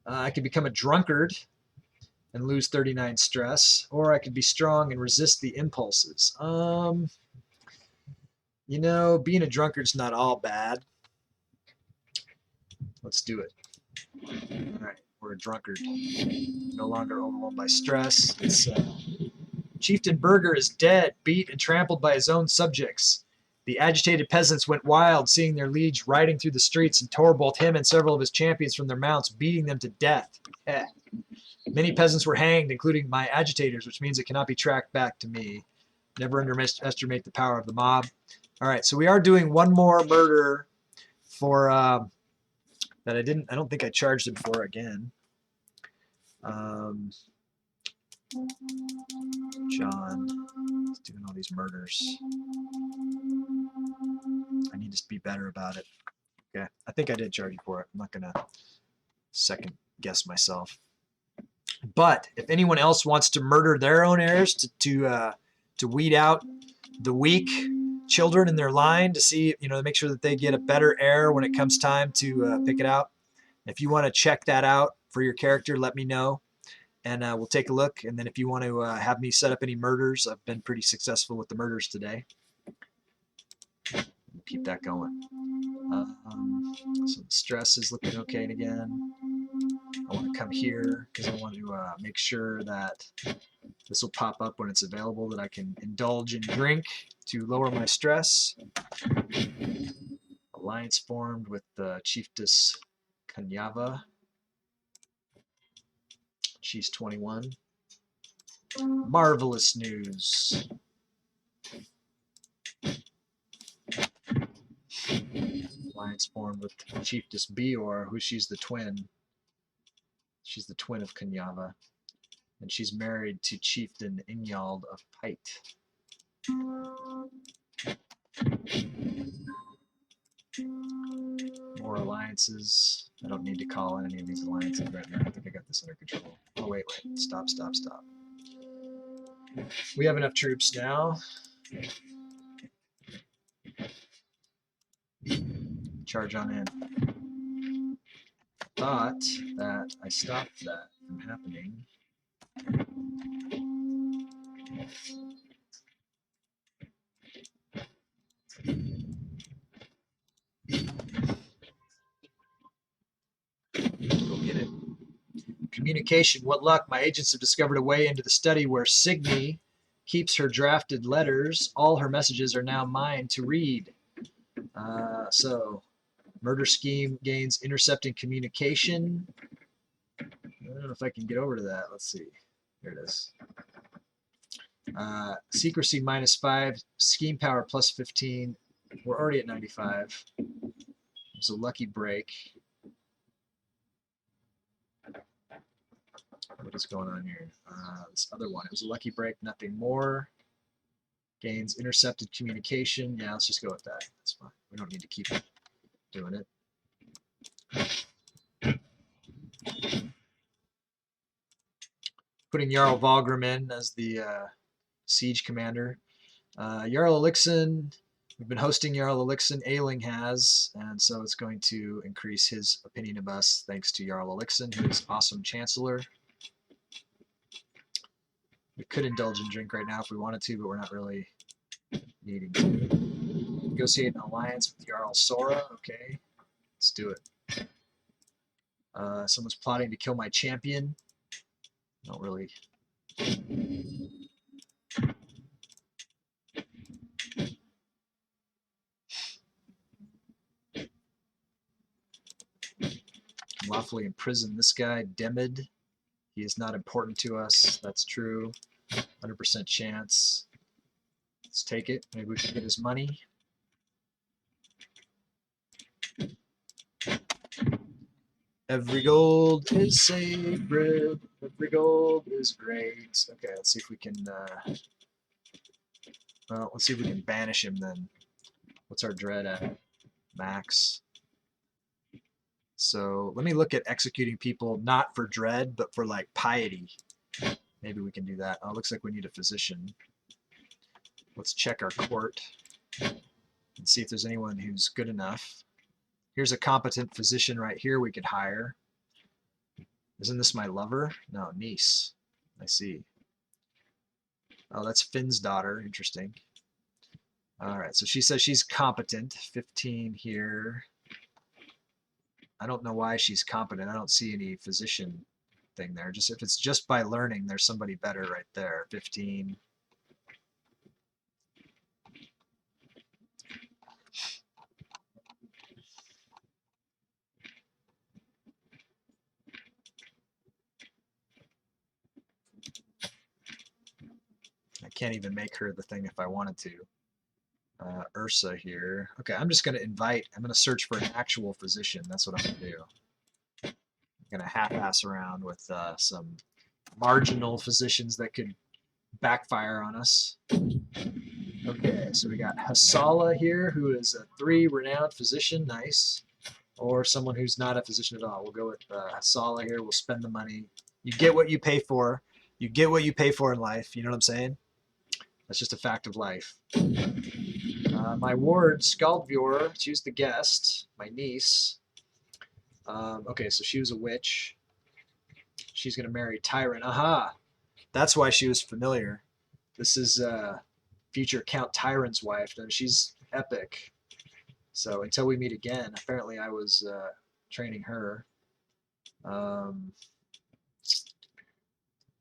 I could become a drunkard and lose 39 stress. Or I could be strong and resist the impulses. You know, being a drunkard's not all bad. Let's do it. All right, we're a drunkard. No longer overwhelmed by stress. It's Chieftain Berger is dead, beat and trampled by his own subjects. The agitated peasants went wild, seeing their liege riding through the streets, and tore both him and several of his champions from their mounts, beating them to death. Many peasants were hanged, including my agitators, which means it cannot be tracked back to me. Never underestimate the power of the mob. All right, so we are doing one more murder for that I don't think I charged him for again. John is doing all these murders. I need to be better about it. Okay, I think I did charge you for it. I'm not gonna second guess myself. But if anyone else wants to murder their own heirs to weed out the weak children in their line, to see, you know, to make sure that they get a better heir when it comes time to pick it out. If you want to check that out for your character, let me know, and we'll take a look. And then if you want to have me set up any murders, I've been pretty successful with the murders today. We'll keep that going. So the stress is looking okay again. I want to come here because I want to make sure that this will pop up when it's available, that I can indulge in drink to lower my stress. Alliance formed with the Chiefess Kanyava. She's 21. Marvelous news. Alliance formed with Chiefess Bior, who she's the twin. She's the twin of Kanyava. And she's married to Chieftain Inyald of Pite. More alliances. I don't need to call in any of these alliances right now. I think I got this under control. Oh, wait. Stop. We have enough troops now. Charge on in. Thought that I stopped that from happening. Go get it. Communication. What luck. My agents have discovered a way into the study where Signy keeps her drafted letters. All her messages are now mine to read. So, murder scheme gains intercepting communication. I don't know if I can get over to that. Let's see. There it is. Secrecy -5, scheme power +15. We're already at 95. It's a lucky break. What is going on here? This other one, it was a lucky break, nothing more. Gains intercepted communication. Yeah, let's just go with that. That's fine. We don't need to keep doing it. Putting Jarl Valgrim in as the siege commander. Jarl Elixir, we've been hosting Jarl Elixir, Ailing has, and so it's going to increase his opinion of us thanks to Jarl Elixir, who is awesome chancellor. We could indulge in drink right now if we wanted to, but we're not really needing to. Negotiate an alliance with Jarl Sora. Okay, let's do it. Someone's plotting to kill my champion. Don't really. Lawfully imprison this guy, Demid. He is not important to us. That's true. 100% chance. Let's take it. Maybe we can get his money. Every gold is sacred. Every gold is great. Okay, let's see if we can. Well, let's see if we can banish him then. What's our dread at? Max. So let me look at executing people not for dread, but for like piety. Maybe we can do that. Oh, looks like we need a physician. Let's check our court and see if there's anyone who's good enough. Here's a competent physician right here we could hire. Isn't this my lover? No, niece. I see. Oh, that's Finn's daughter. Interesting. All right, so she says she's competent. 15 here. I don't know why she's competent. I don't see any physician thing there. Just if it's just by learning, there's somebody better right there. 15. I can't even make her the thing if I wanted to. Ursa here. Okay, I'm just going to invite. I'm going to search for an actual physician. That's what I'm going to do. I'm going to half-ass around with some marginal physicians that could backfire on us. Okay, so we got Hasala here, who is a 3 renowned physician. Nice. Or someone who's not a physician at all. We'll go with Hasala here. We'll spend the money. You get what you pay for. You get what you pay for in life. You know what I'm saying? That's just a fact of life. My ward, Skaldvjor, she's the guest. My niece. Okay, so she was a witch. She's going to marry Tyrant. Aha! That's why she was familiar. This is future Count Tyrant's wife, and she's epic. So until we meet again, apparently I was training her.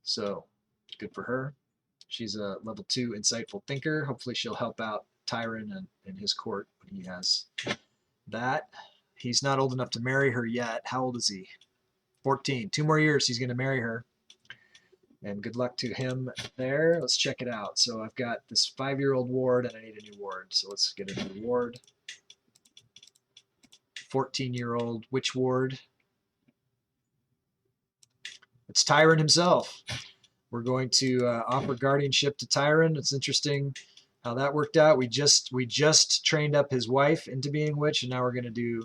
So good for her. She's a level 2 insightful thinker. Hopefully she'll help out Tyrant and his court when he has that. He's not old enough to marry her yet. How old is he? 14. 2 more years he's going to marry her. And good luck to him there. Let's check it out. So I've got this 5-year-old ward and I need a new ward. So let's get a new ward. 14-year-old witch ward. It's Tyrant himself. We're going to offer guardianship to Tyrant. It's interesting how that worked out. We just trained up his wife into being witch, and now we're going to do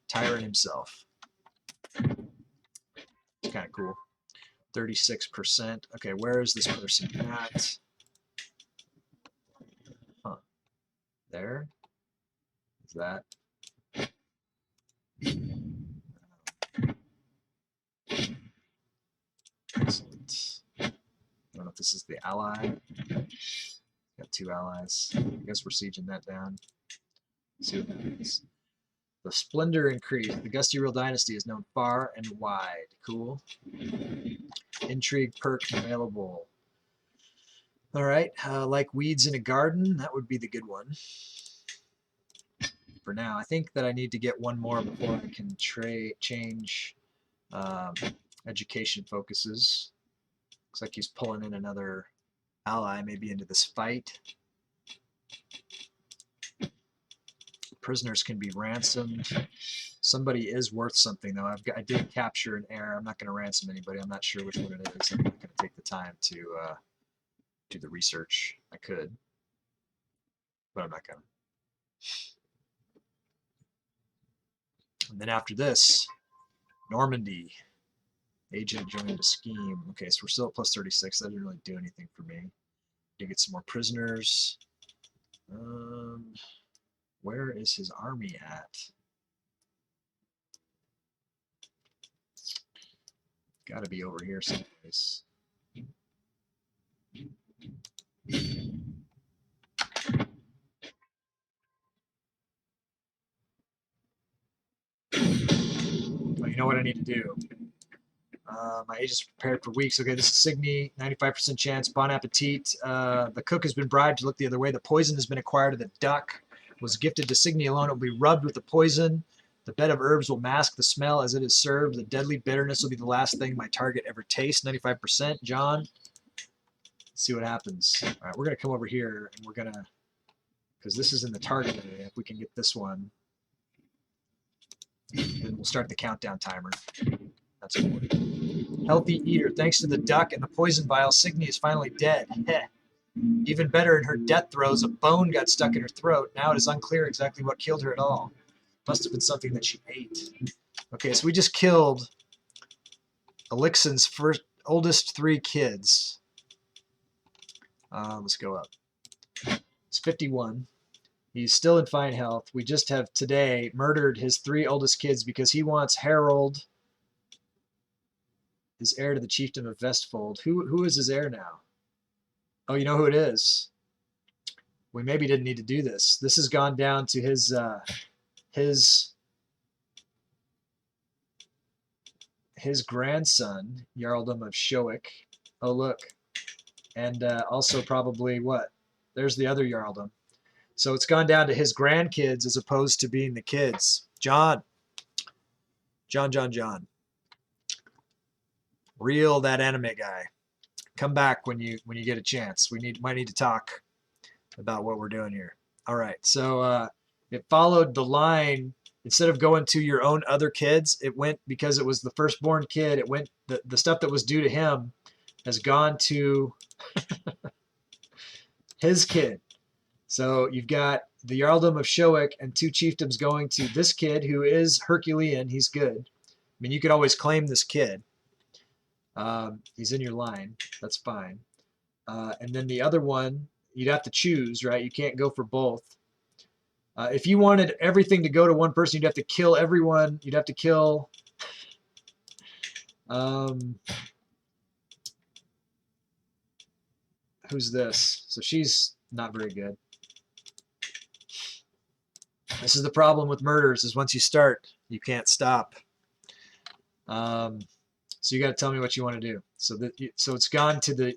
Tyrant himself. It's kind of cool. 36%. Okay, where is this person at? Huh. There? Is that? Excellent. I don't know if this is the ally. Got 2 allies. I guess we're sieging that down. See what happens. The splendor increased. The Gusty Real Dynasty is known far and wide. Cool. Intrigue perk available. All right, like weeds in a garden, that would be the good one. For now, I think that I need to get one more before I can change um, education focuses. Looks like he's pulling in another ally, maybe into this fight. Prisoners can be ransomed. Somebody is worth something, though. I did capture an heir. I'm not going to ransom anybody. I'm not sure which one it is. I'm not going to take the time to do the research. I could, but I'm not going to. And then after this, Normandy. Agent joined a scheme. Okay, so we're still at plus 36. That didn't really do anything for me. To get some more prisoners. Where is his army at? Got to be over here someplace. Well, you know what I need to do? My agent's prepared for weeks. Okay, this is Signy, 95% chance. Bon appetit. The cook has been bribed to look the other way. The poison has been acquired. The duck was gifted to Signy alone. It will be rubbed with the poison. The bed of herbs will mask the smell as it is served. The deadly bitterness will be the last thing my target ever tastes. 95%. John, let's see what happens. All right, we're going to come over here, and we're going to, because this is in the target area, if we can get this one, then we'll start the countdown timer. That's important. Healthy eater. Thanks to the duck and the poison vial, Signy is finally dead. Heh. Even better, in her death throes, a bone got stuck in her throat. Now it is unclear exactly what killed her at all. Must have been something that she ate. Okay, so we just killed Elixin's oldest 3 kids. Let's go up. It's 51. He's still in fine health. We just have today murdered his 3 oldest kids because he wants Harold, his heir to the Chieftain of Vestfold. Who is his heir now? Oh, you know who it is? We maybe didn't need to do this. This has gone down to his grandson, Jarldom of Shoik. Oh, look. And also probably what? There's the other Jarldom. So it's gone down to his grandkids as opposed to being the kids. John. Reel that anime guy. Come back when you get a chance. Might need to talk about what we're doing here. All right. So it followed the line. Instead of going to your own other kids, it went, because it was the firstborn kid, it went, the stuff that was due to him has gone to his kid. So you've got the Jarldom of Shoik and 2 chiefdoms going to this kid who is Herculean. He's good. I mean, you could always claim this kid. He's in your line. That's fine. And then the other one, you'd have to choose, right? You can't go for both. If you wanted everything to go to one person, you'd have to kill everyone. You'd have to kill who's this? So she's not very good. This is the problem with murders, is once you start, you can't stop. So you got to tell me what you want to do. So it's gone to the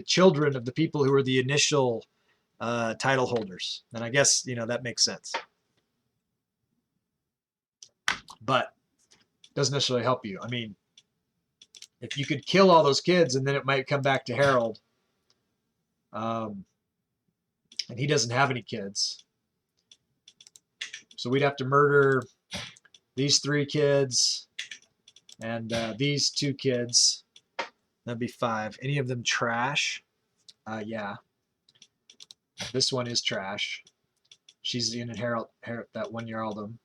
children of the people who are the initial title holders, and I guess that makes sense. But it doesn't necessarily help you. I mean, if you could kill all those kids, and then it might come back to Harold, and he doesn't have any kids, so we'd have to murder these 3 kids. And these 2 kids, that'd be 5. Any of them trash? Yeah. This one is trash. She's the inherit that 1 Jarldom.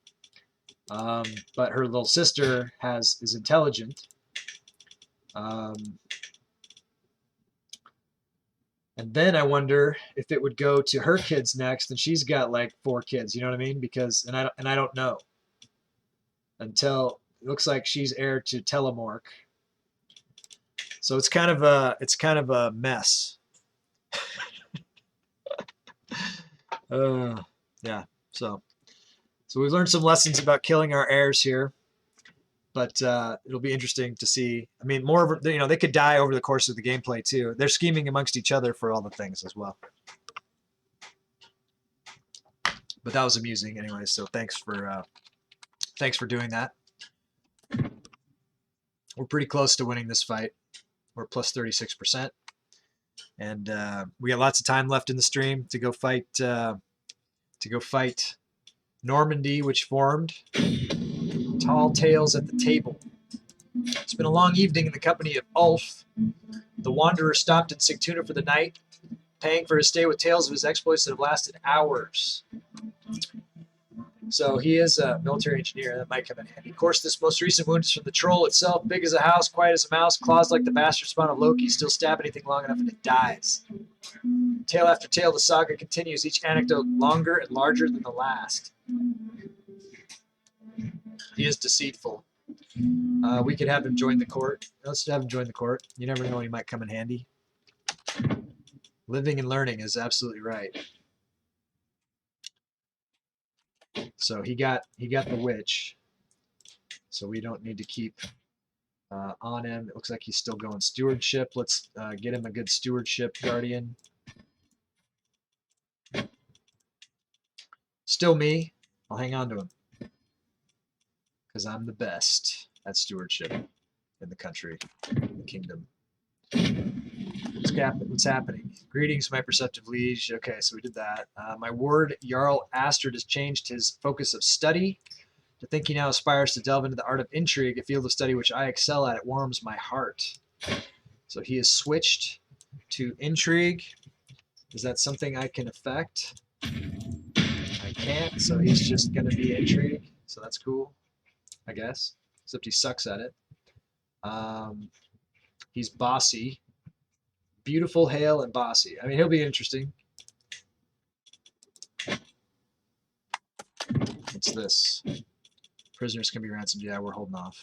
But her little sister is intelligent. And then I wonder if it would go to her kids next, and she's got like 4 kids. You know what I mean? Because I don't know until. It looks like she's heir to Telemork. So it's kind of a mess. Yeah. So we've learned some lessons about killing our heirs here. But it'll be interesting to see. I mean, more of, you know, they could die over the course of the gameplay too. They're scheming amongst each other for all the things as well. But that was amusing anyway. So thanks for doing that. We're pretty close to winning this fight. We're plus 36%, and we got lots of time left in the stream to go fight. Normandy, which formed. Tall tales at the table. It's been a long evening in the company of Ulf. The wanderer stopped in Sigtuna for the night, paying for his stay with tales of his exploits that have lasted hours. So he is a military engineer. That might come in handy. Of course, this most recent wound is from the troll itself. Big as a house, quiet as a mouse, claws like the bastard spawn of Loki. Still stab anything long enough and it dies. Tale after tale, the saga continues. Each anecdote longer and larger than the last. He is deceitful. We could have him join the court. Let's have him join the court. You never know when he might come in handy. Living and learning is absolutely right. So he got the witch. So we don't need to keep on him. It looks like he's still going stewardship. Let's get him a good stewardship guardian. Still me. I'll hang on to him. Because I'm the best at stewardship in the country, in the kingdom. What's happening? Greetings, my perceptive liege. Okay, so we did that. My ward, Jarl Astrid, has changed his focus of study to think he now aspires to delve into the art of intrigue, a field of study which I excel at. It warms my heart. So he has switched to intrigue. Is that something I can affect? I can't, so he's just going to be intrigue. So that's cool, I guess. Except he sucks at it. He's bossy. Beautiful, hale, and bossy. I mean, he'll be interesting. What's this? Prisoners can be ransomed. Yeah, we're holding off.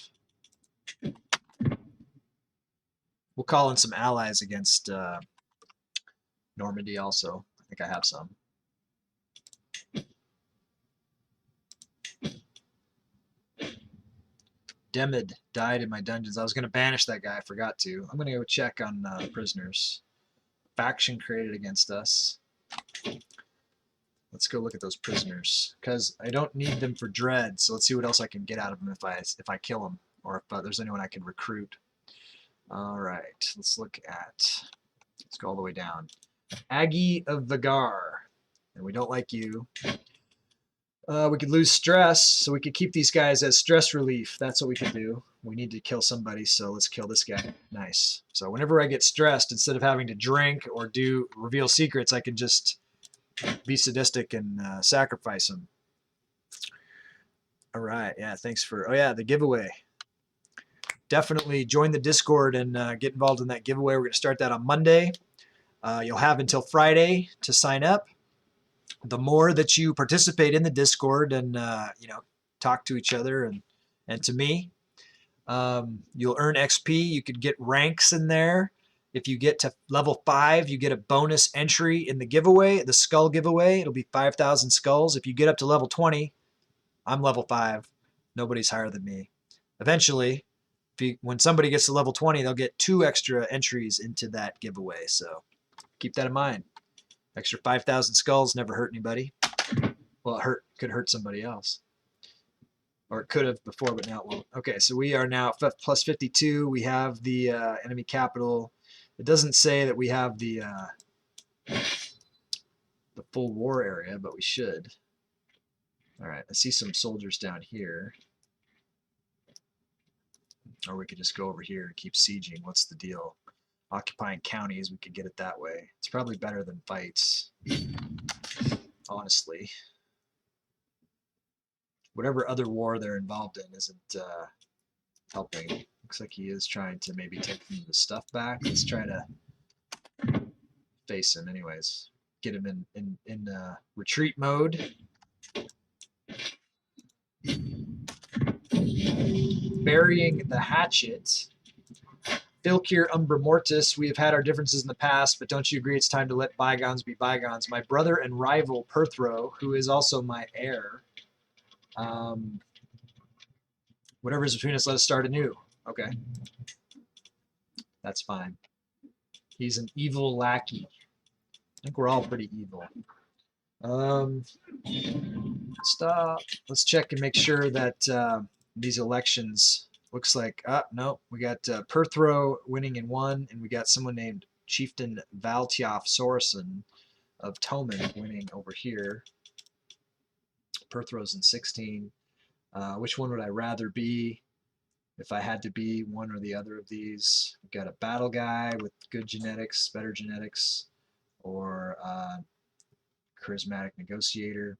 We'll call in some allies against Normandy also. I think I have some. Demid died in my dungeons. I was going to banish that guy. I forgot to. I'm going to go check on prisoners. Faction created against us. Let's go look at those prisoners because I don't need them for dread. So let's see what else I can get out of them if I kill them or if there's anyone I can recruit. All right, let's look at. Let's go all the way down. Aggie of Vagar, and we don't like you. We could lose stress, so we could keep these guys as stress relief. That's what we could do. We need to kill somebody, so let's kill this guy. Nice. So whenever I get stressed, instead of having to drink or reveal secrets, I can just be sadistic and sacrifice him. All right. Yeah, thanks for... Oh, yeah, the giveaway. Definitely join the Discord and get involved in that giveaway. We're going to start that on Monday. You'll have until Friday to sign up. The more that you participate in the Discord and talk to each other and to me, you'll earn XP. You could get ranks in there. If you get to level 5, you get a bonus entry in the giveaway, the skull giveaway. It'll be 5,000 skulls. If you get up to level 20, I'm level 5. Nobody's higher than me. Eventually, when somebody gets to level 20, they'll get 2 extra entries into that giveaway. So keep that in mind. Extra 5,000 skulls never hurt anybody. Well, it could hurt somebody else. Or it could have before, but now it won't. Okay, so we are now plus 52. We have the enemy capital. It doesn't say that we have the full war area, but we should. All right, I see some soldiers down here. Or we could just go over here and keep sieging. What's the deal? Occupying counties, we could get it that way. It's probably better than fights, honestly. Whatever other war they're involved in isn't helping. Looks like he is trying to maybe take some of the stuff back. Let's try to face him anyways. Get him in retreat mode. Burying the hatchet. Filkir Umbra Mortis, we have had our differences in the past, but don't you agree it's time to let bygones be bygones? My brother and rival, Perthro, who is also my heir, Whatever is between us, let us start anew. Okay. That's fine. He's an evil lackey. I think we're all pretty evil. Stop. Let's check and make sure that these elections looks like. No, we got Perthrow winning in 1, and we got someone named Chieftain Valtiof Sorensen of Toman winning over here. Perthrow's in 16. Which one would I rather be? If I had to be one or the other of these, we've got a battle guy with good genetics, better genetics, or charismatic negotiator.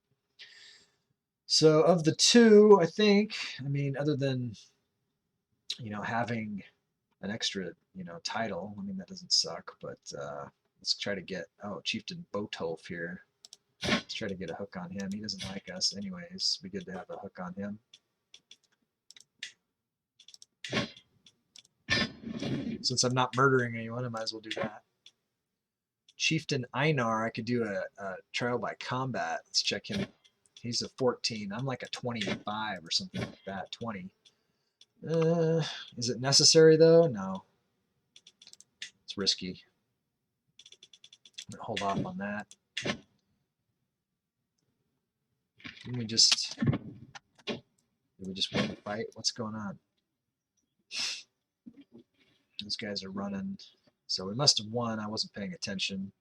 So of the two, I think, I mean, other than, having an extra, title, I mean, that doesn't suck, but let's try to get, Chieftain Botolf here. Let's try to get a hook on him. He doesn't like us anyways. It'd be good to have a hook on him. Since I'm not murdering anyone, I might as well do that. Chieftain Einar, I could do a trial by combat. Let's check him. He's a 14. I'm like a 25 or something like that. 20. Is it necessary though? No. It's risky. I'm gonna hold off on that. Did we just win the fight? What's going on? Those guys are running. So we must have won. I wasn't paying attention.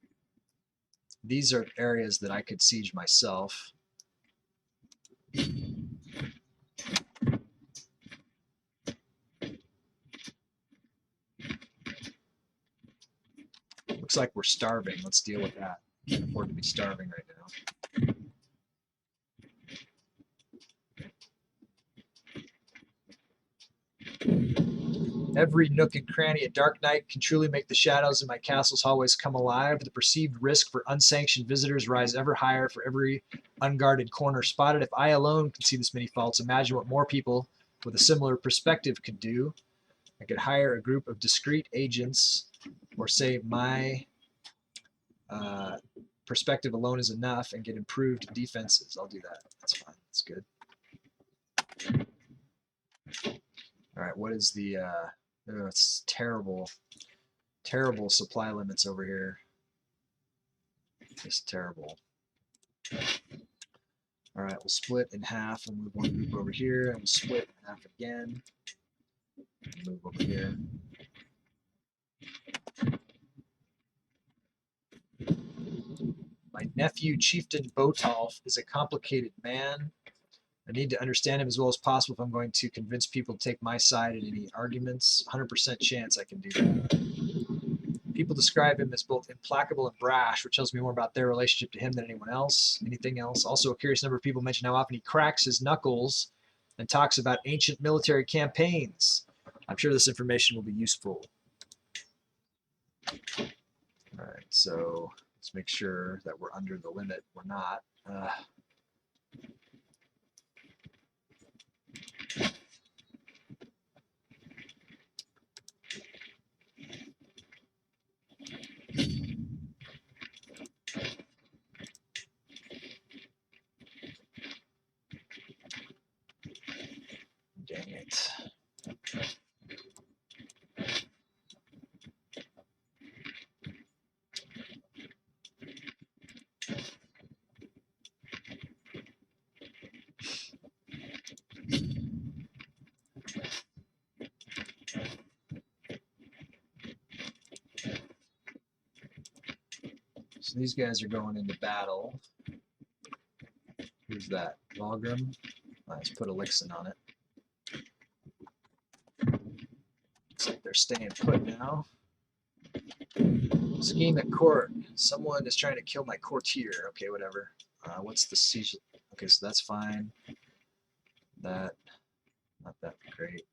These are areas that I could siege myself. Looks like we're starving. Let's deal with that. Can't afford to be starving right now. Every nook and cranny at dark night can truly make the shadows in my castle's hallways come alive. The perceived risk for unsanctioned visitors rise ever higher for every unguarded corner spotted. If I alone could see this many faults, imagine what more people with a similar perspective could do. I could hire a group of discreet agents, or say my perspective alone is enough, and get improved defenses. I'll do that. That's fine. That's good. All right, what is the it's terrible supply limits over here. Just terrible. All right, we'll split in half and move one group over here, and we'll split in half again. Move over here. My nephew, Chieftain Botolf, is a complicated man. I need to understand him as well as possible if I'm going to convince people to take my side in any arguments. 100% chance I can do that. People describe him as both implacable and brash, which tells me more about their relationship to him than anyone else. Anything else? Also, a curious number of people mention how often he cracks his knuckles and talks about ancient military campaigns. I'm sure this information will be useful. All right, so let's make sure that we're under the limit. We're not. Dang it. So these guys are going into battle. Who's that? Valgrim? Let's put Elixir on it. Looks like they're staying put now. Scheme at court. Someone is trying to kill my courtier. Okay, whatever. What's the siege? Okay, so that's fine. That, not that great.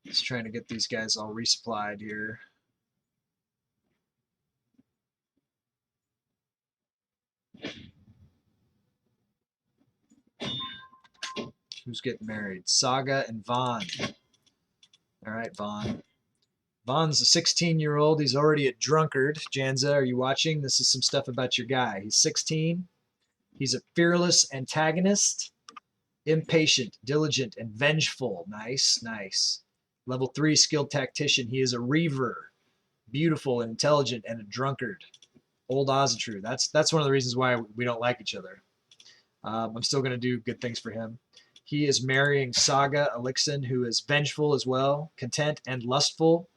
Just trying to get these guys all resupplied here. Who's getting married? Saga and Vaughn. All right, Vaughn. Vaughn's a 16-year-old. He's already a drunkard. Janza, are you watching? This is some stuff about your guy. He's 16. He's a fearless antagonist, impatient, diligent, and vengeful. Nice, nice. Level 3 skilled tactician. He is a reaver, beautiful and intelligent, and a drunkard. Old Ozatru. That's one of the reasons why we don't like each other. I'm still going to do good things for him. He is marrying Saga Elixin, who is vengeful as well, content and lustful.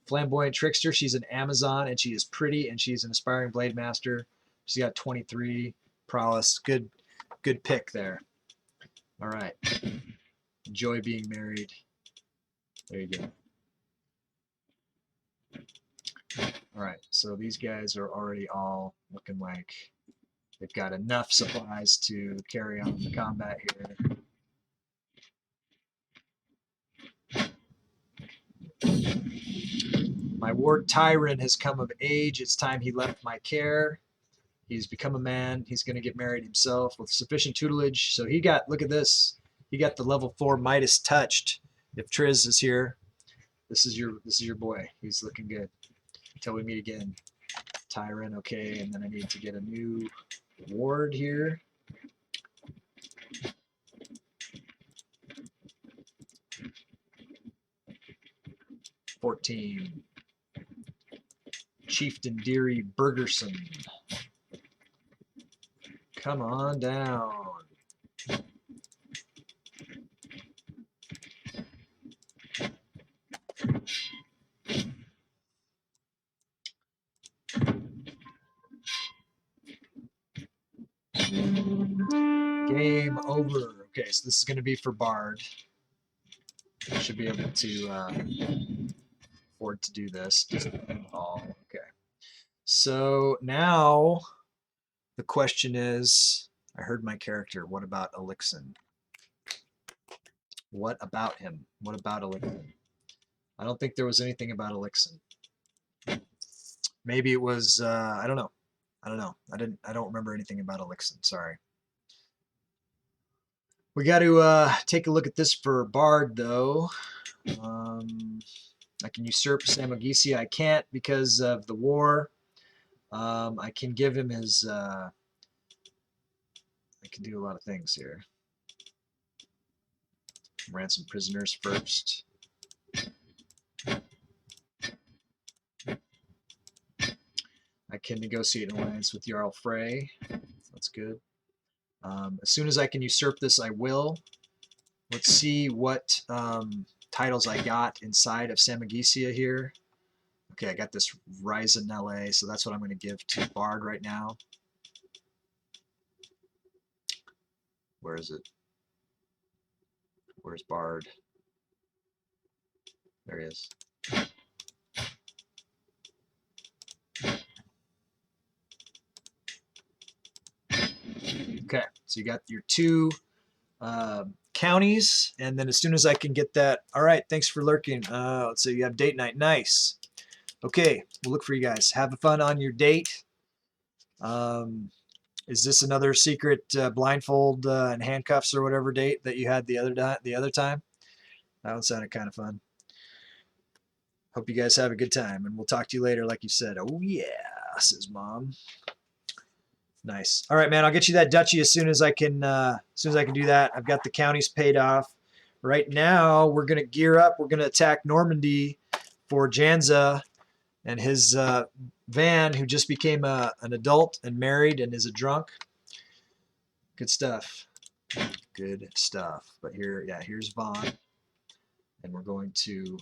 Flamboyant trickster. She's an Amazon, and she is pretty, and she's an aspiring blade master. She's got 23 prowess. Good pick there. All right. Enjoy being married. There you go. All right. So these guys are already all looking like they've got enough supplies to carry on the combat here. My ward Tyron has come of age. It's time he left my care. He's become a man. He's going to get married himself with sufficient tutelage. So he got, look at this. He got the level 4 Midas touched. If Triz is here, this is your boy. He's looking good. Until we meet again. Tyron, okay, and then I need to get a new ward here. $14. Chieftain Deary Bergerson. Come on down. Game over. Okay, so this is going to be for Bard. I should be able to afford to do this. Oh, okay. So now the question is, I heard my character. What about Elixin? What about him? What about Elixin? I don't think there was anything about Elixin. Maybe it was. I don't know. I don't know. I don't remember anything about Elixin. Sorry. We got to take a look at this for Bard, though. I can usurp Samogisia. I can't because of the war. I can give him his. I can do a lot of things here. Ransom prisoners first. I can negotiate an alliance with Jarl Frey. That's good. As soon as I can usurp this, I will. Let's see what titles I got inside of Samogisia here. Okay, I got this Ryzanelle, so that's what I'm going to give to Bard right now. Where is it? Where's Bard? There he is. Okay, so you got your two counties, and then as soon as I can get that, all right, thanks for lurking. Let's see, you have date night, nice. Okay, we'll look for you guys. Have fun on your date. Is this another secret blindfold and handcuffs or whatever date that you had the other time? That one sounded kind of fun. Hope you guys have a good time, and we'll talk to you later, like you said. Oh yeah, says Mom. Nice. All right, man. I'll get you that duchy as soon as I can. Do that. I've got the counties paid off. Right now, we're gonna gear up. We're gonna attack Normandy for Janza and his Van, who just became an adult and married and is a drunk. Good stuff. Good stuff. But here, yeah, here's Vaughn, and we're going to.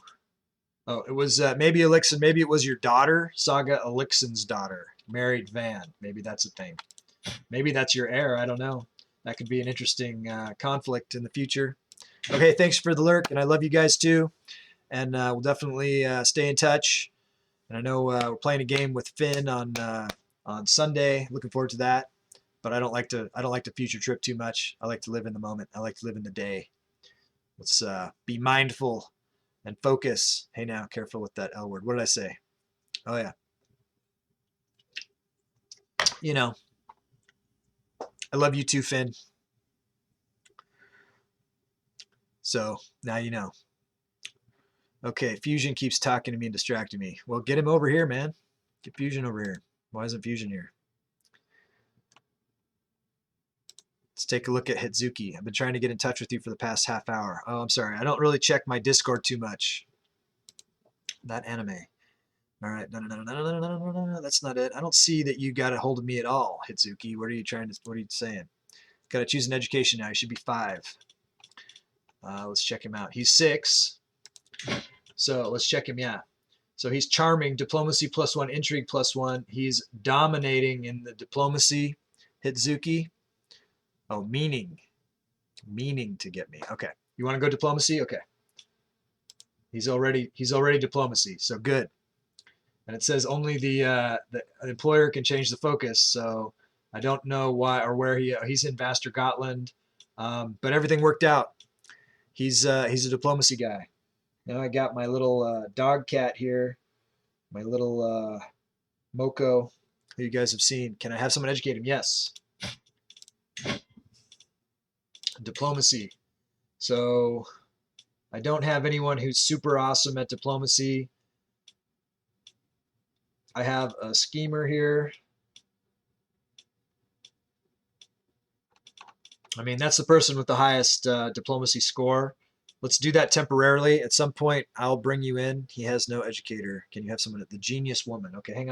Oh, it was maybe Elixin. Maybe it was your daughter, Saga Elixin's daughter, married Van. Maybe that's a thing. Maybe that's your heir. I don't know. That could be an interesting conflict in the future. Okay, thanks for the lurk, and I love you guys too. And we'll definitely stay in touch. And I know we're playing a game with Finn on Sunday. Looking forward to that. But I don't like to future trip too much. I like to live in the moment. I like to live in the day. Let's be mindful and focus. Hey now, careful with that L word. What did I say? Oh yeah. You know, I love you too, Finn. So now you know. Okay, Fusion keeps talking to me and distracting me. Well, get him over here, man. Get Fusion over here. Why isn't Fusion here? Let's take a look at Hitsuki. I've been trying to get in touch with you for the past half hour. Oh, I'm sorry. I don't really check my Discord too much. That anime. All right. No. That's not it. I don't see that you got a hold of me at all, Hitsuki. What are you saying? Got to choose an education now. You should be 5. Let's check him out. He's 6. So let's check him. Yeah. So he's charming, diplomacy +1, intrigue +1. He's dominating in the diplomacy, Hitsuki. Oh, meaning to get me. Okay. You want to go diplomacy? Okay. He's already diplomacy. So good. And it says only the employer can change the focus. So I don't know why or where he's in Vaster Gotland, but everything worked out. He's a diplomacy guy. Now I got my little dog cat here, my little Moko, who you guys have seen. Can I have someone educate him? Yes. Diplomacy. So I don't have anyone who's super awesome at diplomacy. I have a schemer here. I mean, that's the person with the highest diplomacy score. Let's do that temporarily. At some point, I'll bring you in. He has no educator. Can you have someone at the genius woman? Okay, hang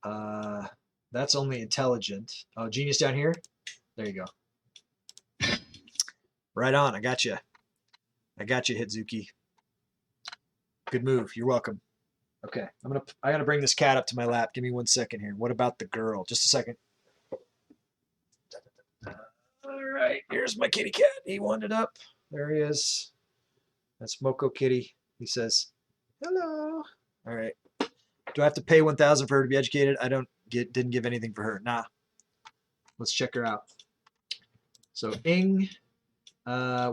on. That's only intelligent. Oh, genius down here? There you go. Right on. I got you. Hitsuki. Good move. You're welcome. Okay, I gotta bring this cat up to my lap. Give me 1 second here. What about the girl? Just a second. All right, here's my kitty cat. He wanted up. There he is. That's Moko Kitty. He says, "Hello." All right. Do I have to pay 1,000 for her to be educated? Didn't give anything for her. Nah. Let's check her out. So Ing,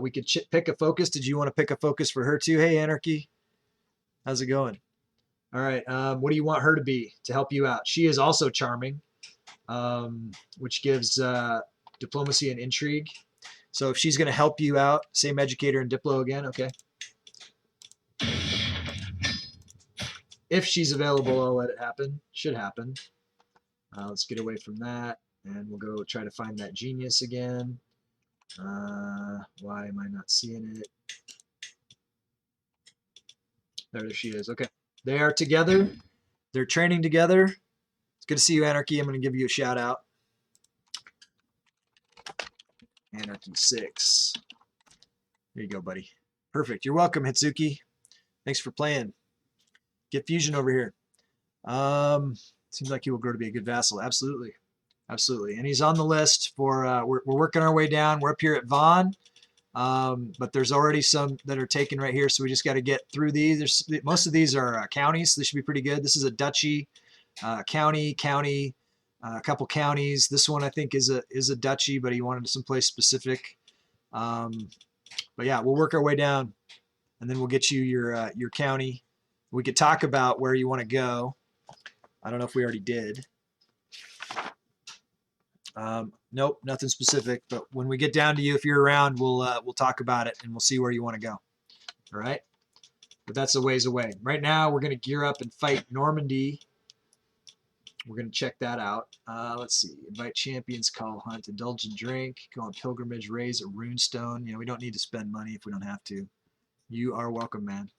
we could pick a focus. Did you want to pick a focus for her too? Hey, Anarchy. How's it going? All right. What do you want her to be to help you out? She is also charming, which gives diplomacy and intrigue. So if she's going to help you out, same educator and Diplo again. Okay. If she's available, I'll let it happen. Should happen. Let's get away from that, and we'll go try to find that genius again. Why am I not seeing it? There she is. Okay. They are together. They're training together. It's good to see you, Anarchy. I'm going to give you a shout out. Anarchy 6. There you go, buddy. Perfect. You're welcome, Hitsuki. Thanks for playing. Get Fusion over here. Seems like he will grow to be a good vassal. Absolutely. And he's on the list for, we're working our way down. We're up here at Vaughn, but there's already some that are taken right here, so we just got to get through these. Most of these are counties, so this should be pretty good. This is a duchy, county, a couple counties. This one I think is a duchy, but he wanted someplace specific. But yeah, we'll work our way down, and then we'll get you your county. We could talk about where you want to go. I don't know if we already did. Nope, nothing specific. But when we get down to you, if you're around, we'll talk about it and we'll see where you want to go. All right. But that's a ways away. Right now, we're going to gear up and fight Normandy. We're going to check that out. Let's see. Invite champions, call, hunt, indulge and drink, go on pilgrimage, raise a runestone. You know, we don't need to spend money if we don't have to. You are welcome, man.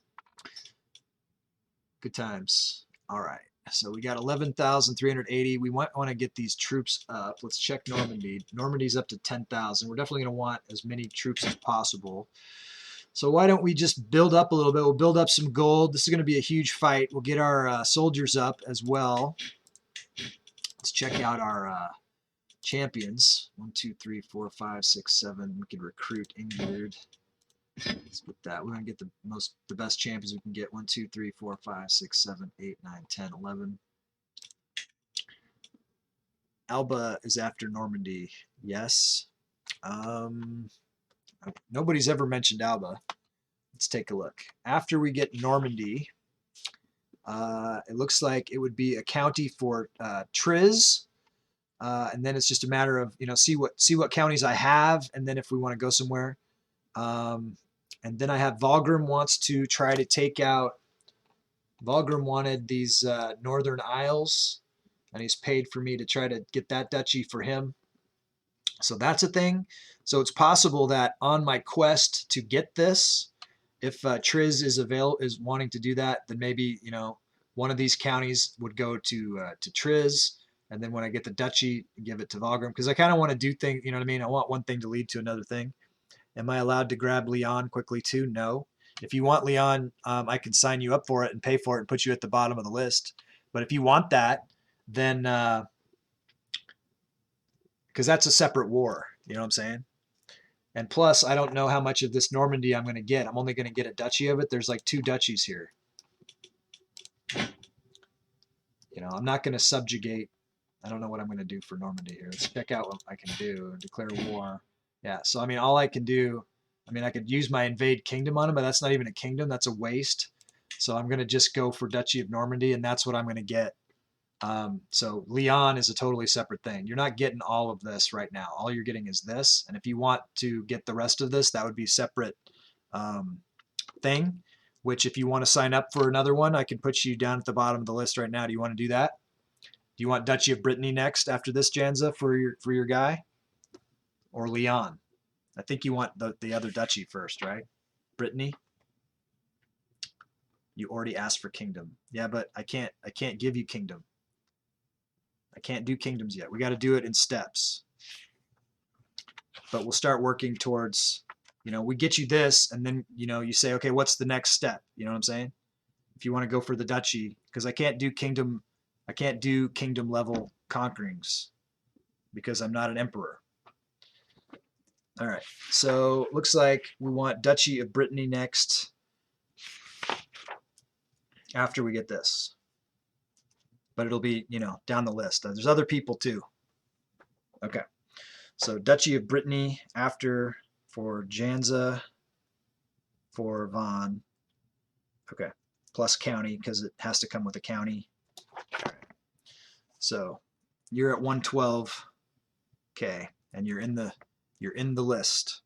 Good times. All right. So we got 11,380. We want to get these troops up. Let's check Normandy. Normandy's up to 10,000. We're definitely going to want as many troops as possible. So why don't we just build up a little bit? We'll build up some gold. This is going to be a huge fight. We'll get our soldiers up as well. Let's check out our champions. 1, 2, 3, 4, 5, 6, 7. We can recruit England. Let's put that. We're going to get the best champions we can get. 1, 2, 3, 4, 5, 6, 7, 8, 9, 10, 11. Alba is after Normandy. Yes. Nobody's ever mentioned Alba. Let's take a look. After we get Normandy, it looks like it would be a county for ITCHES. And then it's just a matter of, see what counties I have, and then if we want to go somewhere. And then I have Valgrim wants to try to take out. Valgrim wanted these Northern Isles, and he's paid for me to try to get that duchy for him. So that's a thing. So it's possible that on my quest to get this, if ITCHES is wanting to do that, then maybe one of these counties would go to ITCHES, and then when I get the duchy, give it to Valgrim, because I kind of want to do things. You know what I mean? I want one thing to lead to another thing. Am I allowed to grab Leon quickly too? No. If you want Leon, I can sign you up for it and pay for it and put you at the bottom of the list. But if you want that, then because that's a separate war, you know what I'm saying? And plus, I don't know how much of this Normandy I'm going to get. I'm only going to get a duchy of it. There's like 2 duchies here. I'm not going to subjugate. I don't know what I'm going to do for Normandy here. Let's check out what I can do. Declare war. Yeah, so I mean, all I can do, I could use my invade kingdom on him, but that's not even a kingdom. That's a waste. So I'm going to just go for Duchy of Normandy, and that's what I'm going to get. So Leon is a totally separate thing. You're not getting all of this right now. All you're getting is this. And if you want to get the rest of this, that would be a separate thing, which if you want to sign up for another one, I can put you down at the bottom of the list right now. Do you want to do that? Do you want Duchy of Brittany next after this, Janza, for your guy? Or Leon? I think you want the other duchy first, right? Brittany? You already asked for kingdom. Yeah, but I can't give you kingdom. I can't do kingdoms yet. We got to do it in steps. But we'll start working towards, we get you this, and then, you say, okay, what's the next step? You know what I'm saying? If you want to go for the duchy, because I can't do kingdom level conquerings because I'm not an emperor. All right, so looks like we want Duchy of Brittany next after we get this. But it'll be, down the list. There's other people too. Okay, so Duchy of Brittany after for Janza, for Von. Okay, plus county because it has to come with a county. All right. So you're at 112. Okay, and you're in the list.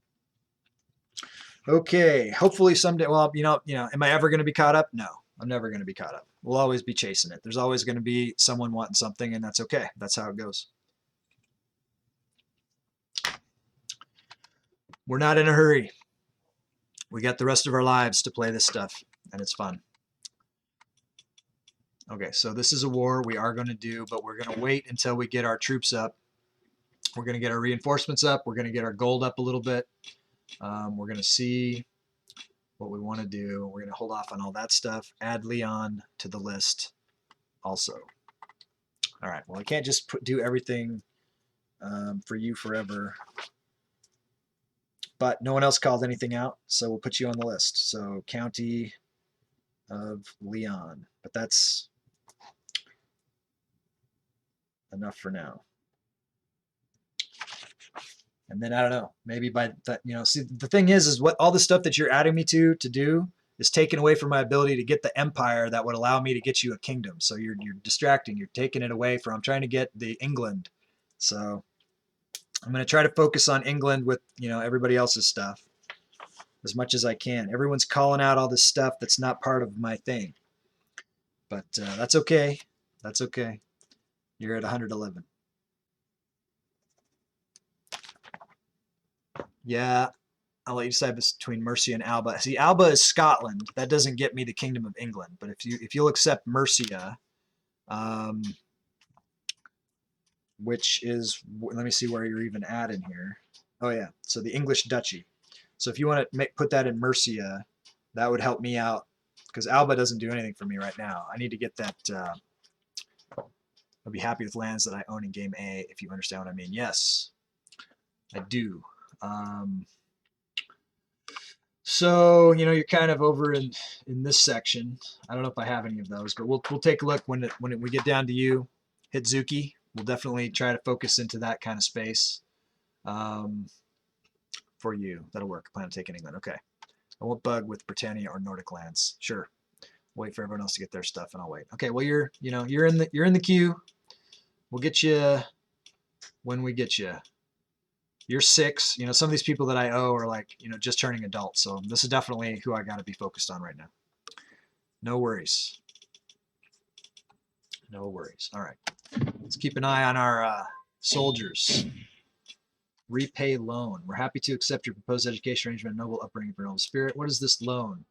Okay, hopefully someday. Well, am I ever going to be caught up? No, I'm never going to be caught up. We'll always be chasing it. There's always going to be someone wanting something, and that's okay. That's how it goes. We're not in a hurry. We got the rest of our lives to play this stuff, and it's fun. Okay, so this is a war we are going to do, but we're going to wait until we get our troops up. We're going to get our reinforcements up. We're going to get our gold up a little bit. We're going to see what we want to do. We're going to hold off on all that stuff. Add Leon to the list also. All right, well, I can't just do everything for you forever. But no one else called anything out, so we'll put you on the list. So County of Leon. But that's enough for now. And then I don't know, maybe by that, see, the thing is what all the stuff that you're adding me to do is taken away from my ability to get the empire that would allow me to get you a kingdom. So you're distracting, you're taking it away from, I'm trying to get the England. So I'm going to try to focus on England with, everybody else's stuff as much as I can. Everyone's calling out all this stuff that's not part of my thing. But that's okay. That's okay. You're at 111. Yeah, I'll let you decide between Mercia and Alba. See, Alba is Scotland. That doesn't get me the Kingdom of England. But if you'll accept Mercia, which is, let me see where you're even at in here. Oh yeah, so the English Duchy. So if you want to put that in Mercia, that would help me out because Alba doesn't do anything for me right now. I need to get that. I'll be happy with lands that I own in Game A, if you understand what I mean. Yes, I do. So you're kind of over in this section. I don't know if I have any of those, but we'll take a look when we get down to you. Hit Zuki. We'll definitely try to focus into that kind of space. For you, that'll work. Plan on taking England. Okay. I won't bug with Britannia or Nordic lands. Sure. Wait for everyone else to get their stuff, and I'll wait. Okay. Well, you're in the queue. We'll get you when we get you. You're 6. You know, some of these people that I owe are like, you know, just turning adults. So this is definitely who I got to be focused on right now. No worries. No worries. All right. Let's keep an eye on our soldiers. Repay loan. We're happy to accept your proposed education arrangement, noble upbringing for noble spirit. What is this loan?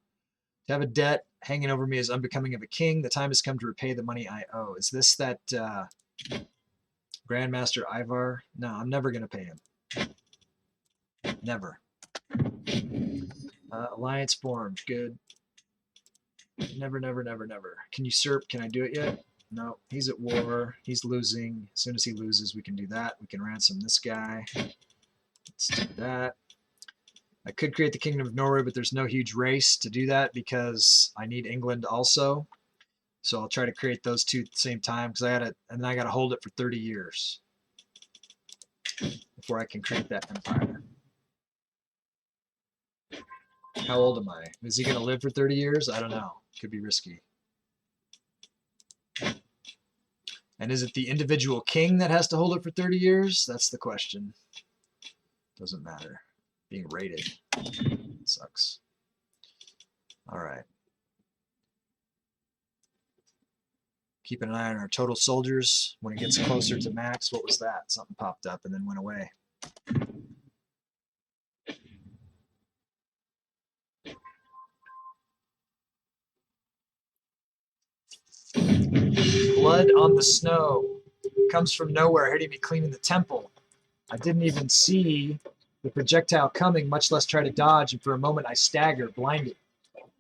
To have a debt hanging over me is unbecoming of a king. The time has come to repay the money I owe. Is this that Grandmaster Ivar? No, I'm never going to pay him. Never. Alliance formed. Good. Never, never, never, never. Can usurp? Can I do it yet? No. He's at war. He's losing. As soon as he loses, we can do that. We can ransom this guy. Let's do that. I could create the Kingdom of Norway, but there's no huge race to do that because I need England also. So I'll try to create those two at the same time because and then I got to hold it for 30 years before I can create that empire. How old am I? Is he going to live for 30 years? I don't know. Could be risky. And is it the individual king that has to hold it for 30 years? That's the question. Doesn't matter. Being rated sucks. All right. Keeping an eye on our total soldiers. When it gets closer to max, what was that? Something popped up and then went away. Blood on the snow. Comes from nowhere, hitting me clean in the temple. I didn't even see the projectile coming, much less try to dodge, and for a moment I stagger, blinded.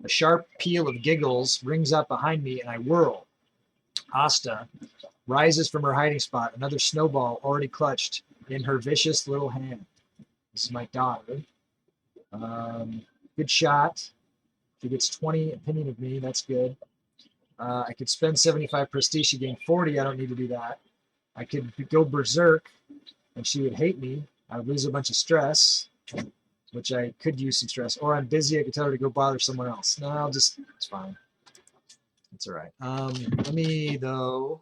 A sharp peal of giggles rings out behind me, and I whirl. Asta rises from her hiding spot, another snowball already clutched in her vicious little hand. This is my daughter. Good shot. She gets 20 opinion of me. That's good. I could spend 75 prestige. She gained 40. I don't need to do that. I could go berserk, and she would hate me. I would lose a bunch of stress, which I could use some stress. Or I'm busy. I could tell her to go bother someone else. No, it's fine. It's all right. Let me, though.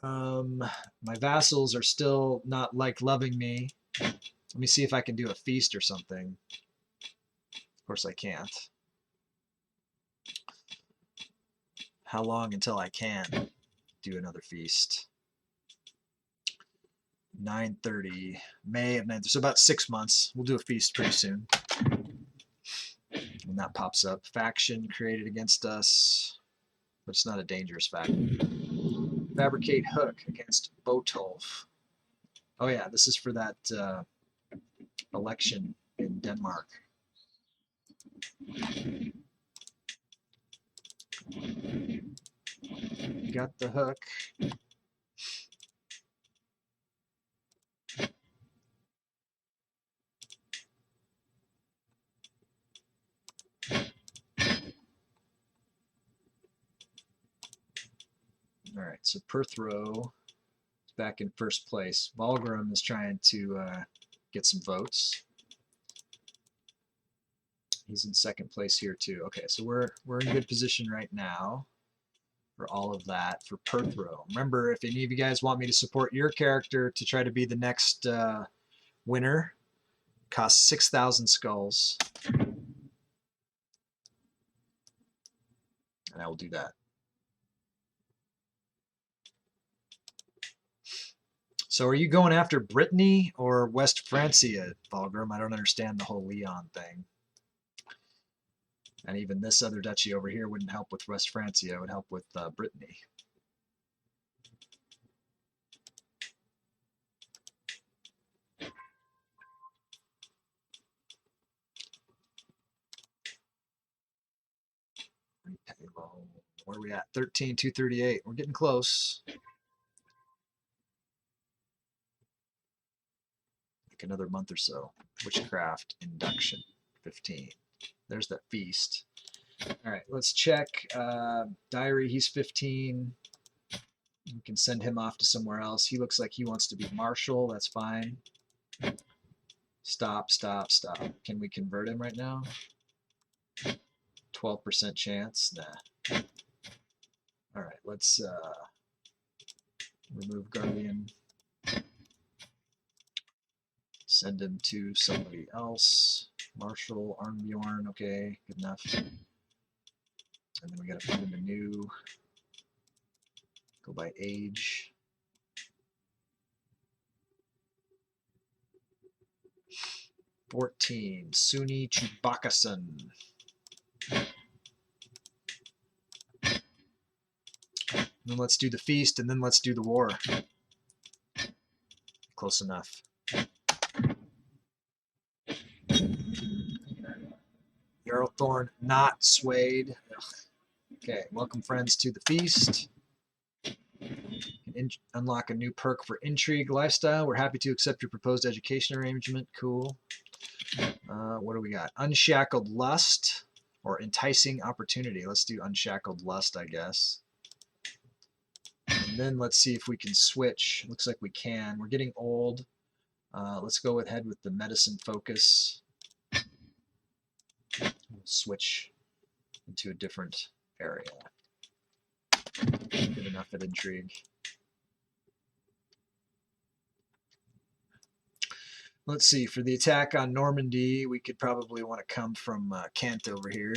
My vassals are still not loving me. Let me see if I can do a feast or something. Of course I can't. How long until I can do another feast? 9:30, May of 9th. So about 6 months. We'll do a feast pretty soon. When that pops up. Faction created against us, but it's not a dangerous faction. Fabricate hook against Botolf. Oh yeah, this is for that election in Denmark. Got the hook. All right, so Perthrow is back in first place. Valgrim is trying to get some votes. He's in second place here too. Okay, so we're in good position right now for all of that for Perthrow. Remember, if any of you guys want me to support your character to try to be the next winner, it costs 6,000 skulls, and I will do that. So are you going after Brittany or West Francia, Valgrim? I don't understand the whole Leon thing. And even this other duchy over here wouldn't help with West Francia. It would help with Brittany. Where are we at? 13,238. We're getting close. Like another month or so. Witchcraft induction 15. There's that feast. All right, let's check diary. He's 15. We can send him off to somewhere else. He looks like he wants to be marshal. That's fine. Stop, stop, stop. Can we convert him right now? 12% chance? Nah. All right, let's remove Guardian. Send him to somebody else. Marshall, Arnbjorn, okay, good enough. And then we gotta find him a new, go by age. (14) Suni Chubakasan. Then let's do the feast, and then let's do the war. Close enough. Yarlthorn not swayed. Ugh. Okay, welcome friends to the feast. Unlock a new perk for intrigue lifestyle. We're happy to accept your proposed education arrangement. Cool. What do we got? Unshackled lust or enticing opportunity. Let's do unshackled lust, I guess. And then let's see if we can switch. Looks like we can. We're getting old. Let's go ahead with the medicine focus. We'll switch into a different area. Good enough at intrigue. Let's see, for the attack on Normandy, we could probably want to come from Kent over here.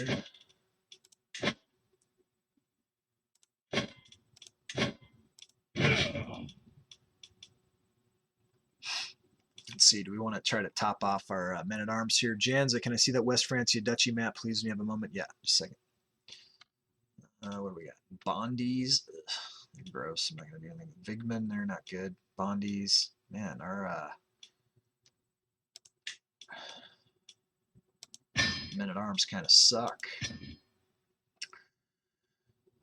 Let's see, do we want to try to top off our men-at-arms here? Janza, can I see that West Francia Duchy map, please, when you have a moment? Yeah, just a second. What do we got? Bondies. Ugh, gross. I'm not going to do anything. Vigman, they're not good. Bondies. Man, our men-at-arms kind of suck.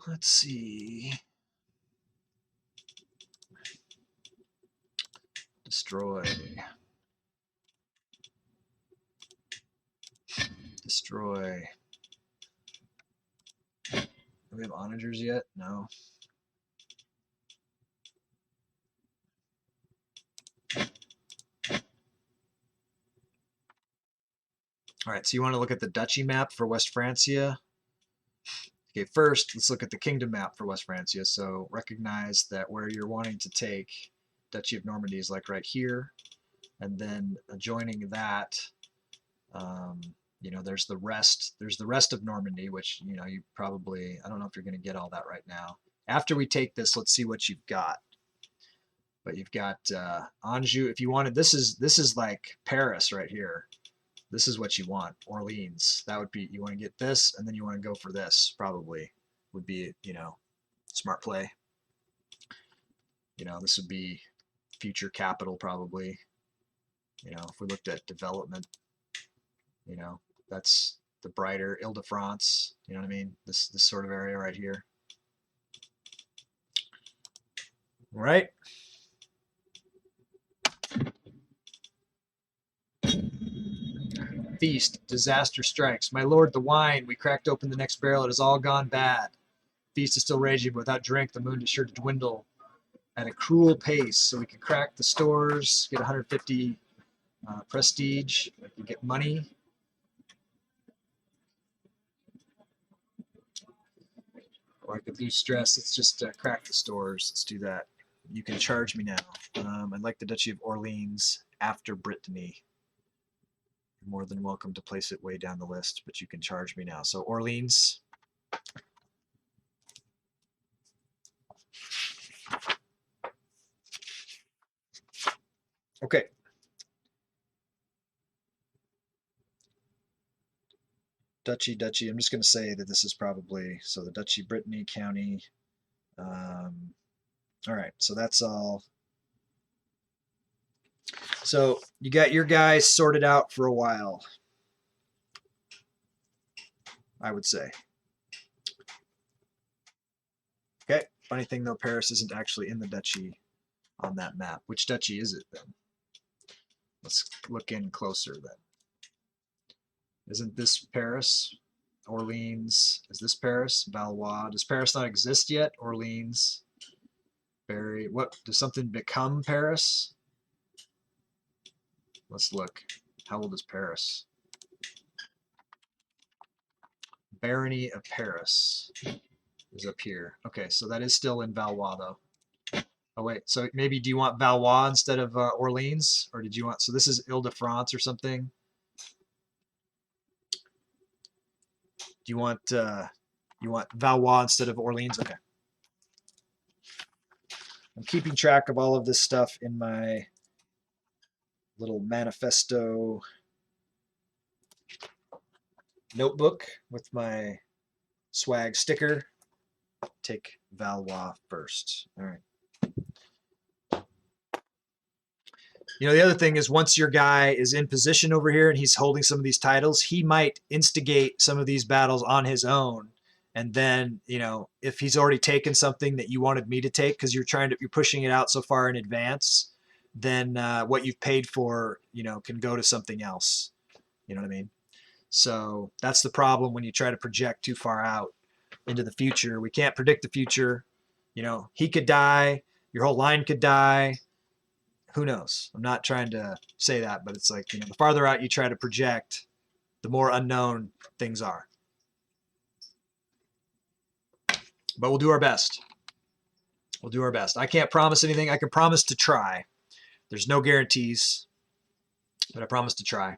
Let's see. Destroy. Destroy. Do we have onagers yet? No. All right, so you want to look at the duchy map for West Francia. Okay, first, let's look at the kingdom map for West Francia. So recognize that where you're wanting to take Duchy of Normandy is like right here. And then adjoining that, you know, there's the rest of Normandy, which, you know, you probably, I don't know if you're going to get all that right now. After we take this, let's see what you've got. But you've got Anjou. If you wanted, this is like Paris right here. This is what you want, Orleans. That would be, you want to get this, and then you want to go for this, probably, would be, you know, smart play. You know, this would be future capital, probably. You know, if we looked at development, you know, that's the brighter Ile-de-France, you know what I mean? This sort of area right here. All right. Feast, disaster strikes. My lord, the wine. We cracked open the next barrel. It has all gone bad. Feast is still raging, but without drink, the moon is sure to dwindle at a cruel pace. So we can crack the stores, get 150 prestige, we can get money. Or I could lose stress. Let's just crack the stores. Let's do that. You can charge me now. I'd like the Duchy of Orleans after Brittany. You're more than welcome to place it way down the list, but you can charge me now. So Orleans. Okay. Duchy. I'm just going to say that this is probably, so the Duchy, Brittany County. All right, so that's all. So you got your guys sorted out for a while, I would say. Okay, funny thing though, Paris isn't actually in the duchy on that map. Which duchy is it then? Let's look in closer then. Isn't this Paris? Orleans, is this Paris? Valois, does Paris not exist yet? Orleans, Berry, what, does something become Paris? Let's look. How old is Paris? Barony of Paris is up here. Okay, so that is still in Valois though. Oh wait, so maybe do you want Valois instead of Orleans, or did you want? So this is Ile-de-France or something. Do you want Valois instead of Orleans? Okay. I'm keeping track of all of this stuff in my little manifesto notebook with my swag sticker. Take Valois first. All right. You know, the other thing is once your guy is in position over here and he's holding some of these titles, he might instigate some of these battles on his own. And then, you know, if he's already taken something that you wanted me to take because you're pushing it out so far in advance, then what you've paid for, you know, can go to something else. You know what I mean? So that's the problem when you try to project too far out into the future. We can't predict the future. You know, he could die, your whole line could die. Who knows? I'm not trying to say that, but it's like, you know, the farther out you try to project, the more unknown things are. But we'll do our best. We'll do our best. I can't promise anything. I can promise to try. There's no guarantees, but I promise to try.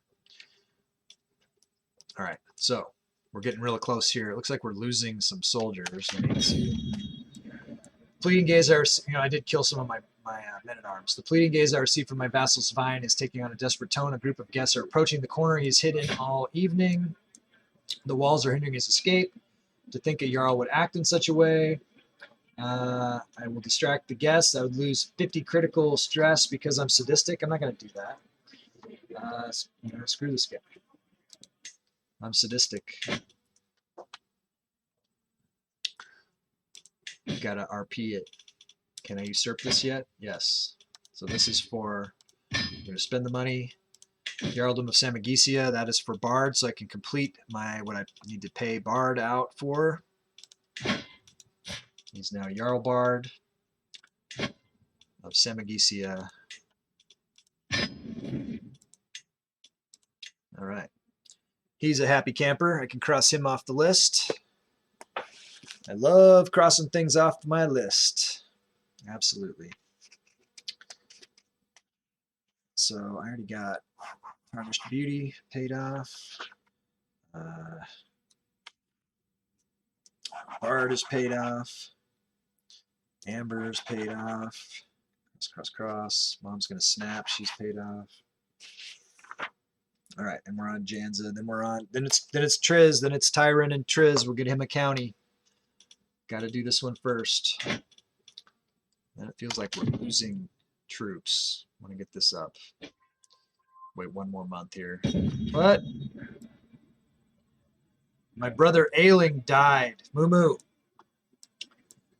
All right, so we're getting really close here. It looks like we're losing some soldiers. I need to... Pleading gaze, I did kill some of my men-at-arms. The pleading gaze I received from my vassal Svein is taking on a desperate tone. A group of guests are approaching the corner. He's hidden all evening. The walls are hindering his escape. To think a Jarl would act in such a way. I will distract the guests. I would lose 50 critical stress because I'm sadistic. I'm not going to do that. Screw this guy. I'm sadistic. Got to RP it. Can I usurp this yet? Yes. So this is for, I'm going to spend the money. Jarldom of Samagesia, that is for Bard, so I can complete what I need to pay Bard out for. He's now Jarl Bard of Samagesia. All right. He's a happy camper. I can cross him off the list. I love crossing things off my list. Absolutely. So I already got Tarnished Beauty paid off. Bard is paid off. Amber is paid off. Cross. Mom's going to snap. She's paid off. All right, and we're on Janza. Then it's Triz. Then it's Tyron and Triz. We'll get him a county. Got to do this one first. And it feels like we're losing troops. I want to get this up. Wait one more month here. What? My brother Ailing died. Moo moo.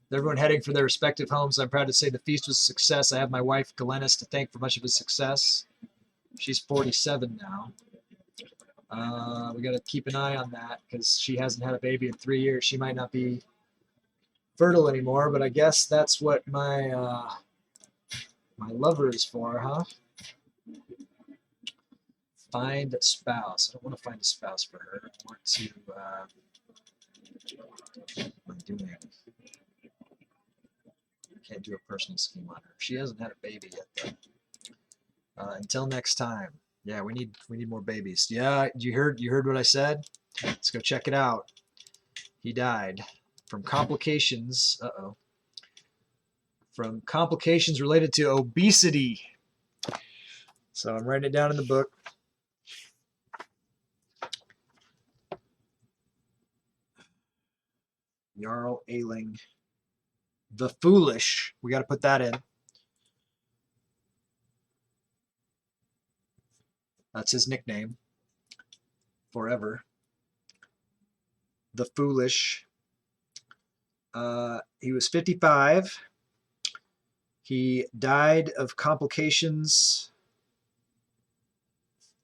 With everyone heading for their respective homes, I'm proud to say the feast was a success. I have my wife Galenis to thank for much of his success. She's 47 now. We got to keep an eye on that because she hasn't had a baby in 3 years. She might not be fertile anymore, but I guess that's what my my lover is for, huh? Find a spouse. I don't want to find a spouse for her. I want to. What am I doing? Can't do a personal scheme on her. She hasn't had a baby yet, though. Until next time. Yeah, we need more babies. Yeah, you heard what I said? Let's go check it out. He died from complications. From complications related to obesity. So I'm writing it down in the book. Jarl Ailing. The Foolish. We got to put that in. That's his nickname. Forever. The Foolish. He was 55. He died of complications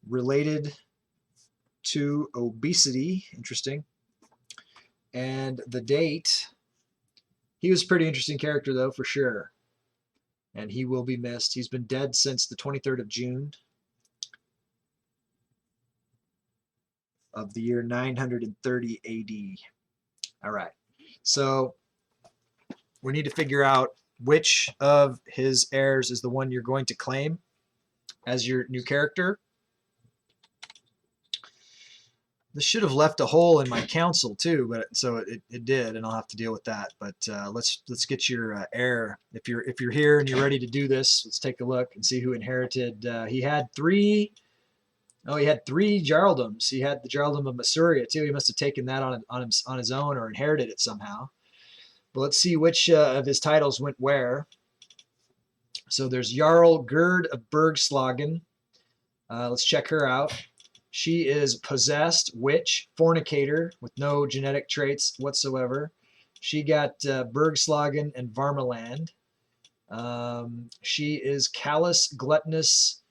related to obesity. Interesting. And the date, he was a pretty interesting character, though, for sure. And he will be missed. He's been dead since the 23rd of June of the year 930 AD. All right. So we need to figure out which of his heirs is the one you're going to claim as your new character. This should have left a hole in my council too, but so it did, and I'll have to deal with that. But let's get your heir. If you're here and you're ready to do this, let's take a look and see who inherited. He had three. Oh, he had three jarldoms. He had the jarldom of Masuria too. He must have taken that on his own or inherited it somehow. But let's see which of his titles went where. So there's Jarl Gerd of Bergslagen. Let's check her out. She is possessed, witch, fornicator with no genetic traits whatsoever. She got Bergslagen and Varmaland. She is callous, gluttonous,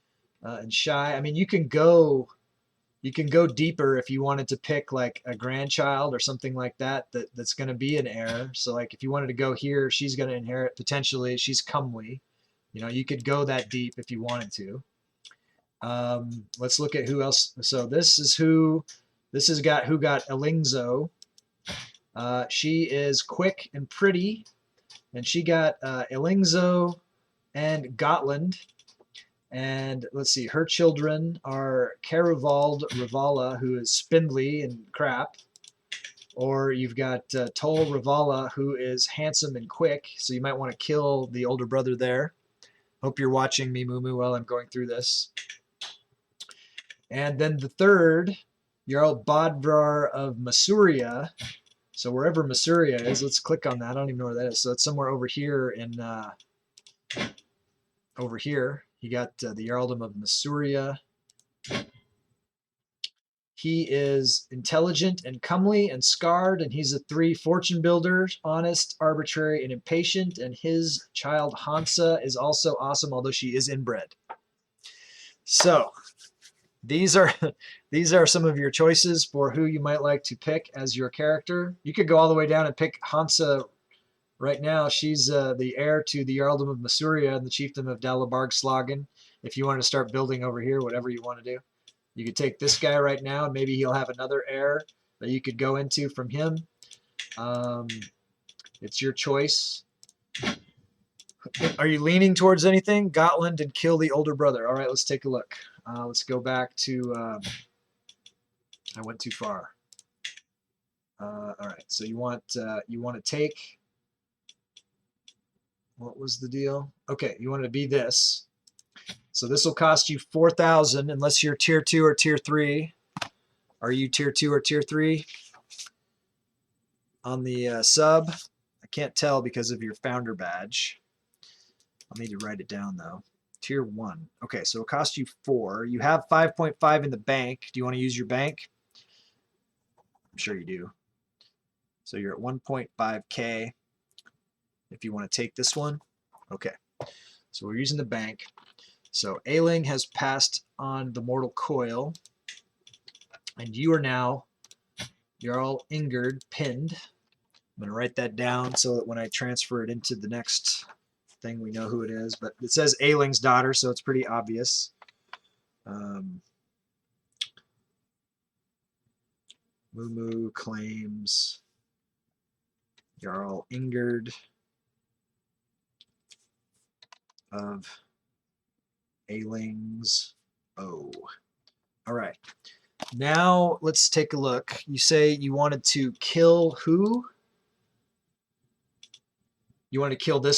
and shy. I mean, you can go deeper if you wanted to pick like a grandchild or something like that's going to be an heir. So like if you wanted to go here, she's going to inherit potentially. She's comely. You could go that deep if you wanted to. Let's look at who else. So this who got Elingzo. She is quick and pretty, and she got Elingzo and Gotland. And let's see, her children are Caruvald Ravala, who is spindly and crap. Or you've got Tol Ravala, who is handsome and quick. So you might want to kill the older brother there. Hope you're watching me, Mumu, while I'm going through this. And then the third, Jarl Bodvar of Masuria. So wherever Masuria is, let's click on that. I don't even know where that is. So it's somewhere over here in over here. You got the Jarldom of Masuria. He is intelligent and comely and scarred, and he's a 3 fortune builder, honest, arbitrary, and impatient. And his child Hansa is also awesome, although she is inbred. So these are some of your choices for who you might like to pick as your character. You could go all the way down and pick Hansa right now. She's the heir to the Jarldom of Masuria and the Chieftain of Dalabargslagen. If you want to start building over here, whatever you want to do. You could take this guy right now, and maybe he'll have another heir that you could go into from him. It's your choice. Are you leaning towards anything? Gotland and kill the older brother. All right, let's take a look. Let's go back to, I went too far. All right, so you want to take, what was the deal? Okay, you want to be this. So this will cost you 4,000 unless you're tier 2 or tier 3. Are you tier 2 or tier 3 on the sub? I can't tell because of your founder badge. I'll need to write it down though. Tier 1. Okay, so it'll cost you 4. You have 5.5 in the bank. Do you want to use your bank? I'm sure you do. So you're at 1.5k if you want to take this one. Okay, so we're using the bank. So Ailing has passed on the mortal coil, and you are now Jarl Ingerd pinned. I'm going to write that down so that when I transfer it into the next thing, we know who it is. But it says Ailing's daughter, so it's pretty obvious. Mumu claims Jarl Ingerd of Ailing's O. All right. Now let's take a look. You say you wanted to kill who? You want to kill the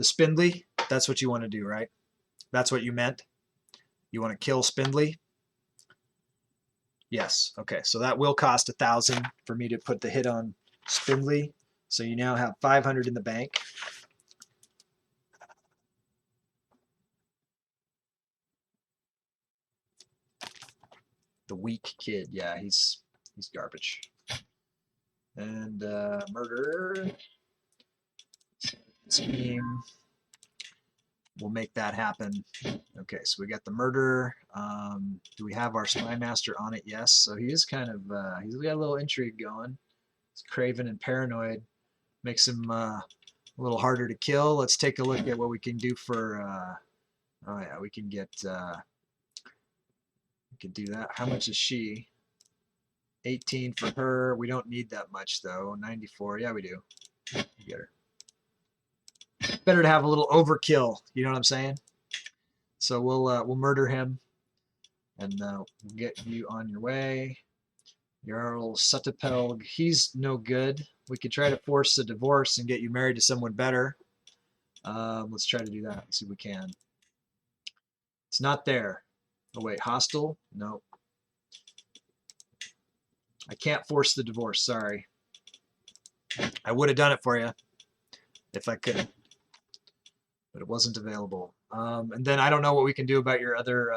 Spindly? That's what you want to do, right? That's what you meant? You want to kill Spindly? Yes. Okay, so that will cost 1,000 for me to put the hit on Spindly. So you now have 500 in the bank. The weak kid, yeah, he's garbage. And murder scheme. We'll make that happen. Okay, so we got the murder. Do we have our spy master on it? Yes. So he is kind of he's got a little intrigue going. He's craven and paranoid. Makes him a little harder to kill. Let's take a look at what we can do for. Oh yeah, we can get. We can do that. How much is she? 18 for her. We don't need that much though. 94. Yeah, we do. Get her. better to have a little overkill. You know what I'm saying? So we'll murder him, and we'll get you on your way. Jarl Suttapelg, he's no good. We could try to force a divorce and get you married to someone better. Let's try to do that. Let's see if we can. It's not there. Oh wait, hostile? Nope. I can't force the divorce, sorry. I would have done it for you if I could, but it wasn't available. And then I don't know what we can do about your other,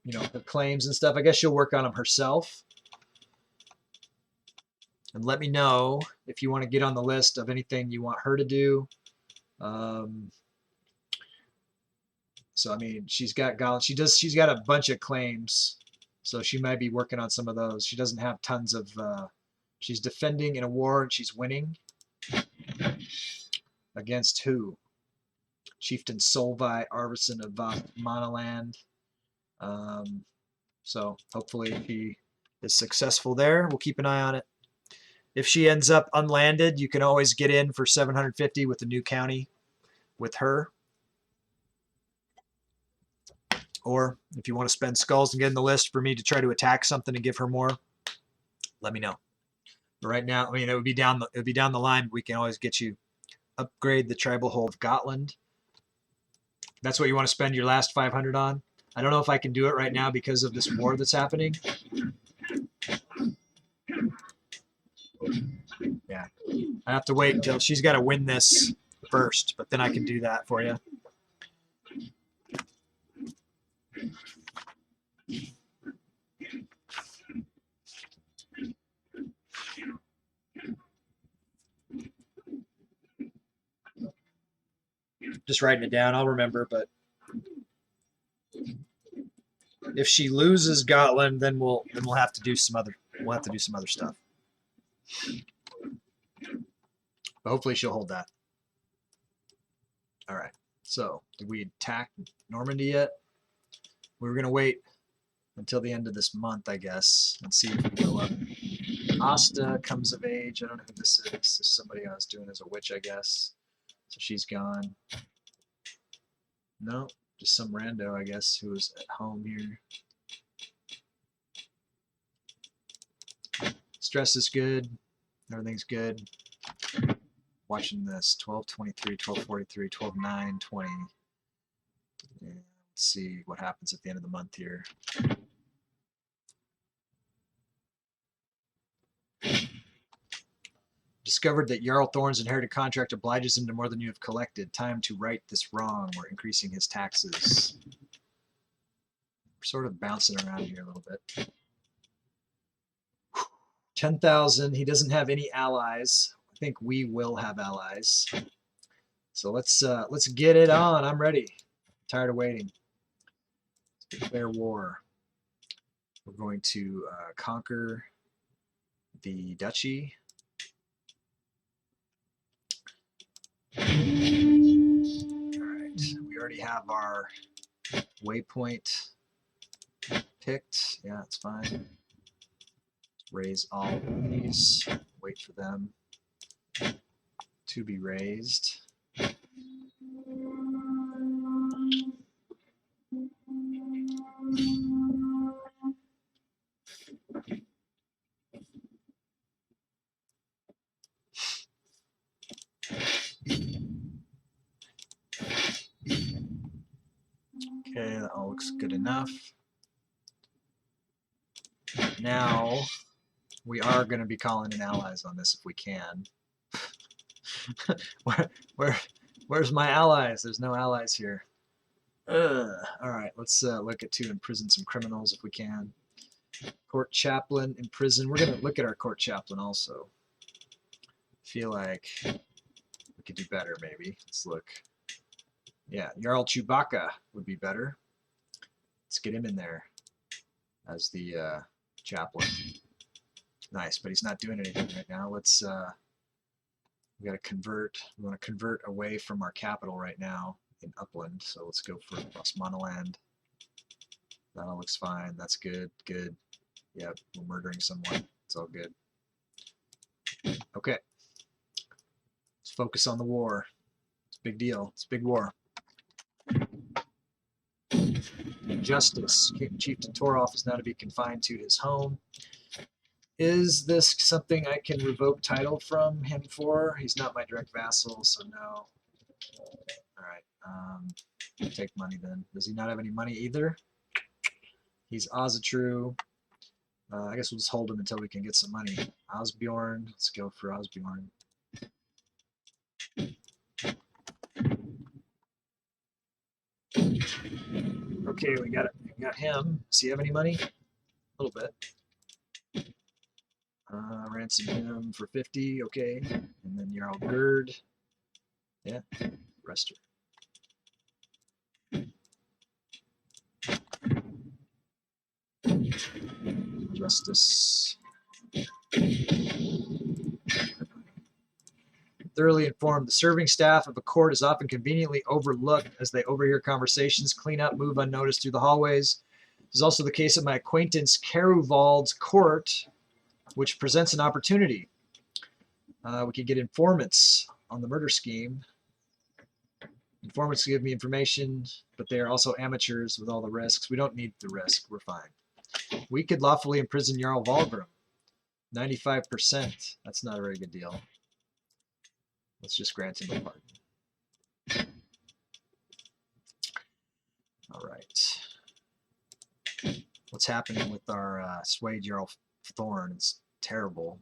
you know, the claims and stuff. I guess she'll work on them herself. And let me know if you want to get on the list of anything you want her to do. So I mean, she's got she's got a bunch of claims, so she might be working on some of those. She doesn't have tons of. She's defending in a war and she's winning. Against who? Chieftain Solvi Arvison of Monoland. So hopefully he is successful there. We'll keep an eye on it. If she ends up unlanded, you can always get in for 750 with the new county with her. Or if you want to spend skulls and get in the list for me to try to attack something and give her more, let me know. But right now, I mean, it would be down the line. But we can always get you upgrade the tribal hold of Gotland. That's what you want to spend your last 500 on. I don't know if I can do it right now because of this war that's happening. Yeah, I have to wait until she's got to win this first, but then I can do that for you. Just writing it down. I'll remember, but if she loses Gotland, then we'll have to do some other stuff. But hopefully she'll hold that. All right. So did we attack Normandy yet? We were gonna wait until the end of this month, I guess, and see if we go up. Asta comes of age. I don't know who this is. This is somebody I was doing as a witch, I guess. So she's gone. No, just some rando, I guess, who was at home here. Stress is good. Everything's good. Watching this. 12:23, 12:43, 12:09, 20. Yeah, let's see what happens at the end of the month here. Discovered that Jarl Thorn's inherited contract obliges him to more than you have collected. Time to right this wrong. We're increasing his taxes. We're sort of bouncing around here a little bit. 10,000. He doesn't have any allies. I think we will have allies. So let's get it on. I'm ready. I'm tired of waiting. Let's declare war. We're going to conquer the Duchy. All right, we already have our waypoint picked. Yeah, it's fine. Raise all of these. Wait for them to be raised. Okay, that all looks good enough. Now, we are going to be calling in allies on this if we can. Where's my allies? There's no allies here. All right, let's look to imprison some criminals if we can. Court chaplain, imprison. We're going to look at our court chaplain also. Feel like we could do better maybe. Let's look. Yeah, Jarl Chewbacca would be better. Let's get him in there as the chaplain. Nice, but he's not doing anything right now. Let's we got to convert. We want to convert away from our capital right now in Upland. So let's go for Monoland. That all looks fine. That's good. Good. Yep, we're murdering someone. It's all good. Okay. Let's focus on the war. big deal. It's a big war. Justice. Chieftain Torolf is now to be confined to his home. Is this something I can revoke title from him for? He's not my direct vassal, so no. All right. Take money then. Does he not have any money either? He's Ozatru. I guess we'll just hold him until we can get some money. Osbjorn. Let's go for Osbjorn. Okay, we got it. We got him. Does he have any money? A little bit. Ransom him for 50. Okay, and then Jarl Gerd. Yeah, Rester. Justice. Thoroughly informed. The serving staff of a court is often conveniently overlooked as they overhear conversations, clean up, move unnoticed through the hallways. This is also the case at my acquaintance Caruvald's court, which presents an opportunity. We could get informants on the murder scheme. Informants give me information, but they are also amateurs with all the risks. We don't need the risk. We're fine. We could lawfully imprison Jarl Valgrim. 95%. That's not a very good deal. Let's just grant him a pardon. All right. What's happening with our Sway Jarl Thorn? It's terrible.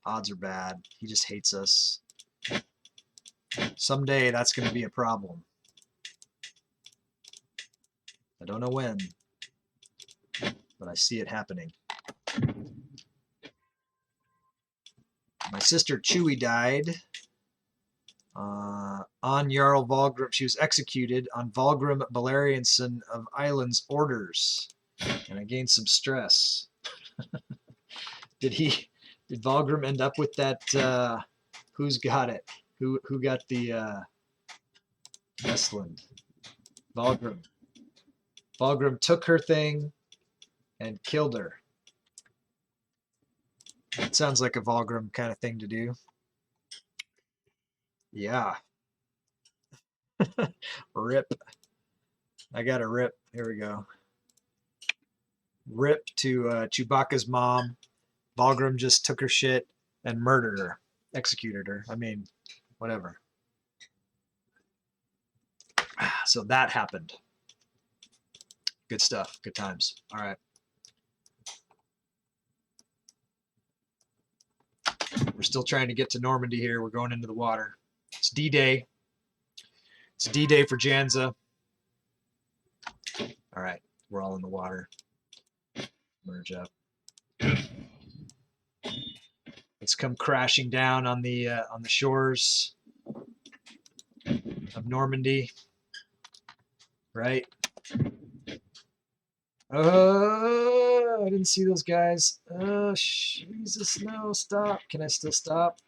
Odds are bad. He just hates us. Someday that's going to be a problem. I don't know when, but I see it happening. My sister Chewie died on Jarl Valgrim. She was executed on Valgrim Balerianson of Island's orders, and I gained some stress. Did Valgrim end up with that? Who's got it? Who got the Westland? Valgrim. Valgrim took her thing and killed her. It sounds like a Valgrim kind of thing to do. Yeah. Rip. I got a rip. Here we go. Rip to Chewbacca's mom. Valgrim just took her shit and murdered her. Executed her. I mean, whatever. So that happened. Good stuff. Good times. All right. We're still trying to get to Normandy here. We're going into the water. It's D-Day. It's D-Day for Janza. All right. We're all in the water. Merge up. Let's come crashing down on the shores of Normandy. Right? Oh, I didn't see those guys. Oh, Jesus, no, stop. Can I still stop?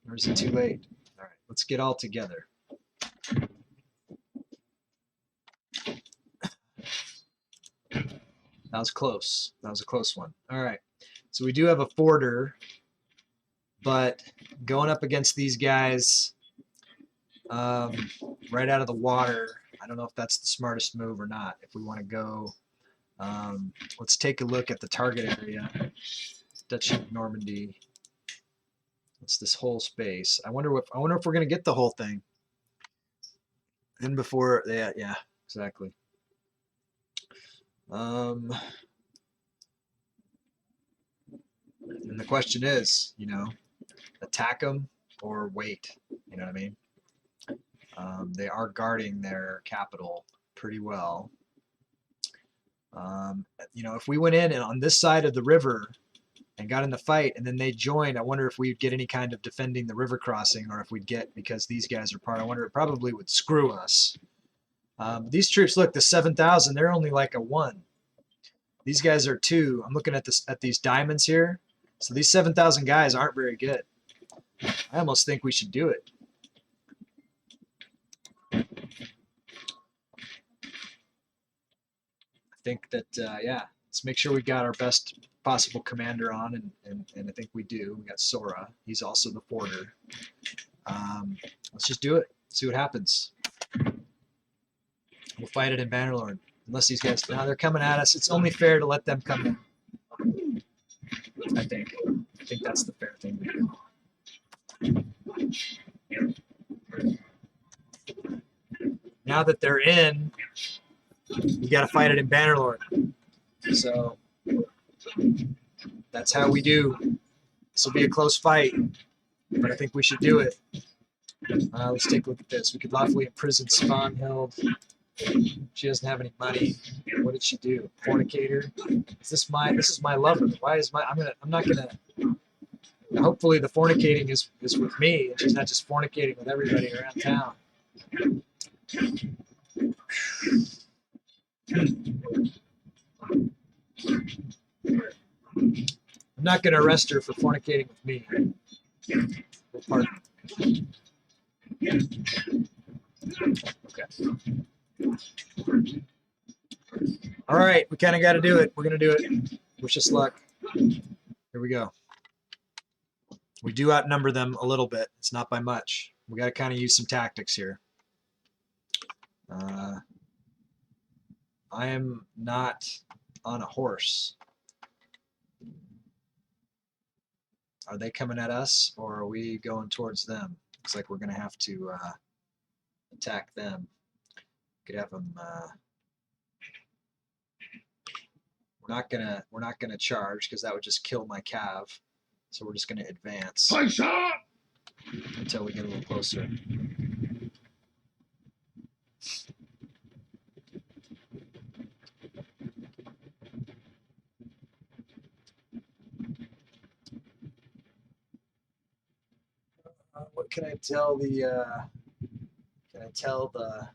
Or is it too late? All right, let's get all together. That was close. That was a close one. All right, so we do have a forder, but going up against these guys right out of the water, I don't know if that's the smartest move or not. If we want to go, let's take a look at the target area. Duchy of Normandy. It's this whole space. I wonder if we're gonna get the whole thing. And before, yeah, exactly. And the question is, attack them or wait. You know what I mean? They are guarding their capital pretty well. If we went in and on this side of the river and got in the fight and then they joined, I wonder if we'd get any kind of defending the river crossing, or if we'd get, because these guys are part, I wonder, it probably would screw us. These troops, look, the 7,000, they're only like a 1. These guys are 2. I'm looking at these diamonds here. So these 7,000 guys aren't very good. I almost think we should do it. I think that, yeah, let's make sure we got our best possible commander on, and I think we do. We got Sora. He's also the forder. Let's just do it. See what happens. We'll fight it in Bannerlord. Unless these guys, now they're coming at us. It's only fair to let them come in. I think. I think that's the fair thing to do. Now that they're in, you got to fight it in Bannerlord. So that's how we do. This will be a close fight, but I think we should do it. Let's take a look at this. We could lawfully imprison Svanhild. She doesn't have any money. What did she do? Fornicator. This is my lover. Why is my? I'm not gonna. Hopefully the fornicating is with me, and she's not just fornicating with everybody around town. I'm not gonna arrest her for fornicating with me. Pardon. Okay. All right, we kind of got to do it. We're going to do it. Wish us luck. Here we go. We do outnumber them a little bit. It's not by much. We got to kind of use some tactics here. I am not on a horse. Are they coming at us, or are we going towards them? Looks like we're going to have to attack them. Could have them. We're not gonna charge because that would just kill my cav. So we're just gonna advance until we get a little closer. What can I tell the? Can I tell the?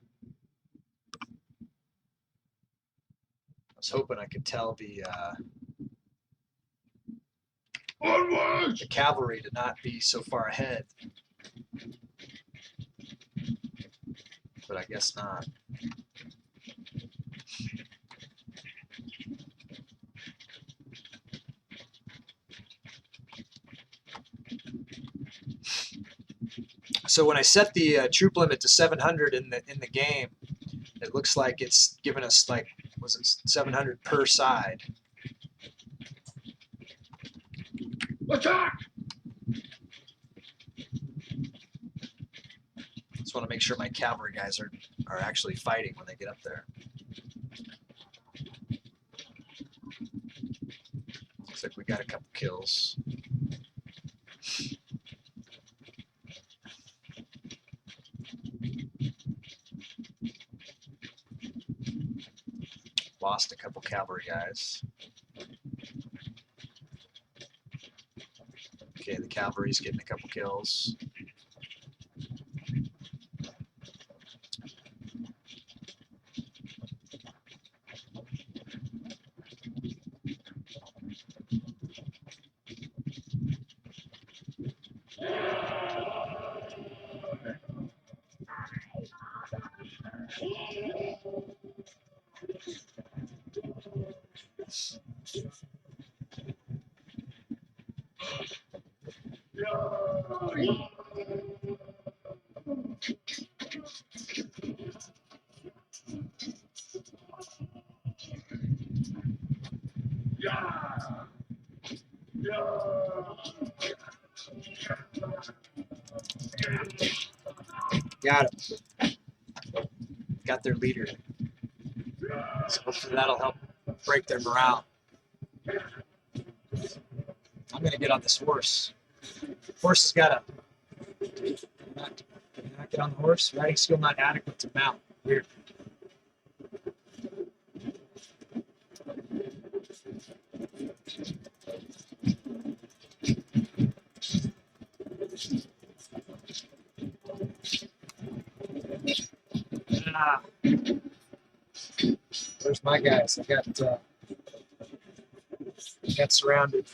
I was hoping I could tell the cavalry to not be so far ahead, but I guess not. So when I set the troop limit to 700 in the game, it looks like it's giving us like, was it 700 per side? Attack! Just want to make sure my cavalry guys are actually fighting when they get up there. Looks like we got a couple kills. Lost a couple cavalry guys. Okay, the cavalry's getting a couple kills. Got it. Got their leader. So hopefully that'll help break their morale. I'm gonna get on this horse. Horse has got a. Not get on the horse. Riding skill not adequate to mount. Weird. Ah. Where's my guys? I got surrounded.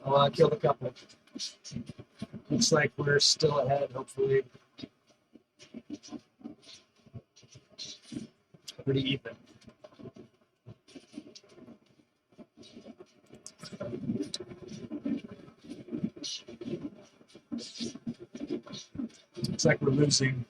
Oh, I killed a couple. Looks like we're still ahead, hopefully. Pretty even. Looks like we're losing.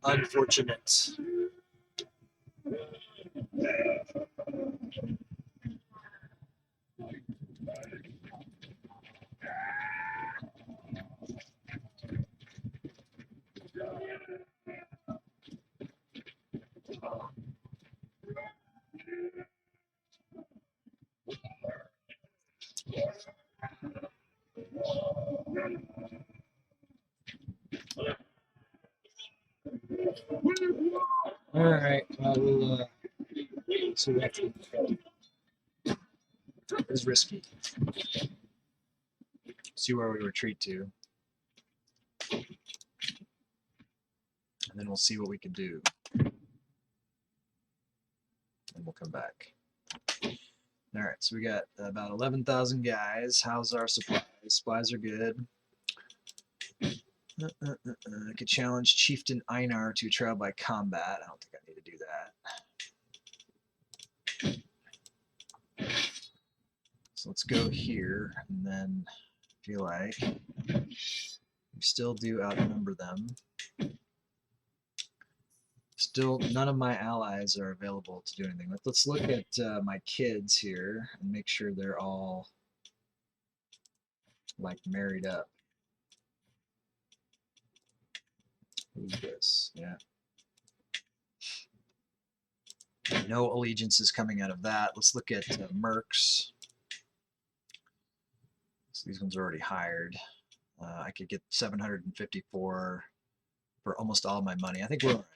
Unfortunate. All right. Well, we'll see what happens. It was risky. See where we retreat to. And then we'll see what we can do. And we'll come back. All right, so we got about 11,000 guys. How's our supplies? Supplies are good. I could challenge Chieftain Einar to a trial by combat. I don't think I need to do that. So let's go here, and then I feel like we still do outnumber them. Still, none of my allies are available to do anything. Let's look at my kids here and make sure they're all like married up. Who's this? Yeah. No allegiance is coming out of that. Let's look at mercs. So these ones are already hired. I could get 754 for almost all my money. I think we're all right.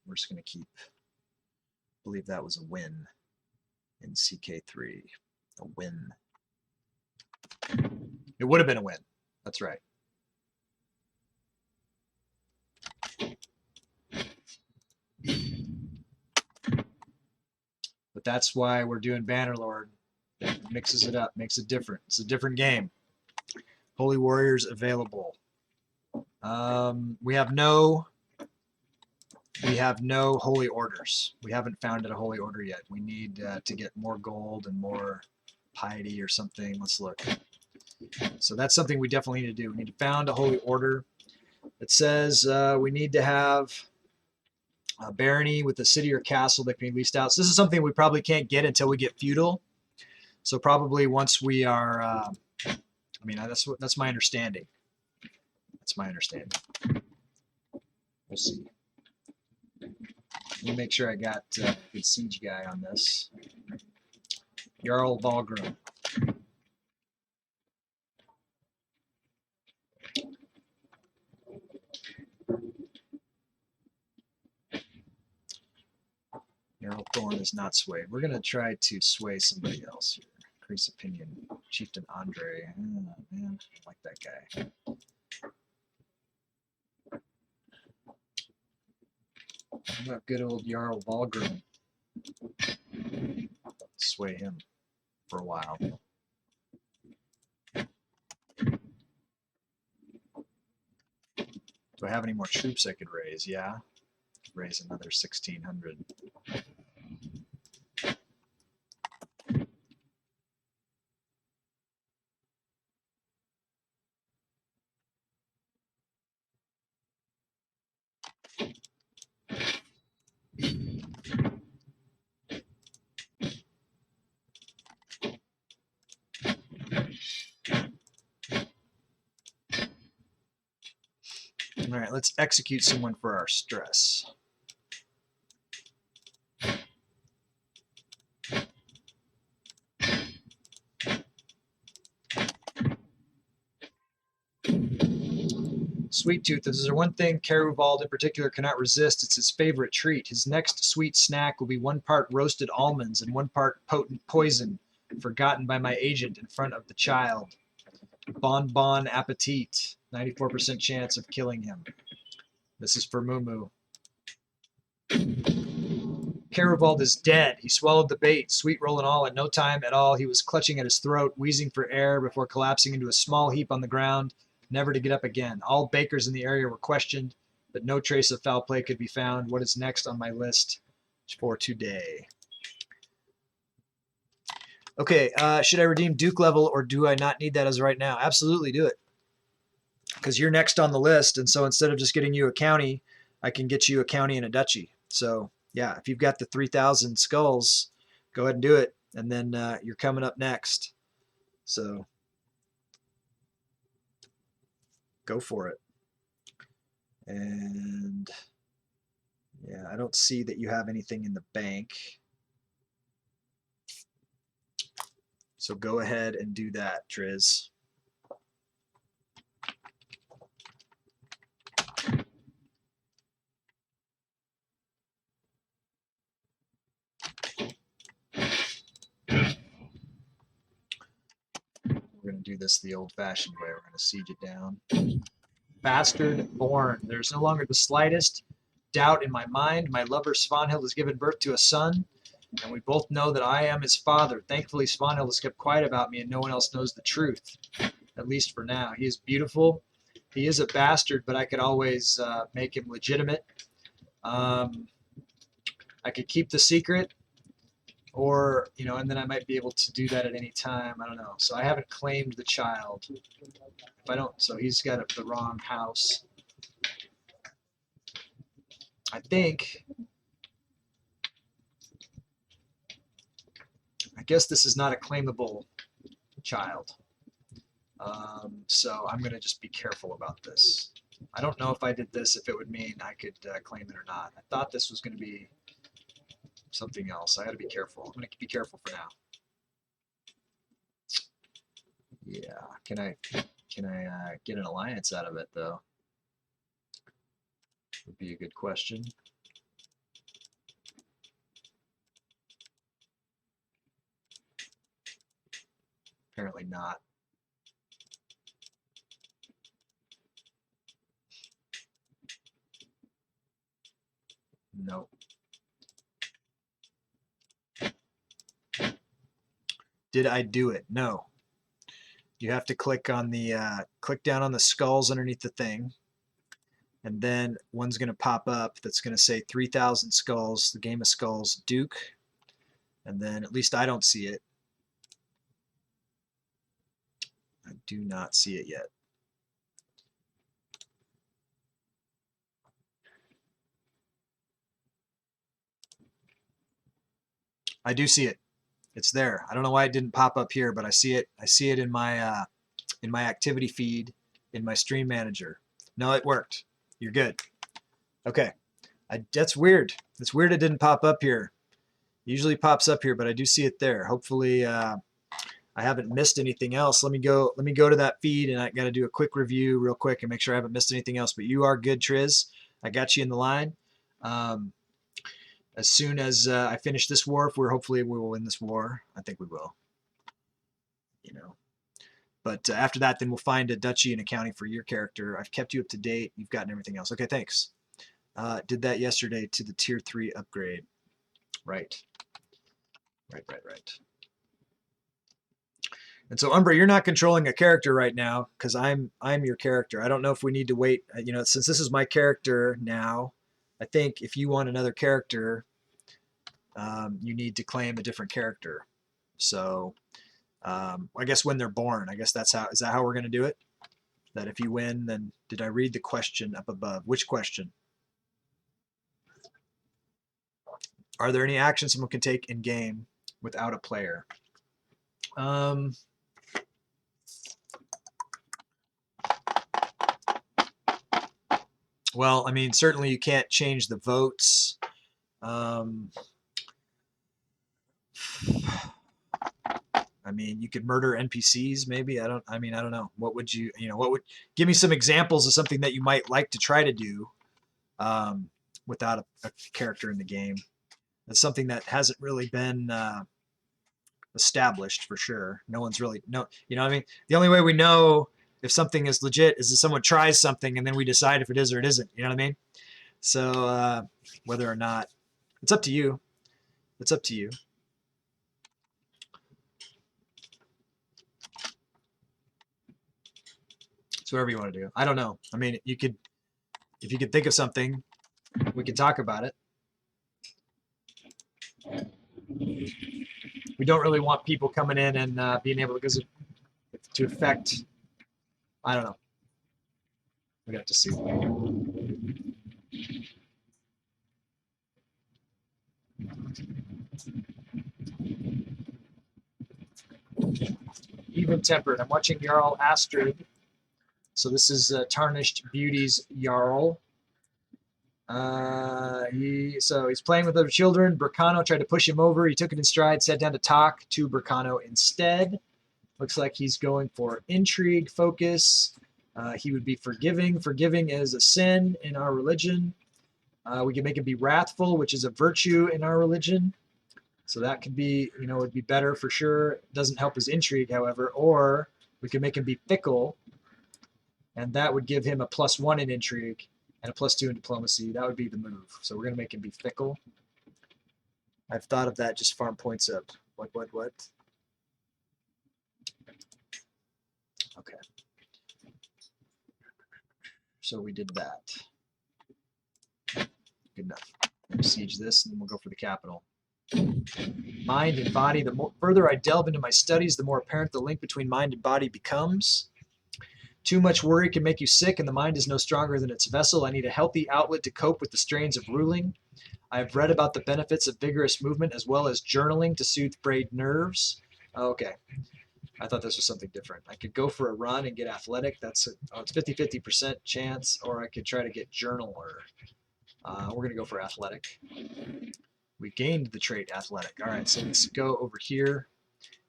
We're just going to keep. I believe that was a win in CK3. A win. It would have been a win. That's right. But that's why we're doing Bannerlord. It mixes it up, makes it different. It's a different game. Holy Warriors available. We have no holy orders. We haven't founded a holy order yet. We need to get more gold and more piety or something. Let's look. So that's something we definitely need to do. We need to found a holy order. It says we need to have a barony with a city or castle that can be leased out. So this is something we probably can't get until we get feudal. So probably once we are, I mean, that's my understanding. That's my understanding. We'll see. Let me make sure I got a good siege guy on this. Jarl Valgrim. Jarl Thorn is not swayed. We're going to try to sway somebody else here. Increase opinion. Chieftain Andre. Oh, man, I like that guy. How about good old Jarl Valgrim? Sway him for a while. Do I have any more troops I could raise? Yeah. Raise another 1,600. All right, let's execute someone for our stress. Sweet Tooth, is there one thing Caruvald in particular cannot resist? It's his favorite treat. His next sweet snack will be 1 part roasted almonds and 1 part potent poison, forgotten by my agent in front of the child. Bon bon appetit. 94% chance of killing him. This is for Moo Moo. Carivald is dead. He swallowed the bait, sweet roll and all. In no time at all, he was clutching at his throat, wheezing for air before collapsing into a small heap on the ground, never to get up again. All bakers in the area were questioned, but no trace of foul play could be found. What is next on my list for today? Okay, should I redeem Duke level or do I not need that as of right now? Absolutely do it. Because you're next on the list, and so instead of just getting you a county, I can get you a county and a duchy. So yeah, if you've got the 3,000 skulls, go ahead and do it, and then you're coming up next. So go for it. And yeah, I don't see that you have anything in the bank. So go ahead and do that, Triz. We're going to do this the old-fashioned way. We're going to siege it down. Bastard born. There's no longer the slightest doubt in my mind. My lover Svanhild has given birth to a son, and we both know that I am his father. Thankfully, Svanhild has kept quiet about me, and no one else knows the truth, at least for now. He is beautiful. He is a bastard, but I could always make him legitimate. I could keep the secret, or, you know, and then I might be able to do that at any time. I don't know. So I haven't claimed the child. If I don't, so he's got the wrong house. I think, I guess this is not a claimable child. So I'm going to just be careful about this. I don't know if I did this, if it would mean I could claim it or not. I thought this was going to be something else. I got to be careful. I'm going to be careful for now. Yeah. Can I get an alliance out of it though? Would be a good question. Apparently not. Nope. Did I do it? No. You have to click on the click down on the skulls underneath the thing, and then one's going to pop up that's going to say 3,000 skulls, the game of skulls, Duke, and then at least I don't see it. I do not see it yet. I do see it. It's there. I don't know why it didn't pop up here, but I see it. I see it in my activity feed in my stream manager. No, it worked. You're good. Okay. That's weird. It's weird it didn't pop up here. It usually pops up here, but I do see it there. Hopefully I haven't missed anything else. Let me go to that feed, and I got to do a quick review real quick and make sure I haven't missed anything else. But you are good, Triz. I got you in the line. As soon as I finish this war, hopefully we will win this war. I think we will. You know. But after that, then we'll find a duchy and a county for your character. I've kept you up to date. You've gotten everything else. Okay, thanks. Did that yesterday to the tier 3 upgrade. Right. And so, Umbra, you're not controlling a character right now because I'm your character. I don't know if we need to wait. You know, since this is my character now, I think if you want another character, you need to claim a different character. So I guess when they're born, I guess is that how we're going to do it? That if you win, then did I read the question up above? Which question? Are there any actions someone can take in game without a player? Well, I mean, certainly you can't change the votes. I mean, you could murder NPCs, maybe. I don't know. What would give me some examples of something that you might like to try to do without a character in the game. That's something that hasn't really been established for sure. No one's really, you know what I mean? The only way we know if something is legit is if someone tries something and then we decide if it is or it isn't. You know what I mean? So whether or not, it's up to you. It's up to you. It's whatever you want to do. I don't know. I mean, you could, if you could think of something, we could talk about it. We don't really want people coming in and being able to affect. I don't know. We got to see. Even tempered. I'm watching Jarl Astrid. So this is Tarnished Beauty's Jarl. So he's playing with other children. Bracano tried to push him over. He took it in stride, sat down to talk to Bracano instead. Looks like he's going for intrigue, focus. He would be forgiving. Forgiving is a sin in our religion. We can make him be wrathful, which is a virtue in our religion. So that could be, would be better for sure. It doesn't help his intrigue, however. Or we could make him be fickle, and that would give him a +1 in intrigue and a +2 in diplomacy. That would be the move. So we're going to make him be fickle. I've thought of that, just farm points up. What? Okay. So we did that. Good enough. Siege this, and then we'll go for the capital. Mind and body. The further I delve into my studies, the more apparent the link between mind and body becomes. Too much worry can make you sick, and the mind is no stronger than its vessel. I need a healthy outlet to cope with the strains of ruling. I have read about the benefits of vigorous movement as well as journaling to soothe frayed nerves. Okay. I thought this was something different. I could go for a run and get athletic. It's 50-50% chance, or I could try to get journaler. We're going to go for athletic. We gained the trait athletic. All right, so let's go over here.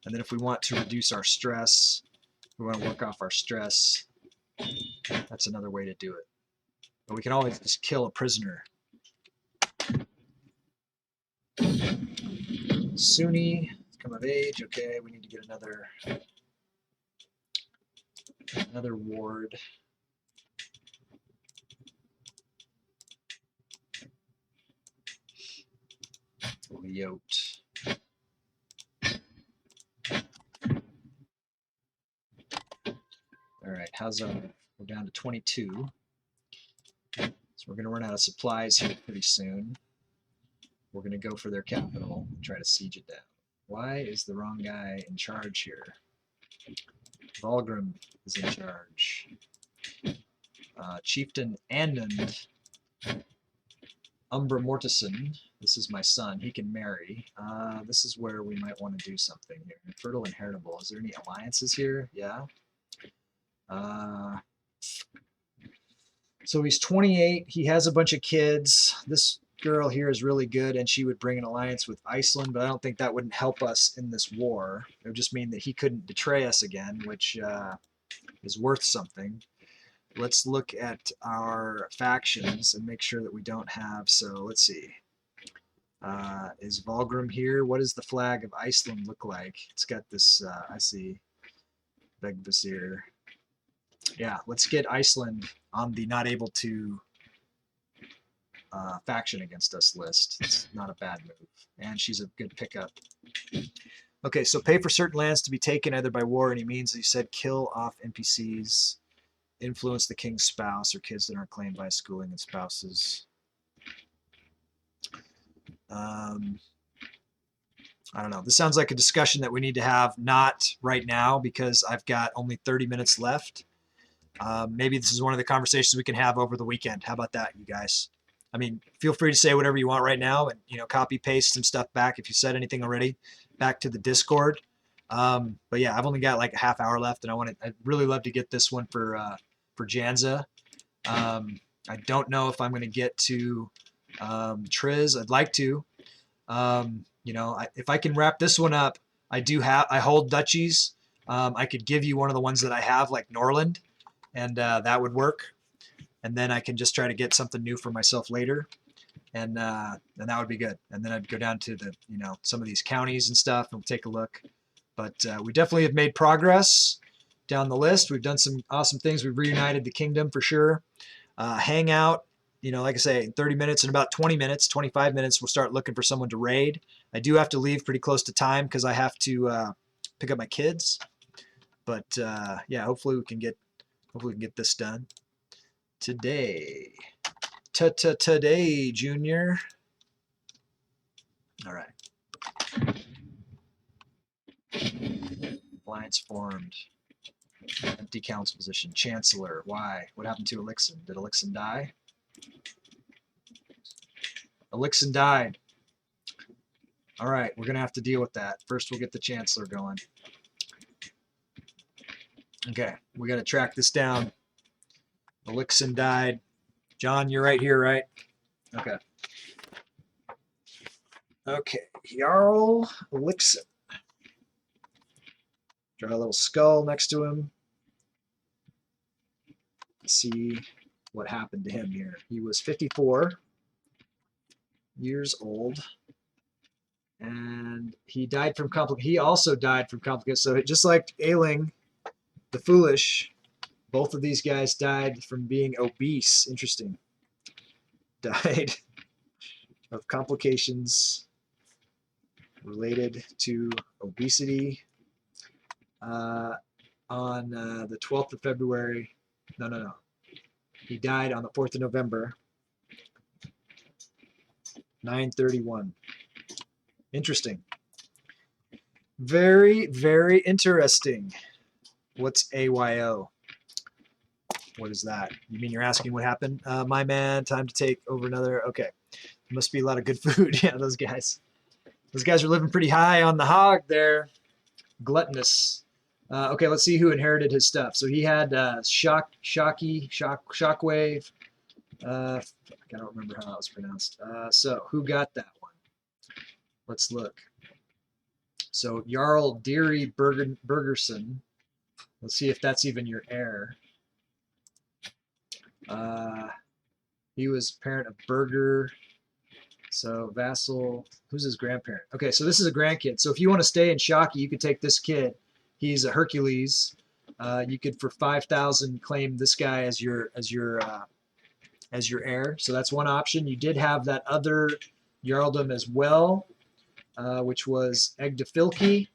And then if we want to reduce our stress, we want to work off our stress. That's another way to do it. But we can always just kill a prisoner. Sunni, come of age. Okay, we need to get another ward. Yoked. All right, how's we're down to 22. So we're going to run out of supplies here pretty soon. We're going to go for their capital and try to siege it down. Why is the wrong guy in charge here? Volgrim is in charge. Chieftain Anand, Umbra Mortison. This is my son. He can marry. This is where we might want to do something here. Fertile and heritable. Is there any alliances here? Yeah. So he's 28. He has a bunch of kids. This girl here is really good, and she would bring an alliance with Iceland, but I don't think that wouldn't help us in this war. It would just mean that he couldn't betray us again, which is worth something. Let's look at our factions and make sure that we don't have, so let's see. Is Volgrim here? What does the flag of Iceland look like? It's got this, I see, Begvasir. Yeah, let's get Iceland on the not able to faction against us list. It's not a bad move. And she's a good pickup. Okay, so pay for certain lands to be taken either by war or any means. He said kill off NPCs, influence the king's spouse or kids that aren't claimed by schooling and spouses. I don't know. This sounds like a discussion that we need to have, not right now because I've got only 30 minutes left. Maybe this is one of the conversations we can have over the weekend. How about that, you guys? I mean, feel free to say whatever you want right now and, copy paste some stuff back if you said anything already back to the Discord. But yeah, I've only got like a half hour left and I'd really love to get this one for Janza. I don't know if I'm going to get to Triz. I'd like to. If I can wrap this one up, I hold duchies. I could give you one of the ones that I have, like Norland, and that would work. And then I can just try to get something new for myself later, and that would be good. And then I'd go down to the, some of these counties and stuff, and we'll take a look. But we definitely have made progress down the list. We've done some awesome things. We've reunited the kingdom for sure. Hangout you know, like I say, in 30 minutes, in about 20 minutes, 25 minutes, we'll start looking for someone to raid. I do have to leave pretty close to time because I have to pick up my kids. But yeah, hopefully we can get this done today. Today, Junior. All right. Alliance formed. Empty council position. Chancellor. Why? What happened to Elixon? Did Elixon die? Elixon died. All right, we're gonna have to deal with that. First, we'll get the Chancellor going. Okay, we gotta track this down. Elixon died. John, you're right here, right? Okay. Okay, Jarl Elixon. Draw a little skull next to him. Let's see what happened to him here. He was 54 years old, and he died from complications. He also died from complications. So just like Ailing, the Foolish, both of these guys died from being obese. Interesting. Died of complications related to obesity on the 12th of February. No. He died on the 4th of November, 9:31. Interesting. Very, very interesting. What's AYO? What is that? You mean you're asking what happened? My man, time to take over another. Okay. Must be a lot of good food. Yeah, those guys. Those guys are living pretty high on the hog there. Gluttonous. Okay, let's see who inherited his stuff. So he had Shockwave. I don't remember how that was pronounced. So who got that one? Let's look. So Jarl Deary Bergerson. Let's see if that's even your heir. He was parent of Berger. So Vassal, who's his grandparent? Okay, so this is a grandkid. So if you want to stay in Shocky, you could take this kid. He's a Hercules. You could, for 5,000, claim this guy as your heir. So that's one option. You did have that other Jarldom as well, which was Egdafilki.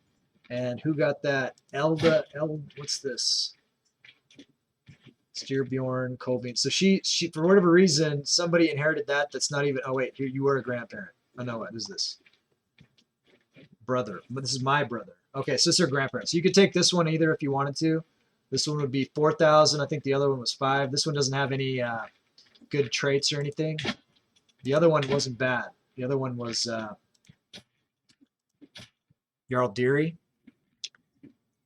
And who got that? What's this? Steerbjorn, Colvin. So she, for whatever reason, somebody inherited that. That's not even. Oh wait, you were a grandparent. Oh no, what is this? Brother. This is my brother. Okay, so this is her grandparent. So you could take this one either if you wanted to. This one would be 4,000. I think the other one was 5. This one doesn't have any good traits or anything. The other one wasn't bad. The other one was Jarl Deary.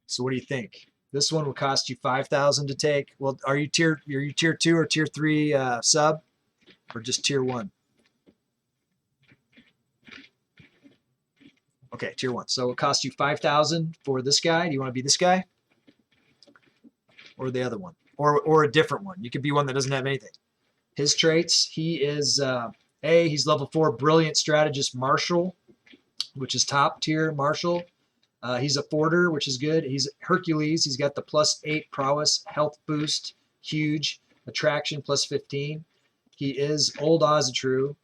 So what do you think? This one will cost you 5,000 to take. Well, are you tier 2 or tier 3 sub, or just tier 1? Okay, tier 1. So it will cost you 5,000 for this guy. Do you want to be this guy, or the other one, or a different one? You could be one that doesn't have anything. His traits: he is he's level 4, brilliant strategist marshal, which is top tier marshal. He's a forder, which is good. He's Hercules. He's got the +8 prowess, health boost, huge. Attraction +15. He is old Ozatru.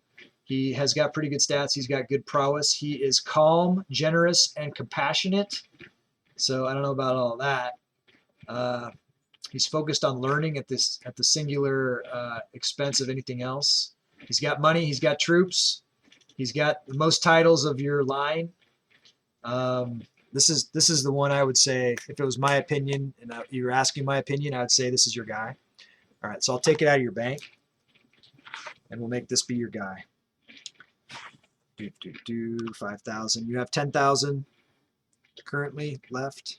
He has got pretty good stats. He's got good prowess. He is calm, generous, and compassionate. So I don't know about all that. He's focused on learning at the singular expense of anything else. He's got money. He's got troops. He's got the most titles of your line. This is the one I would say, if it was my opinion and you were asking my opinion, I would say this is your guy. All right, so I'll take it out of your bank, and we'll make this be your guy. 5,000. You have 10,000 currently left,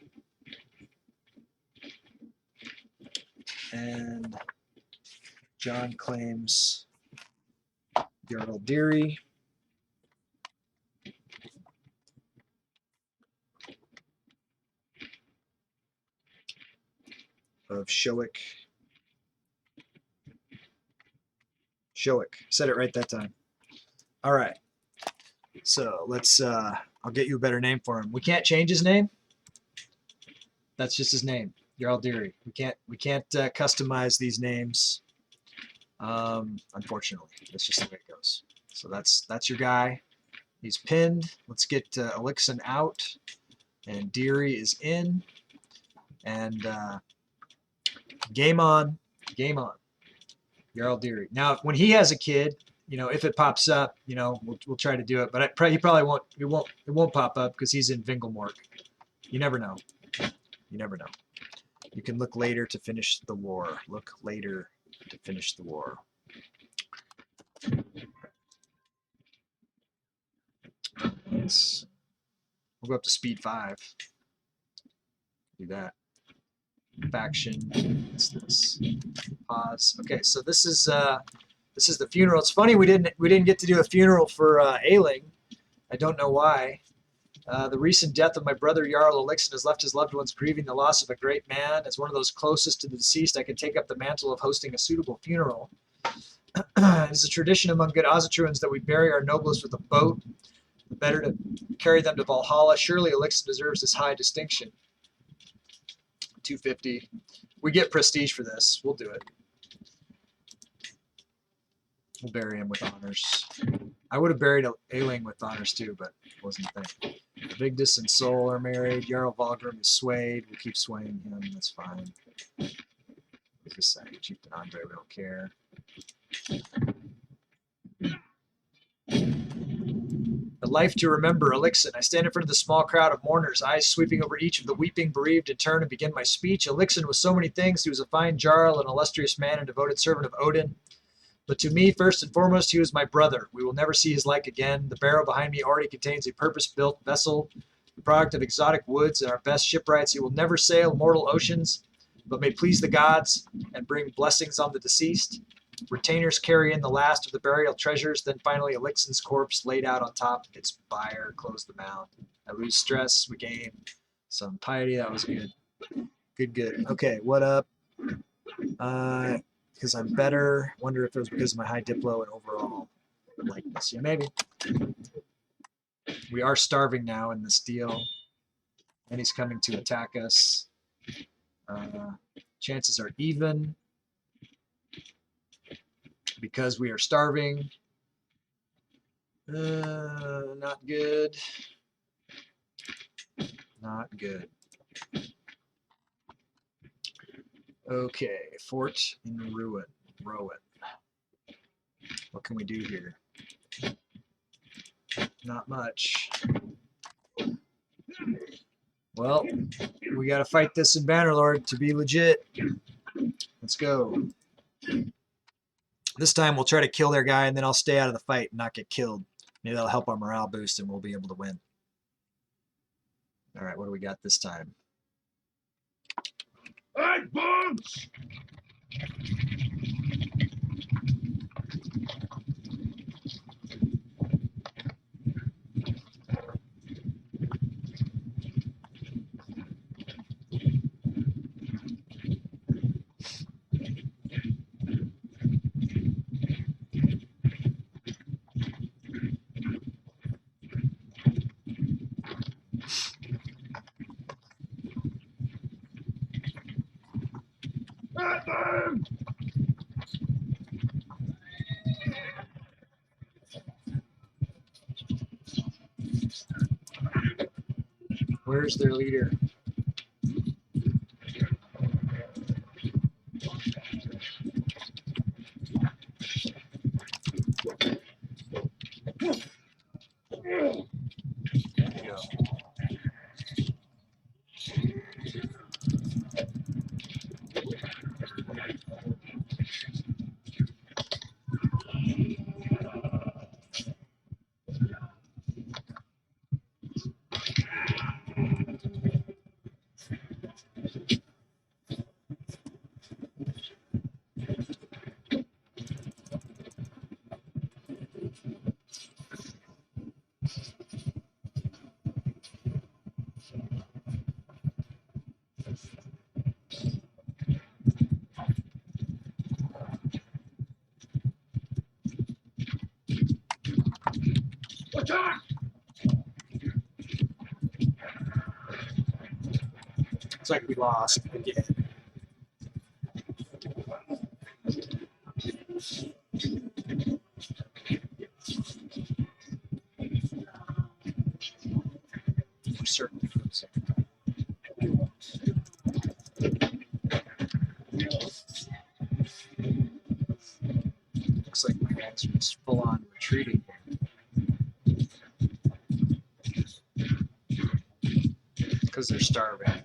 and John claims Jarl Deary. Of Showick. Said it right that time. All right. So let's, I'll get you a better name for him. We can't change his name. That's just his name, Jarl Deary. We can't customize these names. Unfortunately, that's just the way it goes. So that's your guy. He's pinned. Let's get Elixir out, and Deary is in, and game on, game on. Jarl Deary. Now, when he has a kid, you know, if it pops up, you know, we'll try to do it. But he probably won't. It won't pop up because he's in Vingelmork. You never know. You never know. You can look later to finish the war. Look later to finish the war. We'll go up to speed 5. Do that. Faction. What's this? Pause. Okay, so this is the funeral. It's funny we didn't get to do a funeral for Ailing. I don't know why. The recent death of my brother Jarl Elixir has left his loved ones grieving the loss of a great man. As one of those closest to the deceased, I could take up the mantle of hosting a suitable funeral. It is a tradition among good Ozatruans that we bury our noblest with a boat, the better to carry them to Valhalla. Surely Elixir deserves this high distinction. 250. We get prestige for this. We'll do it. We'll bury him with honors. I would have buried Ailing with honors too, but it wasn't a thing. Vigdis and Sol are married. Jarl Valgrim is swayed. We'll keep swaying him. That's fine. What's this say? Chieftain Andre, we don't care. A life to remember, Elixir. I stand in front of the small crowd of mourners, eyes sweeping over each of the weeping bereaved in turn, and begin my speech. Elixir was so many things. He was a fine Jarl, an illustrious man, and devoted servant of Odin. But to me, first and foremost, he was my brother. We will never see his like again. The barrow behind me already contains a purpose-built vessel, the product of exotic woods and our best shipwrights. He will never sail mortal oceans, but may please the gods and bring blessings on the deceased. Retainers carry in the last of the burial treasures. Then finally, Elixir's corpse laid out on top of its bier. Close the mound. I lose stress. We gain some piety. That was good. Good. Okay, what up? Because I'm better. Wonder if it was because of my high diplo and overall likeness. Yeah, maybe. We are starving now in this deal, and he's coming to attack us. Chances are even because we are starving. Not good. Not good. Okay, fort in ruin. Rowan. What can we do here? Not much. Well, we got to fight this in Bannerlord to be legit. Let's go. This time we'll try to kill their guy, and then I'll stay out of the fight and not get killed. Maybe that'll help our morale boost, and we'll be able to win. All right, what do we got this time? Hey, bombs! At them! Where's their leader? There you go. Attack! It's like we lost again. circle. Looks like my guys are just full on retreating because they're starving.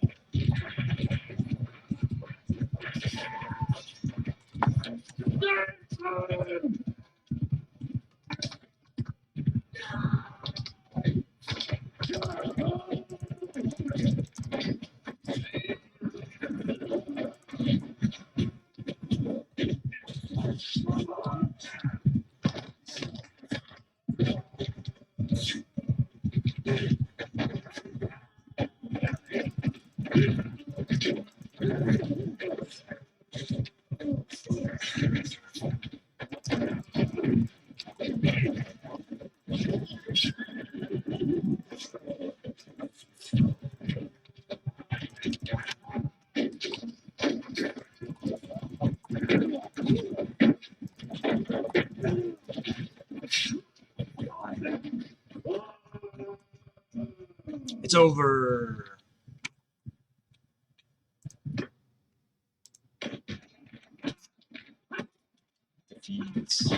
It's over. Defeats.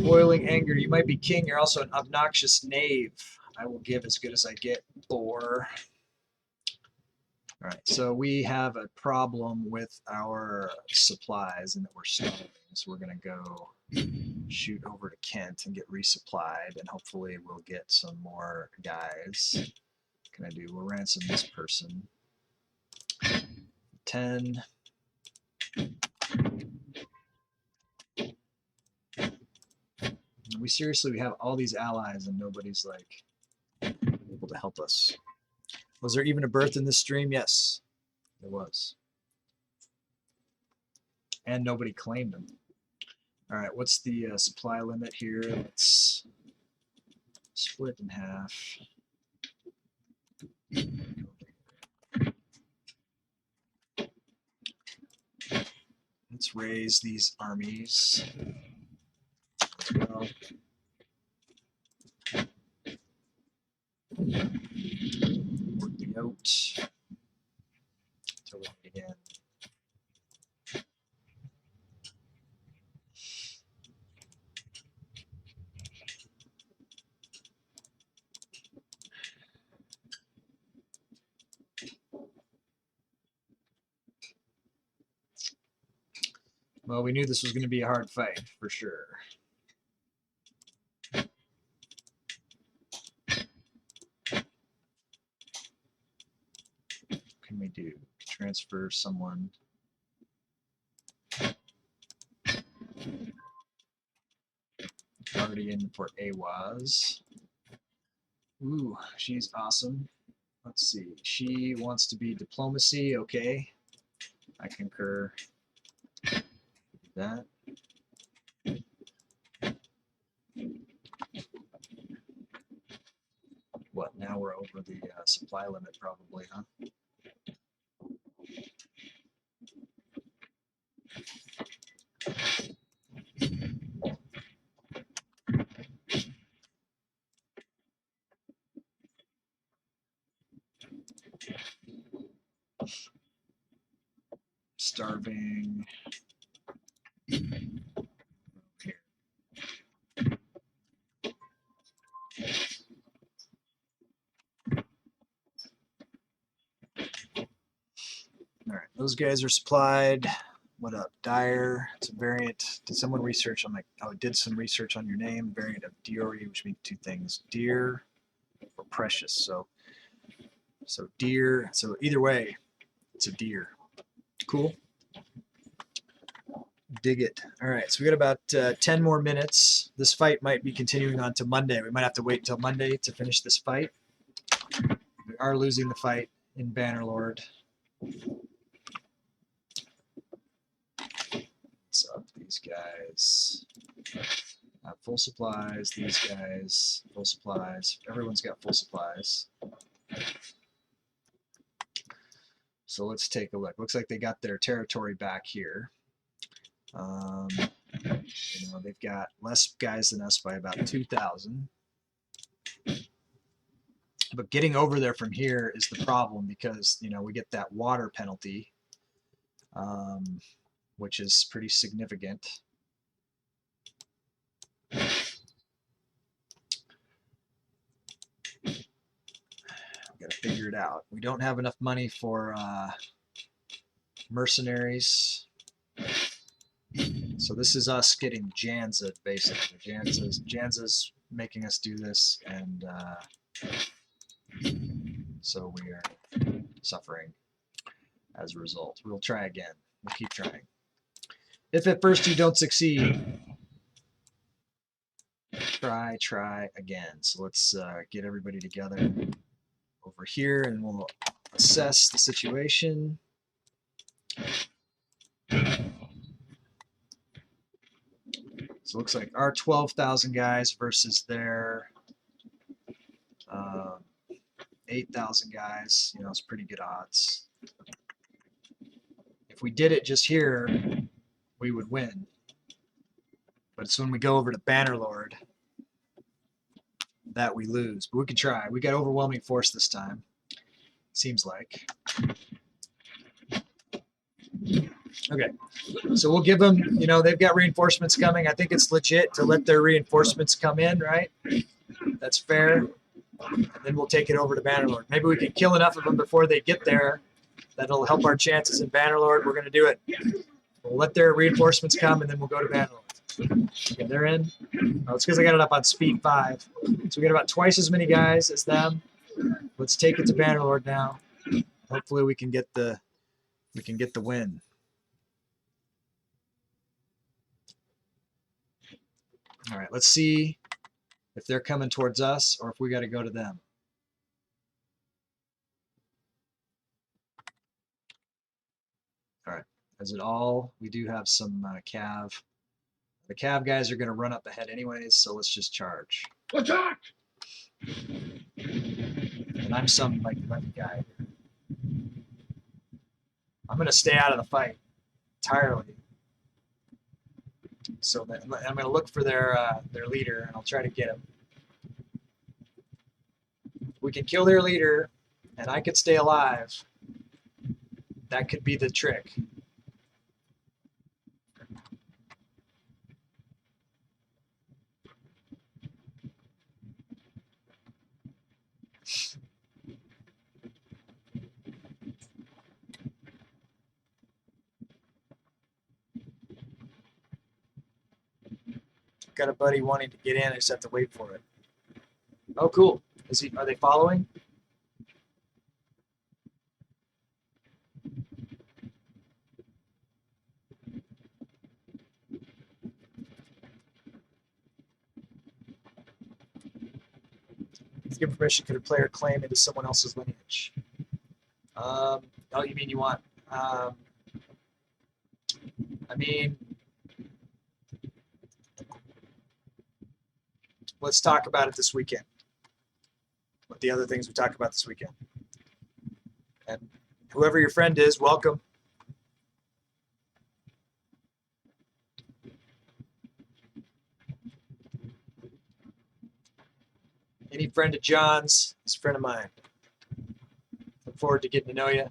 Boiling anger. You might be king. You're also an obnoxious knave. I will give as good as I get. Boar. All right, so we have a problem with our supplies and that we're starving. So we're going to go shoot over to Kent and get resupplied, and hopefully we'll get some more guys. What can I do? We'll ransom this person. 10. We seriously, we have all these allies and nobody's like able to help us. Was there even a birth in this stream? Yes, there was. And nobody claimed them. All right, what's the supply limit here? Let's split in half. Let's raise these armies as well. Work the out until we meet again. Well, we knew this was going to be a hard fight for sure. What can we do? Transfer someone. Already in for AWAS. Ooh, she's awesome. Let's see. She wants to be diplomacy. Okay. I concur. That. What, now we're over the supply limit probably, huh? Starving. Here. All right, those guys are supplied. What up, Dyer? It's a variant. Did someone research on did some research on your name? Variant of Diori, which means two things: dear or precious. So deer. So either way, it's a deer. Cool. Dig it. All right, so we got about 10 more minutes. This fight might be continuing on to Monday. We might have to wait until Monday to finish this fight. We are losing the fight in Bannerlord. What's up, these guys? Full supplies, these guys, full supplies. Everyone's got full supplies. So let's take a look. Looks like they got their territory back here. You know, they've got less guys than us by about 2,000. But getting over there from here is the problem because, you know, we get that water penalty, which is pretty significant. Got to figure it out. We don't have enough money for mercenaries. So this is us getting Janza, basically. Janza's making us do this, and so we are suffering as a result. We'll try again. We'll keep trying. If at first you don't succeed, try again. So let's get everybody together over here, and we'll assess the situation. So it looks like our 12,000 guys versus their 8,000 guys. You know, it's pretty good odds. If we did it just here, we would win. But it's when we go over to Bannerlord that we lose. But we can try. We got overwhelming force this time. Seems like. Okay, so we'll give them, you know, they've got reinforcements coming. I think it's legit to let their reinforcements come in, right? That's fair. And then we'll take it over to Bannerlord. Maybe we can kill enough of them before they get there. That'll help our chances in Bannerlord. We're going to do it. We'll let their reinforcements come, and then we'll go to Bannerlord. Okay, they're in. Oh, it's because I got it up on speed 5. So we got about twice as many guys as them. Let's take it to Bannerlord now. Hopefully we can get the win. All right, let's see if they're coming towards us or if we got to go to them. All right, is it all? We do have some cav. The cav guys are going to run up ahead anyways, so let's just charge. Attack! And I'm some like lefty guy. I'm going to stay out of the fight entirely. So that, I'm going to look for their leader, and I'll try to get him. We can kill their leader, and I could stay alive. That could be the trick. Got a buddy wanting to get in. I just have to wait for it. Oh, cool. Are they following? If given permission, could a player claim into someone else's lineage? Oh, you mean you want? I mean, let's talk about it this weekend. What the other things we talk about this weekend. And whoever your friend is, welcome. Any friend of John's is a friend of mine. Look forward to getting to know you.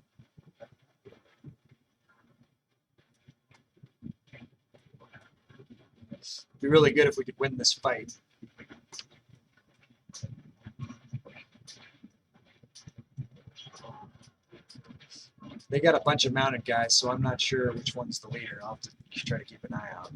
It'd be really good if we could win this fight. They got a bunch of mounted guys, so I'm not sure which one's the leader. I'll have to try to keep an eye out.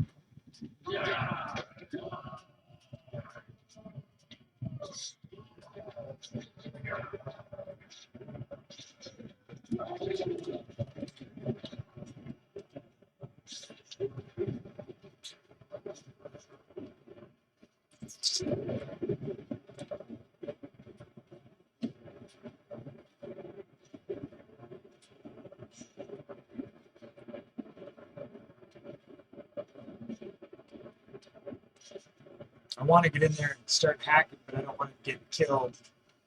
I want to get in there and start hacking, but I don't want to get killed and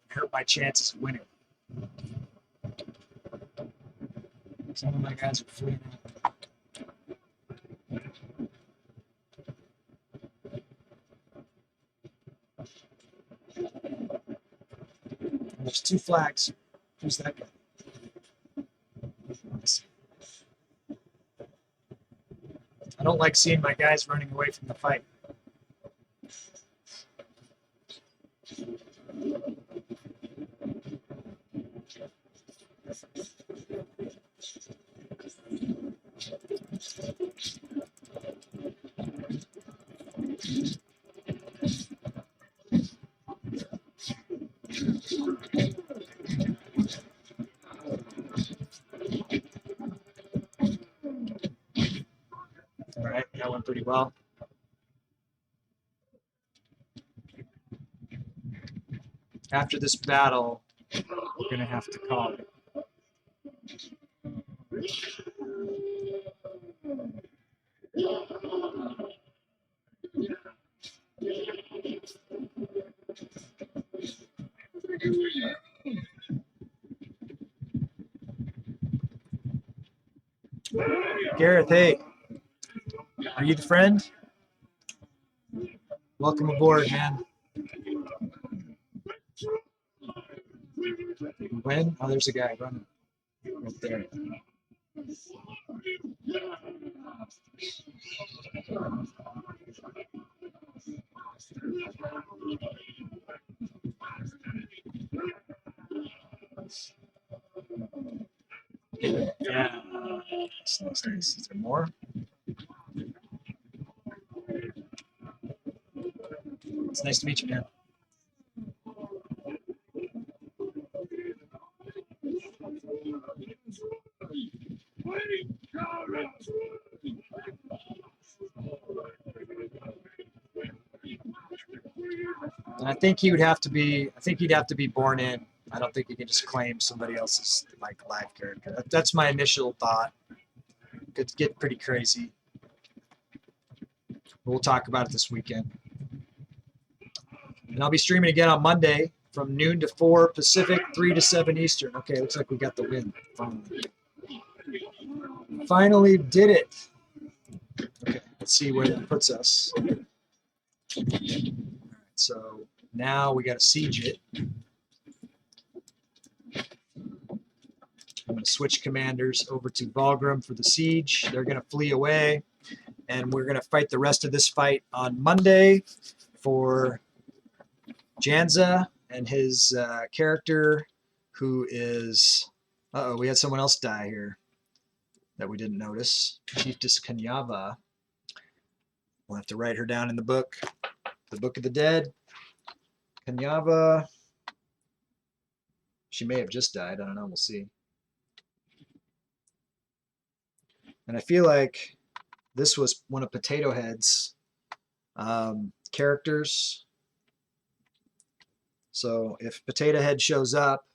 hurt my chances of winning. Some of my guys are fleeing out. There's 2 flags. Who's that guy? I don't like seeing my guys running away from the fight. All right, that went pretty well. After this battle, we're going to have to call it. Gareth, hey, are you the friend? Welcome aboard, man. When? Oh, there's a guy running right there. Yeah. Nice. Is there more? It's nice to meet you, man. And I think he'd have to be born in. I don't think you can just claim somebody else's like live character. That's my initial thought. Could get pretty crazy. We'll talk about it this weekend. And I'll be streaming again on Monday from noon to 4 Pacific, 3 to 7 Eastern. Okay, looks like we got the win. Finally did it. Okay, let's see where that puts us. All right, so now we got to siege it. I'm going to switch commanders over to Valgrim for the siege. They're going to flee away, and we're going to fight the rest of this fight on Monday for Janza and his character, who is... Uh-oh, we had someone else die here that we didn't notice. Chieftain Kanyava. We'll have to write her down in the book of the dead. Kanyava. She may have just died. I don't know. We'll see. And I feel like this was one of Potato Head's characters. So if Potato Head shows up,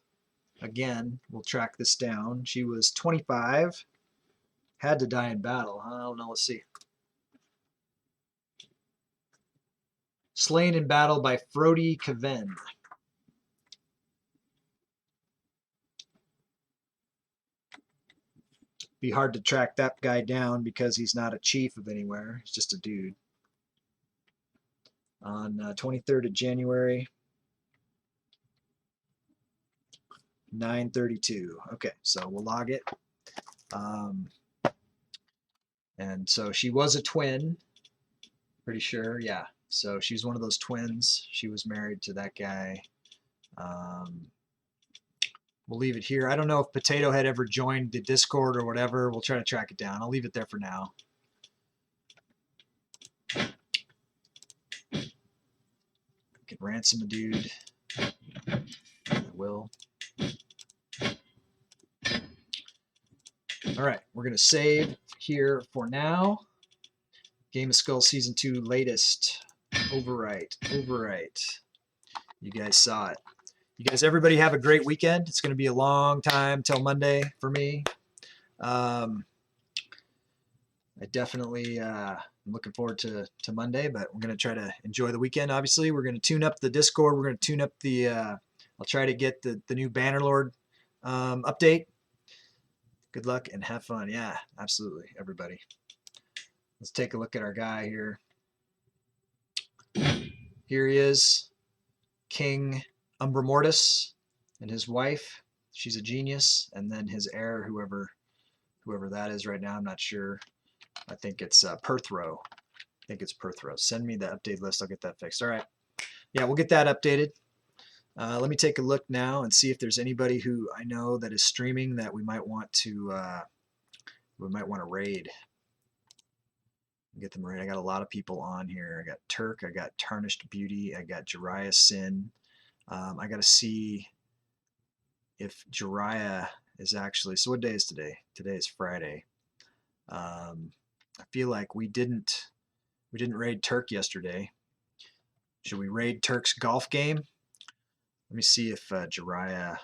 again, we'll track this down. She was 25. Had to die in battle. I don't know. Let's see. Slain in battle by Frody Kaven. Be hard to track that guy down because he's not a chief of anywhere. He's just a dude. On 23rd of January, 9:32. Okay, so we'll log it. And so she was a twin, pretty sure. Yeah, so she's one of those twins. She was married to that guy. We'll leave it here. I don't know if Potato Head ever joined the Discord or whatever. We'll try to track it down. I'll leave it there for now. I can ransom a dude. I will. All right, we're going to save here for now. Game of Skulls Season 2 latest. Overwrite. You guys saw it. You guys, everybody have a great weekend. It's going to be a long time till Monday for me. I definitely am looking forward to Monday, but we're going to try to enjoy the weekend. Obviously, we're going to tune up the Discord. We're going to tune up the, I'll try to get the new Bannerlord update. Good luck and have fun. Yeah, absolutely, everybody. Let's take a look at our guy here. Here he is, King Umbra Mortis. And his wife, she's a genius. And then his heir, whoever that is right now, I'm not sure. I think it's Perthrow. I think it's Perthrow. Send me the update list. I'll get that fixed. All right. Yeah, we'll get that updated. Let me take a look now and see if there's anybody who I know that is streaming that we might want to raid. Get them right. I got a lot of people on here. I got Turk. I got Tarnished Beauty. I got Jariah Sin. I got to see if Jariah is actually. So what day is today? Today is Friday. I feel like we didn't raid Turk yesterday. Should we raid Turk's golf game? Let me see if Jariah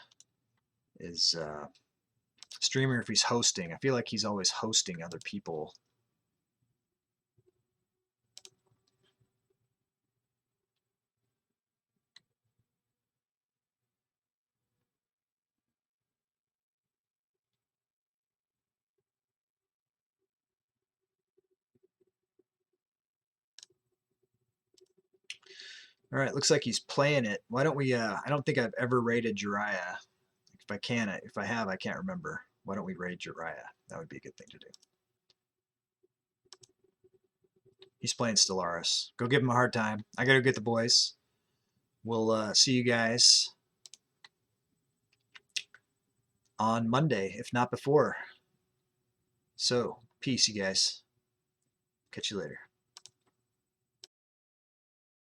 is streamer, if he's hosting. I feel like he's always hosting other people. All right, looks like he's playing it. Why don't we, I don't think I've ever raided Jariah. If I can, if I have, I can't remember. Why don't we raid Jariah? That would be a good thing to do. He's playing Stellaris. Go give him a hard time. I gotta get the boys. We'll see you guys on Monday, if not before. So, peace, you guys. Catch you later.